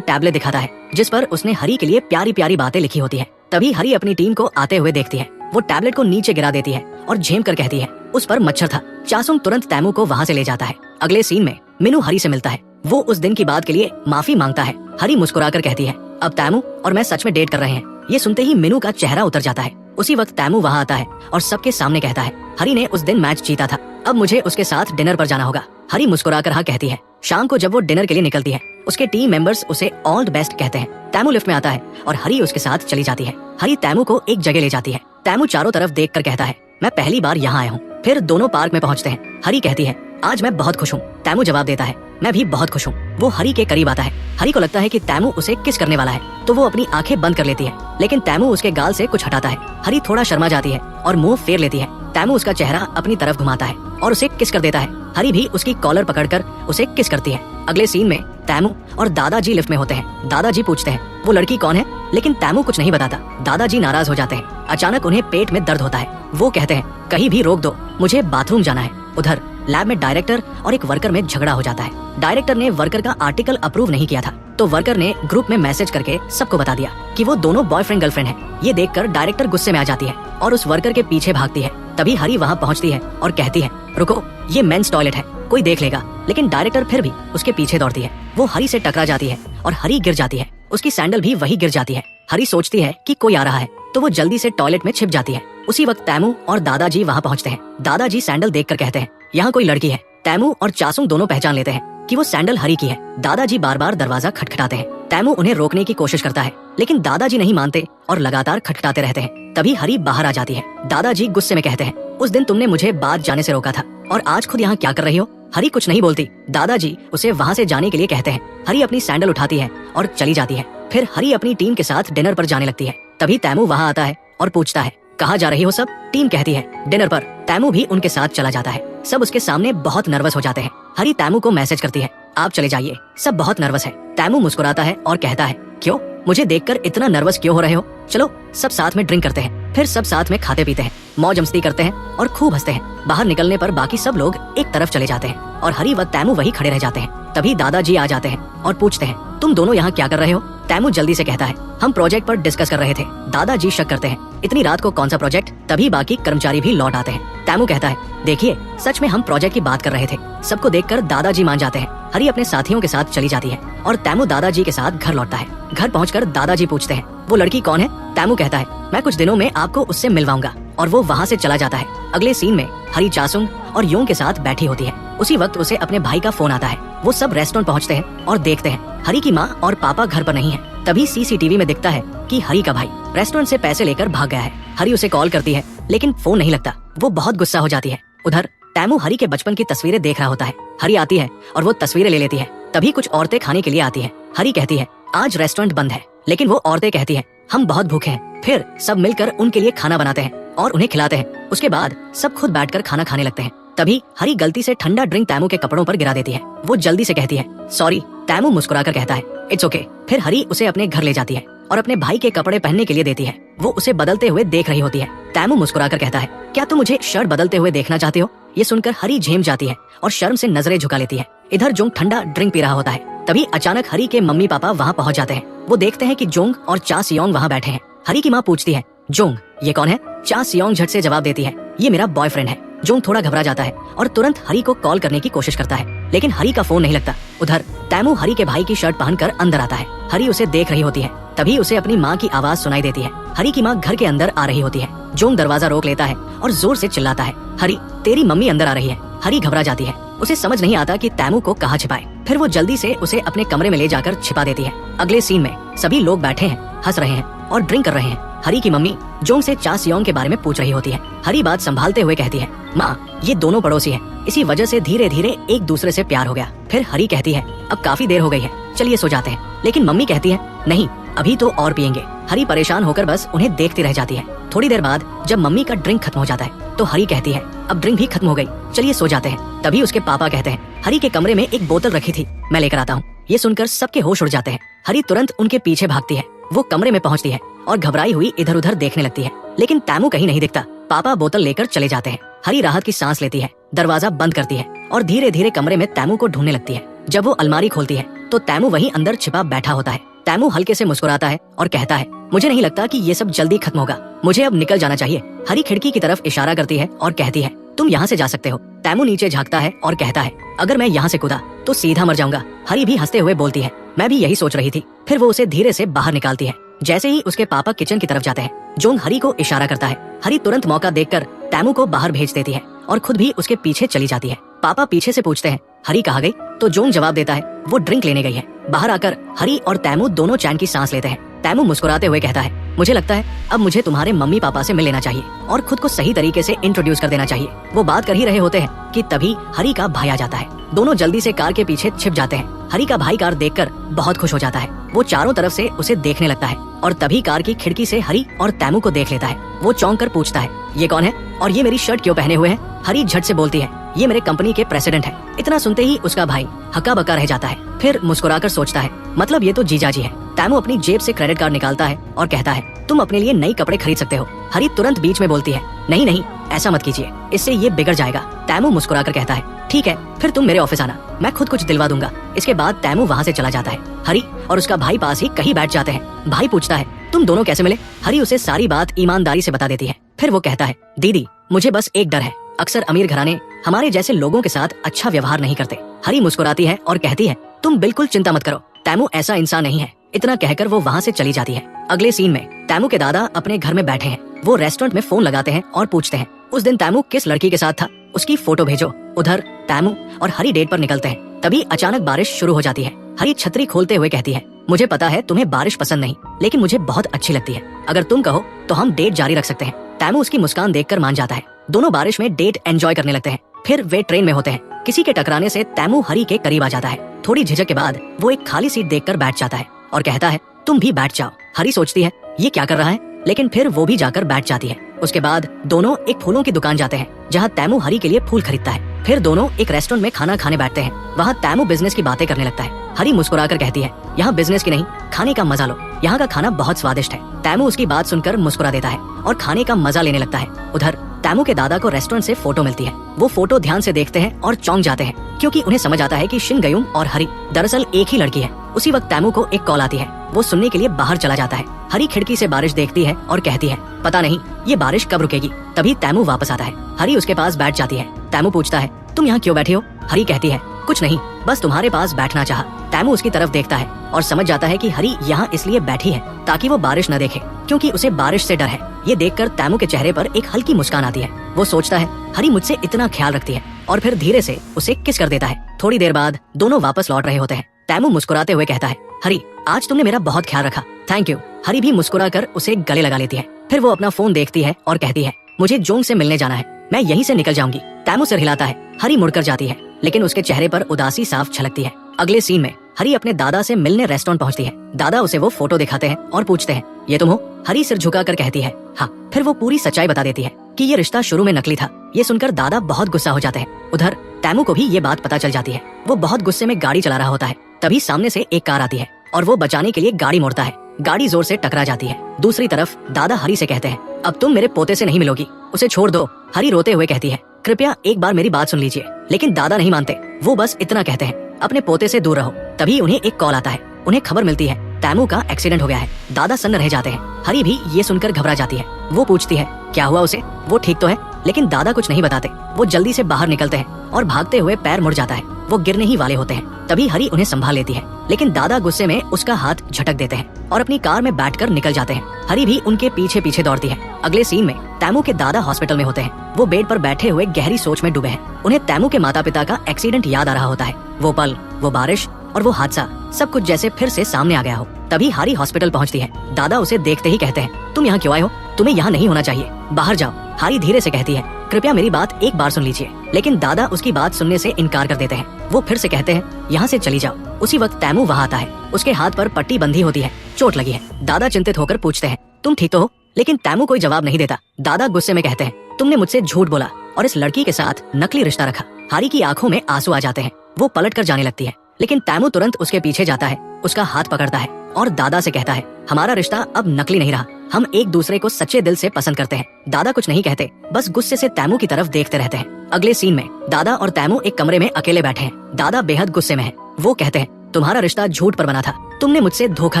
टैबलेट दिखाता है जिस पर उसने हरी के लिए प्यारी प्यारी बातें लिखी होती है। तभी हरी अपनी टीम को आते हुए देखती है। वो टैबलेट को नीचे गिरा देती है और झेम कर कहती है, उस पर मच्छर था। चासुंग तुरंत तैमू को वहाँ से ले जाता है। अगले सीन में मिनू हरी से मिलता है। वो उस दिन की बात के लिए माफी मांगता है। हरी मुस्कुराकर कहती है, अब तैमू और मैं सच में डेट कर रहे हैं। ये सुनते ही मिनू का चेहरा उतर जाता है। उसी वक्त तैमू वहाँ आता है और सबके सामने कहता है, हरी ने उस दिन मैच जीता था, अब मुझे उसके साथ डिनर पर जाना होगा। हरी मुस्कुराकर हाँ कहती है। शाम को जब वो डिनर के लिए निकलती है, उसके टीम मेंबर्स उसे ऑल द बेस्ट कहते हैं। तैमू लिफ्ट में आता है और हरी उसके साथ चली जाती है। हरी तैमू को एक जगह ले जाती है। तैमू चारों तरफ देखकर कहता है, मैं पहली बार यहाँ आया हूँ। फिर दोनों पार्क में पहुँचते हैं। हरी कहती है, आज मैं बहुत खुश हूँ। तैमू जवाब देता है, मैं भी बहुत खुश हूँ। वो हरी के करीब आता है। हरी को लगता है कि तैमू उसे किस करने वाला है, तो वो अपनी आंखें बंद कर लेती है, लेकिन तैमू उसके गाल से कुछ हटाता है। हरी थोड़ा शर्मा जाती है और मुंह फेर लेती है। तैमू उसका चेहरा अपनी तरफ घुमाता है और उसे किस कर देता है। हरी भी उसकी कॉलर पकड़कर उसे किस करती है। अगले सीन में तैमू और दादाजी लिफ्ट में होते हैं। दादाजी पूछते हैं, वो लड़की कौन है? लेकिन तैमू कुछ नहीं बताता। दादाजी नाराज हो जाते हैं। अचानक उन्हें पेट में दर्द होता है। वो कहते हैं, कहीं भी रोक दो, मुझे बाथरूम जाना है। उधर लैब में डायरेक्टर और एक वर्कर में झगड़ा हो जाता है। डायरेक्टर ने वर्कर का आर्टिकल अप्रूव नहीं किया था, तो वर्कर ने ग्रुप में मैसेज करके सबको बता दिया कि वो दोनों बॉयफ्रेंड गर्लफ्रेंड हैं। ये देखकर डायरेक्टर गुस्से में आ जाती है और उस वर्कर के पीछे भागती है। तभी हरी वहाँ पहुँचती है और कहती है, रुको, ये मेंस टॉयलेट है, कोई देख लेगा। लेकिन डायरेक्टर फिर भी उसके पीछे दौड़ती है। वो हरी से टकरा जाती है और हरी गिर जाती है। उसकी सैंडल भी वही गिर जाती है। हरी सोचती है कि कोई आ रहा है, तो वो जल्दी से टॉयलेट में छिप जाती है। उसी वक्त तैमू और दादाजी वहाँ पहुँचते हैं। दादाजी सैंडल देखकर कहते हैं, यहाँ कोई लड़की है। तैमू और चासुंग दोनों पहचान लेते हैं कि वो सैंडल हरी की है। दादाजी बार बार दरवाजा खटखटाते हैं। तैमू उन्हें रोकने की कोशिश करता है, लेकिन दादाजी नहीं मानते और लगातार खटखटाते रहते हैं। तभी हरी बाहर आ जाती है। दादाजी गुस्से में कहते हैं, उस दिन तुमने मुझे बाहर जाने से रोका था और आज खुद यहाँ क्या कर रही हो? हरी कुछ नहीं बोलती। दादाजी उसे वहाँ से जाने के लिए कहते हैं। हरी अपनी सैंडल उठाती है और चली जाती है। फिर हरी अपनी टीम के साथ डिनर पर जाने लगती है। तभी तैमू वहाँ आता है और पूछता है, कहाँ जा रही हो सब? टीम कहती है, डिनर पर। तैमू भी उनके साथ चला जाता है। सब उसके सामने बहुत नर्वस हो जाते हैं। हरी तैमू को मैसेज करती है, आप चले जाइए, सब बहुत नर्वस है। तैमू मुस्कुराता है और कहता है, क्यों? मुझे देखकर इतना नर्वस क्यों हो रहे हो? चलो सब साथ में ड्रिंक करते हैं। फिर सब साथ में खाते पीते हैं, मौज मस्ती करते हैं और खूब हंसते हैं। बाहर निकलने पर बाकी सब लोग एक तरफ चले जाते हैं और हरी व तैमू वही खड़े रह जाते हैं। तभी दादाजी आ जाते हैं और पूछते हैं, तुम दोनों यहाँ क्या कर रहे हो? तैमू जल्दी से कहता है, हम प्रोजेक्ट पर डिस्कस कर रहे थे। दादाजी शक करते हैं, इतनी रात को कौन सा प्रोजेक्ट? तभी बाकी कर्मचारी भी लौट आते हैं। तैमू कहता है, देखिए, सच में हम प्रोजेक्ट की बात कर रहे थे। सबको देखकर दादाजी मान जाते हैं। हरी अपने साथियों के साथ चली जाती है और तैमू दादाजी के साथ घर लौटता है। घर पहुंचकर दादाजी पूछते हैं, वो लड़की कौन है? तैमू कहता है, मैं कुछ दिनों में आपको उससे मिलवाऊंगा, और वो वहाँ से चला जाता है। अगले सीन में हरी चासुंग और योंग के साथ बैठी होती है। उसी वक्त उसे अपने भाई का फोन आता है। वो सब रेस्टोरेंट पहुँचते हैं और देखते हैं हरी की माँ और पापा घर पर नहीं है। तभी सीसीटीवी में दिखता है कि हरी का भाई रेस्टोरेंट से पैसे लेकर भाग गया है। हरी उसे कॉल करती है, लेकिन फोन नहीं लगता। वो बहुत गुस्सा हो जाती है। उधर तैमू हरी के बचपन की तस्वीरें देख रहा होता है। हरी आती है और वो तस्वीरें ले लेती है। तभी कुछ औरतें खाने के लिए आती है। हरी कहती है, आज रेस्टोरेंट बंद है, लेकिन वो औरतें कहती है, हम बहुत भूखे हैं। फिर सब मिलकर उनके लिए खाना बनाते हैं और उन्हें खिलाते हैं। उसके बाद सब खुद बैठकर खाना खाने लगते हैं। तभी हरी गलती से ठंडा ड्रिंक तैमू के कपड़ों पर गिरा देती है। वो जल्दी से कहती है, सॉरी। तैमू मुस्कुराकर कहता है, इट्स ओके। फिर हरी उसे अपने घर ले जाती है और अपने भाई के कपड़े पहनने के लिए देती है। वो उसे बदलते हुए देख रही होती है। तैमू मुस्कुराकर कहता है, क्या तुम मुझे शर्ट बदलते हुए देखना चाहते हो? ये सुनकर हरी झेम जाती है और शर्म से नजरें झुका लेती है। इधर जोंग ठंडा ड्रिंक पी रहा होता है। तभी अचानक हरी के मम्मी पापा वहाँ पहुँच जाते हैं। वो देखते हैं कि जोंग और चा सियोंग वहाँ बैठे हैं। हरी की माँ पूछती है, जोंग ये कौन है? चा सियोंग झट से जवाब देती है, ये मेरा बॉयफ्रेंड है। जोंग थोड़ा घबरा जाता है और तुरंत हरी को कॉल करने की कोशिश करता है, लेकिन हरी का फोन नहीं लगता। उधर तैमू हरी के भाई की शर्ट पहनकर अंदर आता है। हरी उसे देख रही होती है। तभी उसे अपनी माँ की आवाज सुनाई देती है। हरी की माँ घर के अंदर आ रही होती है। जोंग दरवाजा रोक लेता है और जोर से चिल्लाता है, हरी तेरी मम्मी अंदर आ रही है। हरी घबरा जाती है। उसे समझ नहीं आता कि तैमू को कहाँ छिपाए। फिर वो जल्दी से उसे अपने कमरे में ले जाकर छिपा देती है। अगले सीन में सभी लोग बैठे हैं, हंस रहे हैं और ड्रिंक कर रहे हैं। हरी की मम्मी जोंग से चा सियोंग के बारे में पूछ रही होती है। हरी बात संभालते हुए कहती है, माँ ये दोनों पड़ोसी हैं, इसी वजह से धीरे धीरे एक दूसरे से प्यार हो गया। फिर हरी कहती है, अब काफी देर हो गई है, चलिए सो जाते हैं। लेकिन मम्मी कहती है, नहीं, अभी तो और पियेंगे। हरी परेशान होकर बस उन्हें देखती रह जाती है। थोड़ी देर बाद जब मम्मी का ड्रिंक खत्म हो जाता है तो हरी कहती है अब ड्रिंक भी खत्म हो गई, चलिए सो जाते हैं। तभी उसके पापा कहते हैं हरी के कमरे में एक बोतल रखी थी, मैं लेकर आता हूँ। ये सुनकर सबके होश उड़ जाते हैं। हरी तुरंत उनके पीछे भागती है। वो कमरे में पहुंचती है और घबराई हुई इधर उधर देखने लगती है, लेकिन तैमू कहीं नहीं दिखता। पापा बोतल लेकर चले जाते हैं। हरी राहत की सांस लेती है, दरवाजा बंद करती है और धीरे धीरे कमरे में तैमू को ढूंढने लगती है। जब वो अलमारी खोलती है तो तैमू वहीं अंदर छिपा बैठा होता है। तैमू हल्के से मुस्कुराता है और कहता है मुझे नहीं लगता कि ये सब जल्दी खत्म होगा, मुझे अब निकल जाना चाहिए। हरी खिड़की की तरफ इशारा करती है और कहती है तुम यहाँ से जा सकते हो। तैमू नीचे झांकता है और कहता है अगर मैं यहाँ से कूदा तो सीधा मर जाऊंगा। हरी भी हंसते हुए बोलती है मैं भी यही सोच रही थी। फिर वो उसे धीरे से बाहर निकालती है। जैसे ही उसके पापा किचन की तरफ जाते हैं, जोंग हरी को इशारा करता है। हरी तुरंत मौका देखकर तैमू को बाहर भेज देती है और खुद भी उसके पीछे चली जाती है। पापा पीछे से पूछते हैं हरी कहाँ गई, तो जोंग जवाब देता है वो ड्रिंक लेने गई है। बाहर आकर हरी और तैमू दोनों चैन की सांस लेते हैं। तैमू मुस्कुराते हुए कहता है मुझे लगता है अब मुझे तुम्हारे मम्मी पापा से मिल लेना चाहिए और खुद को सही तरीके से इंट्रोड्यूस कर देना चाहिए। वो बात कर ही रहे होते हैं कि तभी हरी का भाई आ जाता है। दोनों जल्दी से कार के पीछे छिप जाते हैं। हरी का भाई कार देखकर बहुत खुश हो जाता है। वो चारों तरफ से उसे देखने लगता है और तभी कार की खिड़की से हरी और तैमू को देख लेता है। वो चौंक कर पूछता है ये कौन है और ये मेरी शर्ट क्यों पहने हुए हैं। हरी झट से बोलती है ये मेरे कंपनी के प्रेसिडेंट है। इतना सुनते ही उसका भाई हक्का बक्का रह जाता है। फिर मुस्कुराकर सोचता है मतलब ये तो जीजाजी है। तैमू अपनी जेब से क्रेडिट कार्ड निकालता है और कहता है तुम अपने लिए नई कपड़े खरीद सकते हो। हरी तुरंत बीच में बोलती है नहीं नहीं ऐसा मत कीजिए, इससे ये बिगड़ जाएगा। तैमू मुस्कुराकर कहता है ठीक है फिर तुम मेरे ऑफिस आना, मैं खुद कुछ दिलवा दूंगा। इसके बाद तैमू वहाँ से चला जाता है। हरी और उसका भाई पास ही कहीं बैठ जाते हैं। भाई पूछता है तुम दोनों कैसे मिले। हरी उसे सारी बात ईमानदारी से बता देती है। फिर वो कहता है दीदी मुझे बस एक डर है, अक्सर अमीर घराने हमारे जैसे लोगों के साथ अच्छा व्यवहार नहीं करते। हरी मुस्कुराती है और कहती है तुम बिल्कुल चिंता मत करो, तैमू ऐसा इंसान नहीं है। इतना कहकर वो वहाँ से चली जाती है। अगले सीन में तैमू के दादा अपने घर में बैठे हैं। वो रेस्टोरेंट में फोन लगाते हैं और पूछते हैं उस दिन तैमू किस लड़की के साथ था, उसकी फोटो भेजो। उधर तैमू और हरी डेट पर निकलते हैं। तभी अचानक बारिश शुरू हो जाती है। हरी छतरी खोलते हुए कहती है मुझे पता है तुम्हें बारिश पसंद नहीं, लेकिन मुझे बहुत अच्छी लगती है। अगर तुम कहो तो हम डेट जारी रख सकते हैं। तैमू उसकी मुस्कान देखकर मान जाता है। दोनों बारिश में डेट एंजॉय करने लगते हैं। फिर वे ट्रेन में होते हैं। किसी के टकराने से तैमू हरी के करीब आ जाता है। थोड़ी झिझक के बाद वो एक खाली सीट देखकर बैठ जाता है और कहता है तुम भी बैठ जाओ। हरी सोचती है ये क्या कर रहा है, लेकिन फिर वो भी जाकर बैठ जाती है। उसके बाद दोनों एक फूलों की दुकान जाते हैं जहाँ तैमू हरी के लिए फूल खरीदता है। फिर दोनों एक रेस्टोरेंट में खाना खाने बैठते हैं। वहाँ तैमू बिजनेस की बातें करने लगता है। हरी मुस्कुराकर कहती है यहाँ बिजनेस की नहीं, खाने का मजा लो, यहाँ का खाना बहुत स्वादिष्ट है। तैमू उसकी बात सुनकर मुस्कुरा देता है और खाने का मजा लेने लगता है। उधर तैमू के दादा को रेस्टोरेंट से फोटो मिलती है। वो फोटो ध्यान से देखते हैं और चौंक जाते हैं, क्योंकि उन्हें समझ आता है कि शिन गयुम और हरी दरअसल एक ही लड़की है। उसी वक्त तैमू को एक कॉल आती है। वो सुनने के लिए बाहर चला जाता है। हरी खिड़की से बारिश देखती है और कहती है पता नहीं ये बारिश कब रुकेगी। तभी तैमू वापस आता है। हरी उसके पास बैठ जाती है। तैमू पूछता है तुम यहाँ क्यों बैठे हो। हरी कहती है कुछ नहीं, बस तुम्हारे पास बैठना चाहा। तैमू उसकी तरफ देखता है और समझ जाता है कि हरी यहाँ इसलिए बैठी है ताकि वो बारिश न देखे, क्योंकि उसे बारिश से डर है। ये देखकर तैमू के चेहरे पर एक हल्की मुस्कान आती है। वो सोचता है हरी मुझसे इतना ख्याल रखती है और फिर धीरे से उसे किस कर देता है। थोड़ी देर बाद दोनों वापस लौट रहे होते हैं। तैमू मुस्कुराते हुए कहता है हरी आज तुमने मेरा बहुत ख्याल रखा, थैंक यू। हरी भी मुस्कुरा कर उसे गले लगा लेती है। फिर वो अपना फोन देखती है और कहती है मुझे जोंग से मिलने जाना है, मैं यहीं से निकल जाऊंगी। तैमू सिर हिलाता है। हरी मुड़कर जाती है, लेकिन उसके चेहरे पर उदासी साफ छलकती है। अगले सीन में हरी अपने दादा से मिलने रेस्टोरेंट पहुंचती है। दादा उसे वो फोटो दिखाते हैं और पूछते हैं ये तुम हो। हरी सिर झुकाकर कहती है हाँ। फिर वो पूरी सच्चाई बता देती है कि ये रिश्ता शुरू में नकली था। ये सुनकर दादा बहुत गुस्सा हो जाते हैं। उधर तैमू को भी ये बात पता चल जाती है। वो बहुत गुस्से में गाड़ी चला रहा होता है। तभी सामने से एक कार आती है और वो बचाने के लिए गाड़ी मोड़ता है। गाड़ी जोर से टकरा जाती है। दूसरी तरफ दादा हरी से कहते हैं अब तुम मेरे पोते से नहीं मिलोगी, उसे छोड़ दो। हरी रोते हुए कहती है कृपया एक बार मेरी बात सुन लीजिए, लेकिन दादा नहीं मानते। वो बस इतना कहते हैं अपने पोते से दूर रहो। तभी उन्हें एक कॉल आता है। उन्हें खबर मिलती है तैमू का एक्सीडेंट हो गया है। दादा सन्न रह जाते हैं। हरी भी ये सुनकर घबरा जाती है। वो पूछती है क्या हुआ उसे, वो ठीक तो है, लेकिन दादा कुछ नहीं बताते। वो जल्दी से बाहर निकलते हैं और भागते हुए पैर मुड़ जाता है। वो गिरने ही वाले होते हैं। तभी हरी उन्हें संभाल लेती है, लेकिन दादा गुस्से में उसका हाथ झटक देते हैं और अपनी कार में बैठकर निकल जाते हैं। हरी भी उनके पीछे पीछे दौड़ती है। अगले सीन में तैमू के दादा हॉस्पिटल में होते हैं। वो बेड पर बैठे हुए गहरी सोच में डूबे हैं। उन्हें तैमू के माता पिता का एक्सीडेंट याद आ रहा होता है। वो पल, वो बारिश और वो हादसा, सब कुछ जैसे फिर से सामने आ गया हो। तभी हरी हॉस्पिटल पहुंचती है। दादा उसे देखते ही कहते हैं तुम यहाँ क्यों आए हो। तुम्हें यहाँ नहीं होना चाहिए, बाहर जाओ। हारी धीरे से कहती है, कृपया मेरी बात एक बार सुन लीजिए। लेकिन दादा उसकी बात सुनने से इनकार कर देते हैं। वो फिर से कहते हैं, यहाँ से चली जाओ। उसी वक्त तैमू वहाँ आता है। उसके हाथ पर पट्टी बंधी होती है, चोट लगी है। दादा चिंतित होकर पूछते हैं, तुम ठीक तो हो? लेकिन तैमू कोई जवाब नहीं देता। दादा गुस्से में कहते हैं, तुमने मुझसे झूठ बोला और इस लड़की के साथ नकली रिश्ता रखा। हारी की आंखों में आंसू आ जाते हैं। वो पलट कर जाने लगती है, लेकिन तैमू तुरंत उसके पीछे जाता है, उसका हाथ पकड़ता है और दादा से कहता है, हमारा रिश्ता अब नकली नहीं रहा, हम एक दूसरे को सच्चे दिल से पसंद करते हैं। दादा कुछ नहीं कहते, बस गुस्से से तैमू की तरफ देखते रहते हैं। अगले सीन में दादा और तैमू एक कमरे में अकेले बैठे हैं। दादा बेहद गुस्से में है। वो कहते हैं, तुम्हारा रिश्ता झूठ पर बना था, तुमने मुझसे धोखा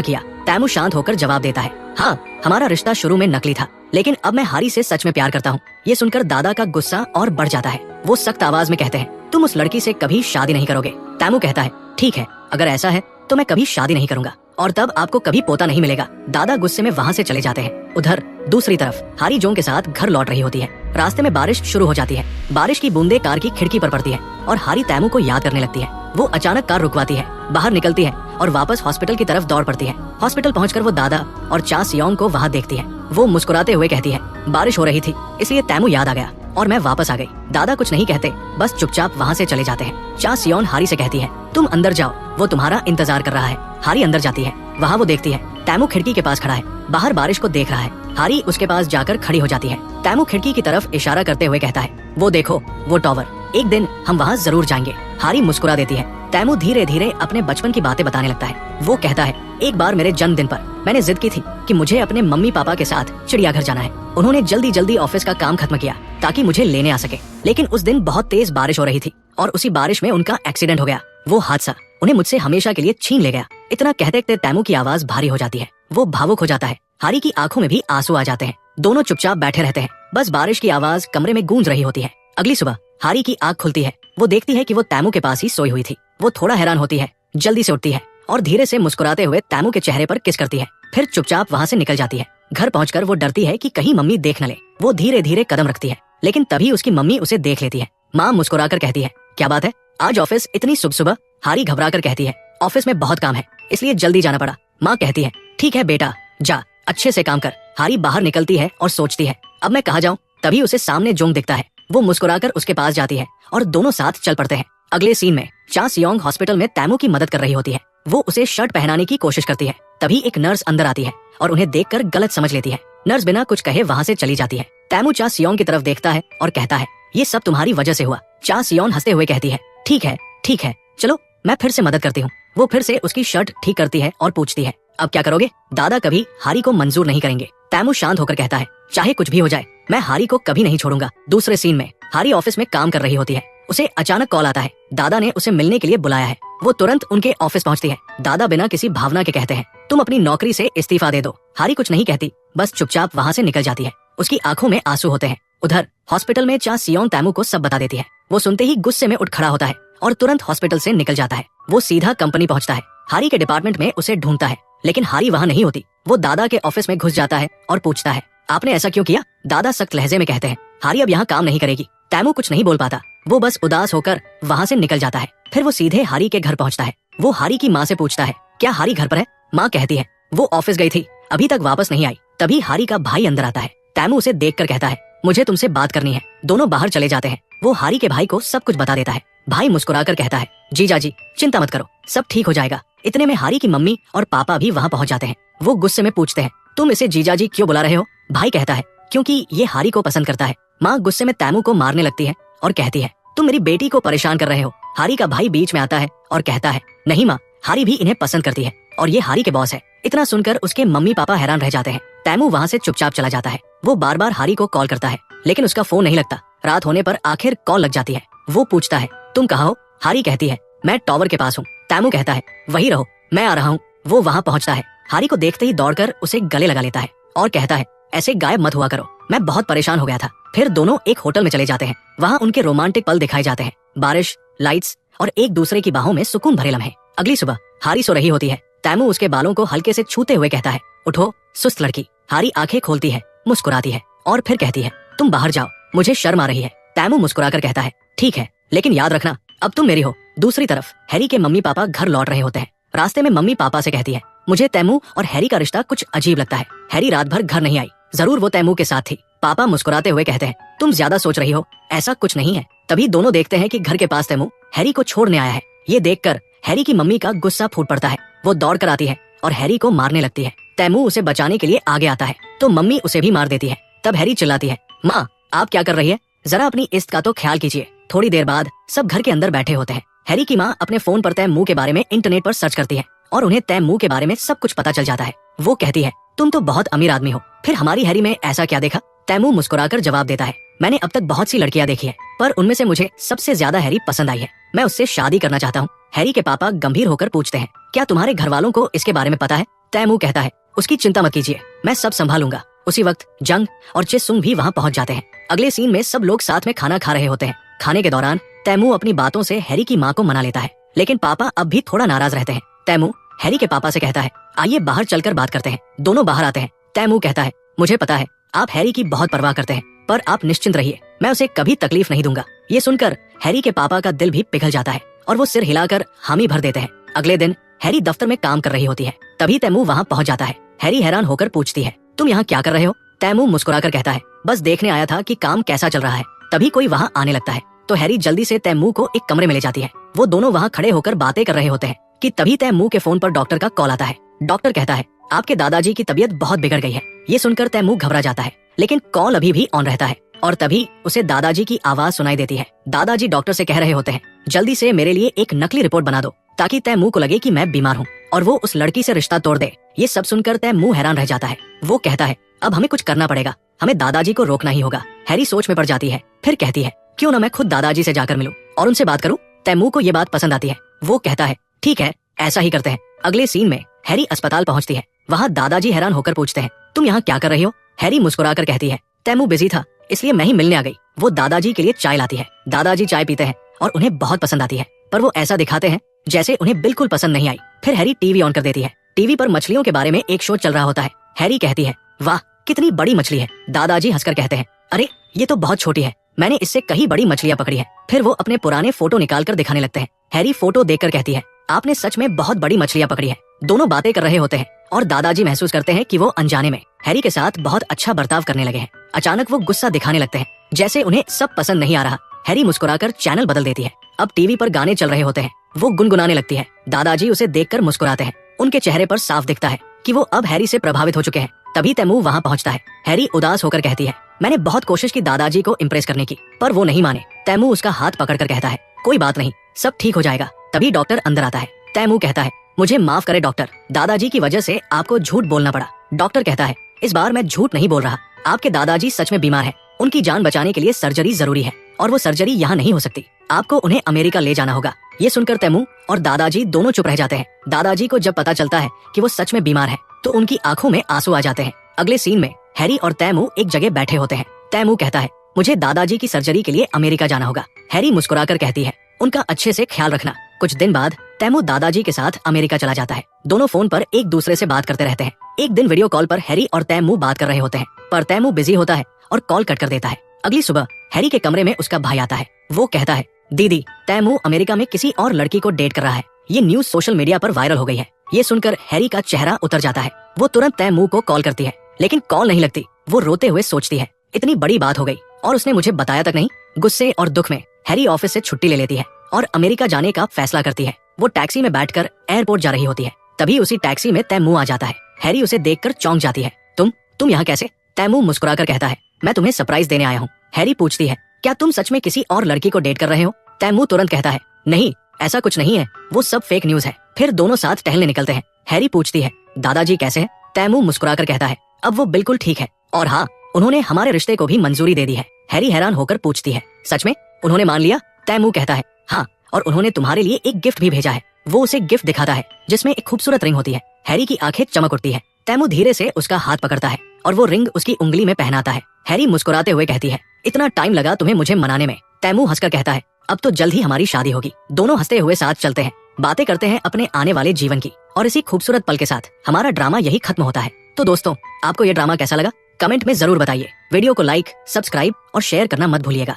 किया। तैमू शांत होकर जवाब देता है, हाँ, हमारा रिश्ता शुरू में नकली था, लेकिन अब मैं हारी से सच में प्यार करता हूँ। ये सुनकर दादा का गुस्सा और बढ़ जाता है। वो सख्त आवाज में कहते हैं, तुम उस लड़की से कभी शादी नहीं करोगे। तैमू कहता है, ठीक है, अगर ऐसा है तो मैं कभी शादी नहीं करूंगा और तब आपको कभी पोता नहीं मिलेगा। दादा गुस्से में वहाँ से चले जाते हैं। उधर दूसरी तरफ हारी जोंग के साथ घर लौट रही होती है। रास्ते में बारिश शुरू हो जाती है। बारिश की बूंदें कार की खिड़की पर पड़ती है और हारी तैमू को याद करने लगती है। वो अचानक कार रुकवाती है, बाहर निकलती है और वापस हॉस्पिटल की तरफ दौड़ पड़ती है। हॉस्पिटल पहुंचकर वो दादा और चा सियोंग को वहाँ देखती है। वो मुस्कुराते हुए कहती है, बारिश हो रही थी इसलिए तैमू याद आ गया और मैं वापस आ गई। दादा कुछ नहीं कहते, बस चुपचाप वहाँ से चले जाते हैं। चा सियोन हारी से कहती है, तुम अंदर जाओ, वो तुम्हारा इंतजार कर रहा है। हारी अंदर जाती है। वहाँ वो देखती है तैमू खिड़की के पास खड़ा है, बाहर बारिश को देख रहा है। हारी उसके पास जाकर खड़ी हो जाती है। तैमू खिड़की की तरफ इशारा करते हुए कहता है, वो देखो, वो टॉवर, एक दिन हम वहाँ जरूर जाएंगे। हारी मुस्कुरा देती है। तैमू धीरे धीरे अपने बचपन की बातें बताने लगता है। वो कहता है, एक बार मेरे जन्मदिन पर मैंने जिद की थी कि मुझे अपने मम्मी पापा के साथ चिड़ियाघर जाना है। उन्होंने जल्दी जल्दी ऑफिस का काम खत्म किया ताकि मुझे लेने आ सके, लेकिन उस दिन बहुत तेज बारिश हो रही थी और उसी बारिश में उनका एक्सीडेंट हो गया। वो हादसा उन्हें मुझसे हमेशा के लिए छीन ले गया। इतना कहते कहते तैमू की आवाज भारी हो जाती है। वो भावुक हो जाता है। हारी की आंखों में भी आंसू आ जाते हैं। दोनों चुपचाप बैठे रहते हैं। बस बारिश की आवाज कमरे में गूंज रही होती है। अगली सुबह हारी की आंख खुलती है। वो देखती है कि वो तैमू के पास ही सोई हुई थी। वो थोड़ा हैरान होती है, जल्दी से उठती है और धीरे से मुस्कुराते हुए तैमू के चेहरे पर किस करती है, फिर चुपचाप वहाँ से निकल जाती है। घर पहुंचकर वो डरती है कि कहीं मम्मी देख न ले। वो धीरे धीरे कदम रखती है, लेकिन तभी उसकी मम्मी उसे देख लेती है। माँ मुस्कुराकर कहती है, क्या बात है, आज ऑफिस इतनी सुबह सुबह? हारी घबराकर कहती है, ऑफिस में बहुत काम है इसलिए जल्दी जाना पड़ा। माँ कहती है, ठीक है बेटा, जा अच्छे से काम कर। हारी बाहर निकलती है और सोचती है, अब मैं कहाँ जाऊँ? तभी उसे सामने जोंग दिखता है। वो मुस्कुराकर उसके पास जाती है और दोनों साथ चल पड़ते हैं। अगले सीन में चा सियोंग हॉस्पिटल में तैमू की मदद कर रही होती है। वो उसे शर्ट पहनाने की कोशिश करती है। तभी एक नर्स अंदर आती है और उन्हें देखकर गलत समझ लेती है। नर्स बिना कुछ कहे वहाँ से चली जाती है। तैमू चा सियोंग की तरफ देखता है और कहता है, ये सब तुम्हारी वजह से हुआ। चा सियोंग हंसते हुए कहती है, ठीक है, चलो मैं फिर से मदद करती हूँ। वो फिर से उसकी शर्ट ठीक करती है और पूछती है, अब क्या करोगे? दादा कभी हारी को मंजूर नहीं करेंगे। तैमू शांत होकर कहता है, चाहे कुछ भी हो जाए, मैं हारी को कभी नहीं छोड़ूंगा। दूसरे सीन में हारी ऑफिस में काम कर रही होती है। उसे अचानक कॉल आता है, दादा ने उसे मिलने के लिए बुलाया है। वो तुरंत उनके ऑफिस पहुंचती है। दादा बिना किसी भावना के कहते हैं, तुम अपनी नौकरी से इस्तीफा दे दो। हारी कुछ नहीं कहती, बस चुपचाप वहाँ से निकल जाती है। उसकी आंखों में आंसू होते हैं। उधर हॉस्पिटल में चा सियोंग तैमू को सब बता देती है। वो सुनते ही गुस्से में उठ खड़ा होता है और तुरंत हॉस्पिटल से निकल जाता है। वो सीधा कंपनी पहुंचता है। हारी के डिपार्टमेंट में उसे ढूंढता है, लेकिन हारी वहाँ नहीं होती। वो दादा के ऑफिस में घुस जाता है और पूछता है, आपने ऐसा क्यों किया? दादा सख्त लहजे में कहते हैं, हारी अब यहाँ काम नहीं करेगी। तैमू कुछ नहीं बोल पाता, वो बस उदास होकर वहाँ से निकल जाता है। फिर वो सीधे हारी के घर पहुँचता है। वो हारी की माँ से पूछता है, क्या हारी घर पर है? माँ कहती है, वो ऑफिस गई थी, अभी तक वापस नहीं आई। तभी हारी का भाई अंदर आता है। तैमू उसे देखकर कहता है, मुझे तुमसे बात करनी है। दोनों बाहर चले जाते हैं। वो हारी के भाई को सब कुछ बता देता है। भाई मुस्कुराकर कहता है, जीजा जी चिंता मत करो, सब ठीक हो जाएगा। इतने में हारी की मम्मी और पापा भी वहाँ पहुँच जाते हैं। वो गुस्से में पूछते हैं, तुम इसे जीजा जी क्यों बुला रहे हो? भाई कहता है, क्योंकि ये हारी को पसंद करता है। माँ गुस्से में तैमू को मारने लगती है और कहती है, तुम मेरी बेटी को परेशान कर रहे हो। हारी का भाई बीच में आता है और कहता है, नहीं माँ, हारी भी इन्हें पसंद करती है और ये हारी के बॉस है। इतना सुनकर उसके मम्मी पापा हैरान रह जाते हैं। तैमू वहाँ से चुपचाप चला जाता है। वो बार बार हारी को कॉल करता है, लेकिन उसका फोन नहीं लगता। रात होने पर आखिर कॉल लग जाती है। वो पूछता है, तुम कहाँ हो? हारी कहती है, मैं टॉवर के पास हूँ। तैमू कहता है, वही रहो, मैं आ रहा हूँ। वो वहाँ पहुँचता है। हारी को देखते ही दौड़कर उसे गले लगा लेता है और कहता है, ऐसे गायब मत हुआ करो, मैं बहुत परेशान हो गया था। फिर दोनों एक होटल में चले जाते हैं। वहाँ उनके रोमांटिक पल दिखाए जाते हैं, बारिश, लाइट्स और एक दूसरे की बाहों में सुकून भरे लम्हे। अगली सुबह हारी सो रही होती है। तैमू उसके बालों को हल्के से छूते हुए कहता है, उठो सुस्त लड़की। हारी आंखें खोलती है, मुस्कुराती है और फिर कहती है, तुम बाहर जाओ, मुझे शर्म आ रही है। तैमू मुस्कुराकर कहता है, ठीक है, लेकिन याद रखना अब तुम मेरी हो। दूसरी तरफ हैरी के मम्मी पापा घर लौट रहे होते हैं। रास्ते में मम्मी पापा से कहती है, मुझे तैमू और हैरी का रिश्ता कुछ अजीब लगता है। हैरी रात भर घर नहीं आई, जरूर वो तैमू के साथ थी। पापा मुस्कुराते हुए कहते हैं, तुम ज्यादा सोच रही हो, ऐसा कुछ नहीं है। तभी दोनों देखते हैं कि घर के पास तैमू हैरी को छोड़ने आया है। ये देखकर हैरी की मम्मी का गुस्सा फूट पड़ता है। वो दौड़ कर आती है और हैरी को मारने लगती है। तैमू उसे बचाने के लिए आगे आता है तो मम्मी उसे भी मार देती है। तब हैरी चिल्लाती है, माँ आप क्या कर रही है, जरा अपनी इज्जत का तो ख्याल कीजिए। थोड़ी देर बाद सब घर के अंदर बैठे होते हैं। हैरी की माँ अपने फोन पर तैमू के बारे में इंटरनेट पर सर्च करती है और उन्हें तैमू के बारे में सब कुछ पता चल जाता है। वो कहती है, तुम तो बहुत अमीर आदमी हो, फिर हमारी हैरी में ऐसा क्या देखा? तैमू मुस्कुराकर जवाब देता है, मैंने अब तक बहुत सी लड़कियां देखी है, पर उनमें से मुझे सबसे ज्यादा हैरी पसंद आई है। मैं उससे शादी करना चाहता हूँ। हैरी के पापा गंभीर होकर पूछते हैं, क्या तुम्हारे घर वालों को इसके बारे में पता है? तैमू कहता है, उसकी चिंता मत कीजिए, मैं सब संभालूंगा। उसी वक्त जंग और चिसुंग भी वहाँ पहुँच जाते हैं। अगले सीन में सब लोग साथ में खाना खा रहे होते हैं। खाने के दौरान तैमू अपनी बातों से हैरी की माँ को मना लेता है, लेकिन पापा अब भी थोड़ा नाराज रहते हैं। तैमू हैरी के पापा से कहता है, आइए बाहर चलकर बात करते हैं। दोनों बाहर आते हैं। तैमू कहता है, मुझे पता है आप हैरी की बहुत परवाह करते हैं, पर आप निश्चिंत रहिए, मैं उसे कभी तकलीफ नहीं दूंगा। ये सुनकर हैरी के पापा का दिल भी पिघल जाता है और वो सिर हिलाकर हामी भर देते हैं। अगले दिन हैरी दफ्तर में काम कर रही होती है। तभी तैमू वहाँ पहुँच जाता है। हैरी हैरान होकर पूछती है, तुम यहाँ क्या कर रहे हो? तैमू मुस्कुराकर कहता है, बस देखने आया था कि काम कैसा चल रहा है। तभी कोई वहाँ आने लगता है तो हैरी जल्दी से तैमू को एक कमरे में ले जाती है। वो दोनों वहाँ खड़े होकर बातें कर रहे होते हैं कि तभी तैमू के फोन पर डॉक्टर का कॉल आता है। डॉक्टर कहता है, आपके दादाजी की तबीयत बहुत बिगड़ गई है। ये सुनकर तैमू घबरा जाता है, लेकिन कॉल अभी भी ऑन रहता है और तभी उसे दादाजी की आवाज सुनाई देती है। दादाजी डॉक्टर से कह रहे होते हैं, जल्दी से मेरे लिए एक नकली रिपोर्ट बना दो ताकि तैमू को लगे कि मैं बीमार हूँ और वो उस लड़की से रिश्ता तोड़ दे। ये सब सुनकर तैमू हैरान रह जाता है। वो कहता है, अब हमें कुछ करना पड़ेगा, हमें दादाजी को रोकना ही होगा। हैरी सोच में पड़ जाती है, फिर कहती है, क्यों ना मैं खुद दादाजी से जाकर मिलूं और उनसे बात करूं। तैमू को ये बात पसंद आती है। वो कहता है, ठीक है, ऐसा ही करते हैं। अगले सीन में हैरी अस्पताल पहुंचती है। वहाँ दादाजी हैरान होकर पूछते हैं, तुम यहाँ क्या कर रही हो? हैरी मुस्कुराकर कहती है, तैमू बिजी था इसलिए मैं ही मिलने आ गई। वो दादाजी के लिए चाय लाती है। दादाजी चाय पीते हैं और उन्हें बहुत पसंद आती है, पर वो ऐसा दिखाते हैं जैसे उन्हें बिल्कुल पसंद नहीं आई। फिर हैरी टीवी ऑन कर देती है। टीवी पर मछलियों के बारे में एक शो चल रहा होता है। हैरी कहती है, वाह कितनी बड़ी मछली है। दादाजी हंसकर कहते हैं, अरे ये तो बहुत छोटी है, मैंने इससे कहीं बड़ी मछलियां पकड़ी है। फिर वो अपने पुराने फोटो निकाल कर दिखाने लगते हैं। हैरी फोटो देखकर कहती है, आपने सच में बहुत बड़ी मछलियां पकड़ी है। दोनों बातें कर रहे होते हैं और दादाजी महसूस करते हैं कि वो अनजाने में हैरी के साथ बहुत अच्छा बर्ताव करने लगे हैं। अचानक वो गुस्सा दिखाने लगते हैं, जैसे उन्हें सब पसंद नहीं आ रहा। हैरी मुस्कुराकर चैनल बदल देती है। अब टीवी पर गाने चल रहे होते हैं। वो गुनगुनाने लगती है। दादाजी उसे देखकर मुस्कुराते हैं। उनके चेहरे पर साफ दिखता है कि वो अब हैरी से प्रभावित हो चुके हैं। तभी तैमू वहाँ पहुँचता है। हैरी उदास होकर कहती है, मैंने बहुत कोशिश की दादाजी को इम्प्रेस करने की, पर वो नहीं माने। तैमू उसका हाथ पकड़कर कहता है, कोई बात नहीं, सब ठीक हो जाएगा। तभी डॉक्टर अंदर आता है। तैमू कहता है, मुझे माफ करे डॉक्टर, दादाजी की वजह से आपको झूठ बोलना पड़ा। डॉक्टर कहता है, इस बार मैं झूठ नहीं बोल रहा, आपके दादाजी सच में बीमार है। उनकी जान बचाने के लिए सर्जरी जरूरी है और वो सर्जरी यहाँ नहीं हो सकती। आपको उन्हें अमेरिका ले जाना होगा। ये सुनकर तैमू और दादाजी दोनों चुप रह जाते हैं। दादाजी को जब पता चलता है कि वो सच में बीमार है तो उनकी आंखों में आंसू आ जाते हैं। अगले सीन में हैरी और तैमू एक जगह बैठे होते हैं। तैमू कहता है, मुझे दादाजी की सर्जरी के लिए अमेरिका जाना होगा। हैरी मुस्कुराकर कहती है, उनका अच्छे से ख्याल रखना। कुछ दिन बाद तैमू दादाजी के साथ अमेरिका चला जाता है। दोनों फोन पर एक दूसरे से बात करते रहते हैं। एक दिन वीडियो कॉल पर हैरी और तैमू बात कर रहे होते हैं, पर तैमू बिजी होता है और कॉल कट कर देता है। अगली सुबह हैरी के कमरे में उसका भाई आता है। वो कहता है, दीदी तैमू अमेरिका में किसी और लड़की को डेट कर रहा है। ये न्यूज सोशल मीडिया पर वायरल हो गई है। ये सुनकर हैरी का चेहरा उतर जाता है। वो तुरंत तैमू को कॉल करती है, लेकिन कॉल नहीं लगती। वो रोते हुए सोचती है, इतनी बड़ी बात हो गई और उसने मुझे बताया तक नहीं। गुस्से और दुख में हैरी ऑफिस से छुट्टी ले लेती है और अमेरिका जाने का फैसला करती है। वो टैक्सी में बैठकर एयरपोर्ट जा रही होती है। तभी उसी टैक्सी में तैमू आ जाता है। हैरी उसे देखकर चौंक जाती है। तुम यहाँ कैसे? तैमू मुस्कुराकर कहता है, मैं तुम्हें सरप्राइज देने आया हूँ। हैरी पूछती है, क्या तुम सच में किसी और लड़की को डेट कर रहे हो? तैमू तुरंत कहता है, नहीं, ऐसा कुछ नहीं है, वो सब फेक न्यूज है। फिर दोनों साथ टहलने निकलते हैं। हैरी पूछती है, दादाजी कैसे हैं? तैमू मुस्कुराकर कहता है, अब वो बिल्कुल ठीक है और हाँ, उन्होंने हमारे रिश्ते को भी मंजूरी दे दी है। हैरी हैरान होकर पूछती है, सच में? उन्होंने मान लिया? तैमू कहता है, हाँ, और उन्होंने तुम्हारे लिए एक गिफ्ट भी भेजा है। वो उसे गिफ्ट दिखाता है जिसमें एक खूबसूरत रिंग होती है। हैरी की आंखें चमक उठती है। तैमू धीरे से उसका हाथ पकड़ता है और वो रिंग उसकी उंगली में पहनाता है। हैरी मुस्कुराते हुए कहती है, इतना टाइम लगा तुम्हें मुझे मनाने में। तैमू हंसकर कहता है, अब तो जल्द ही हमारी शादी होगी। दोनों हंसते हुए साथ चलते हैं, बातें करते हैं अपने आने वाले जीवन की, और इसी खूबसूरत पल के साथ हमारा ड्रामा यही खत्म होता है। तो दोस्तों, आपको ये ड्रामा कैसा लगा? कमेंट में जरूर बताइए। वीडियो को लाइक, सब्सक्राइब और शेयर करना मत भूलिएगा।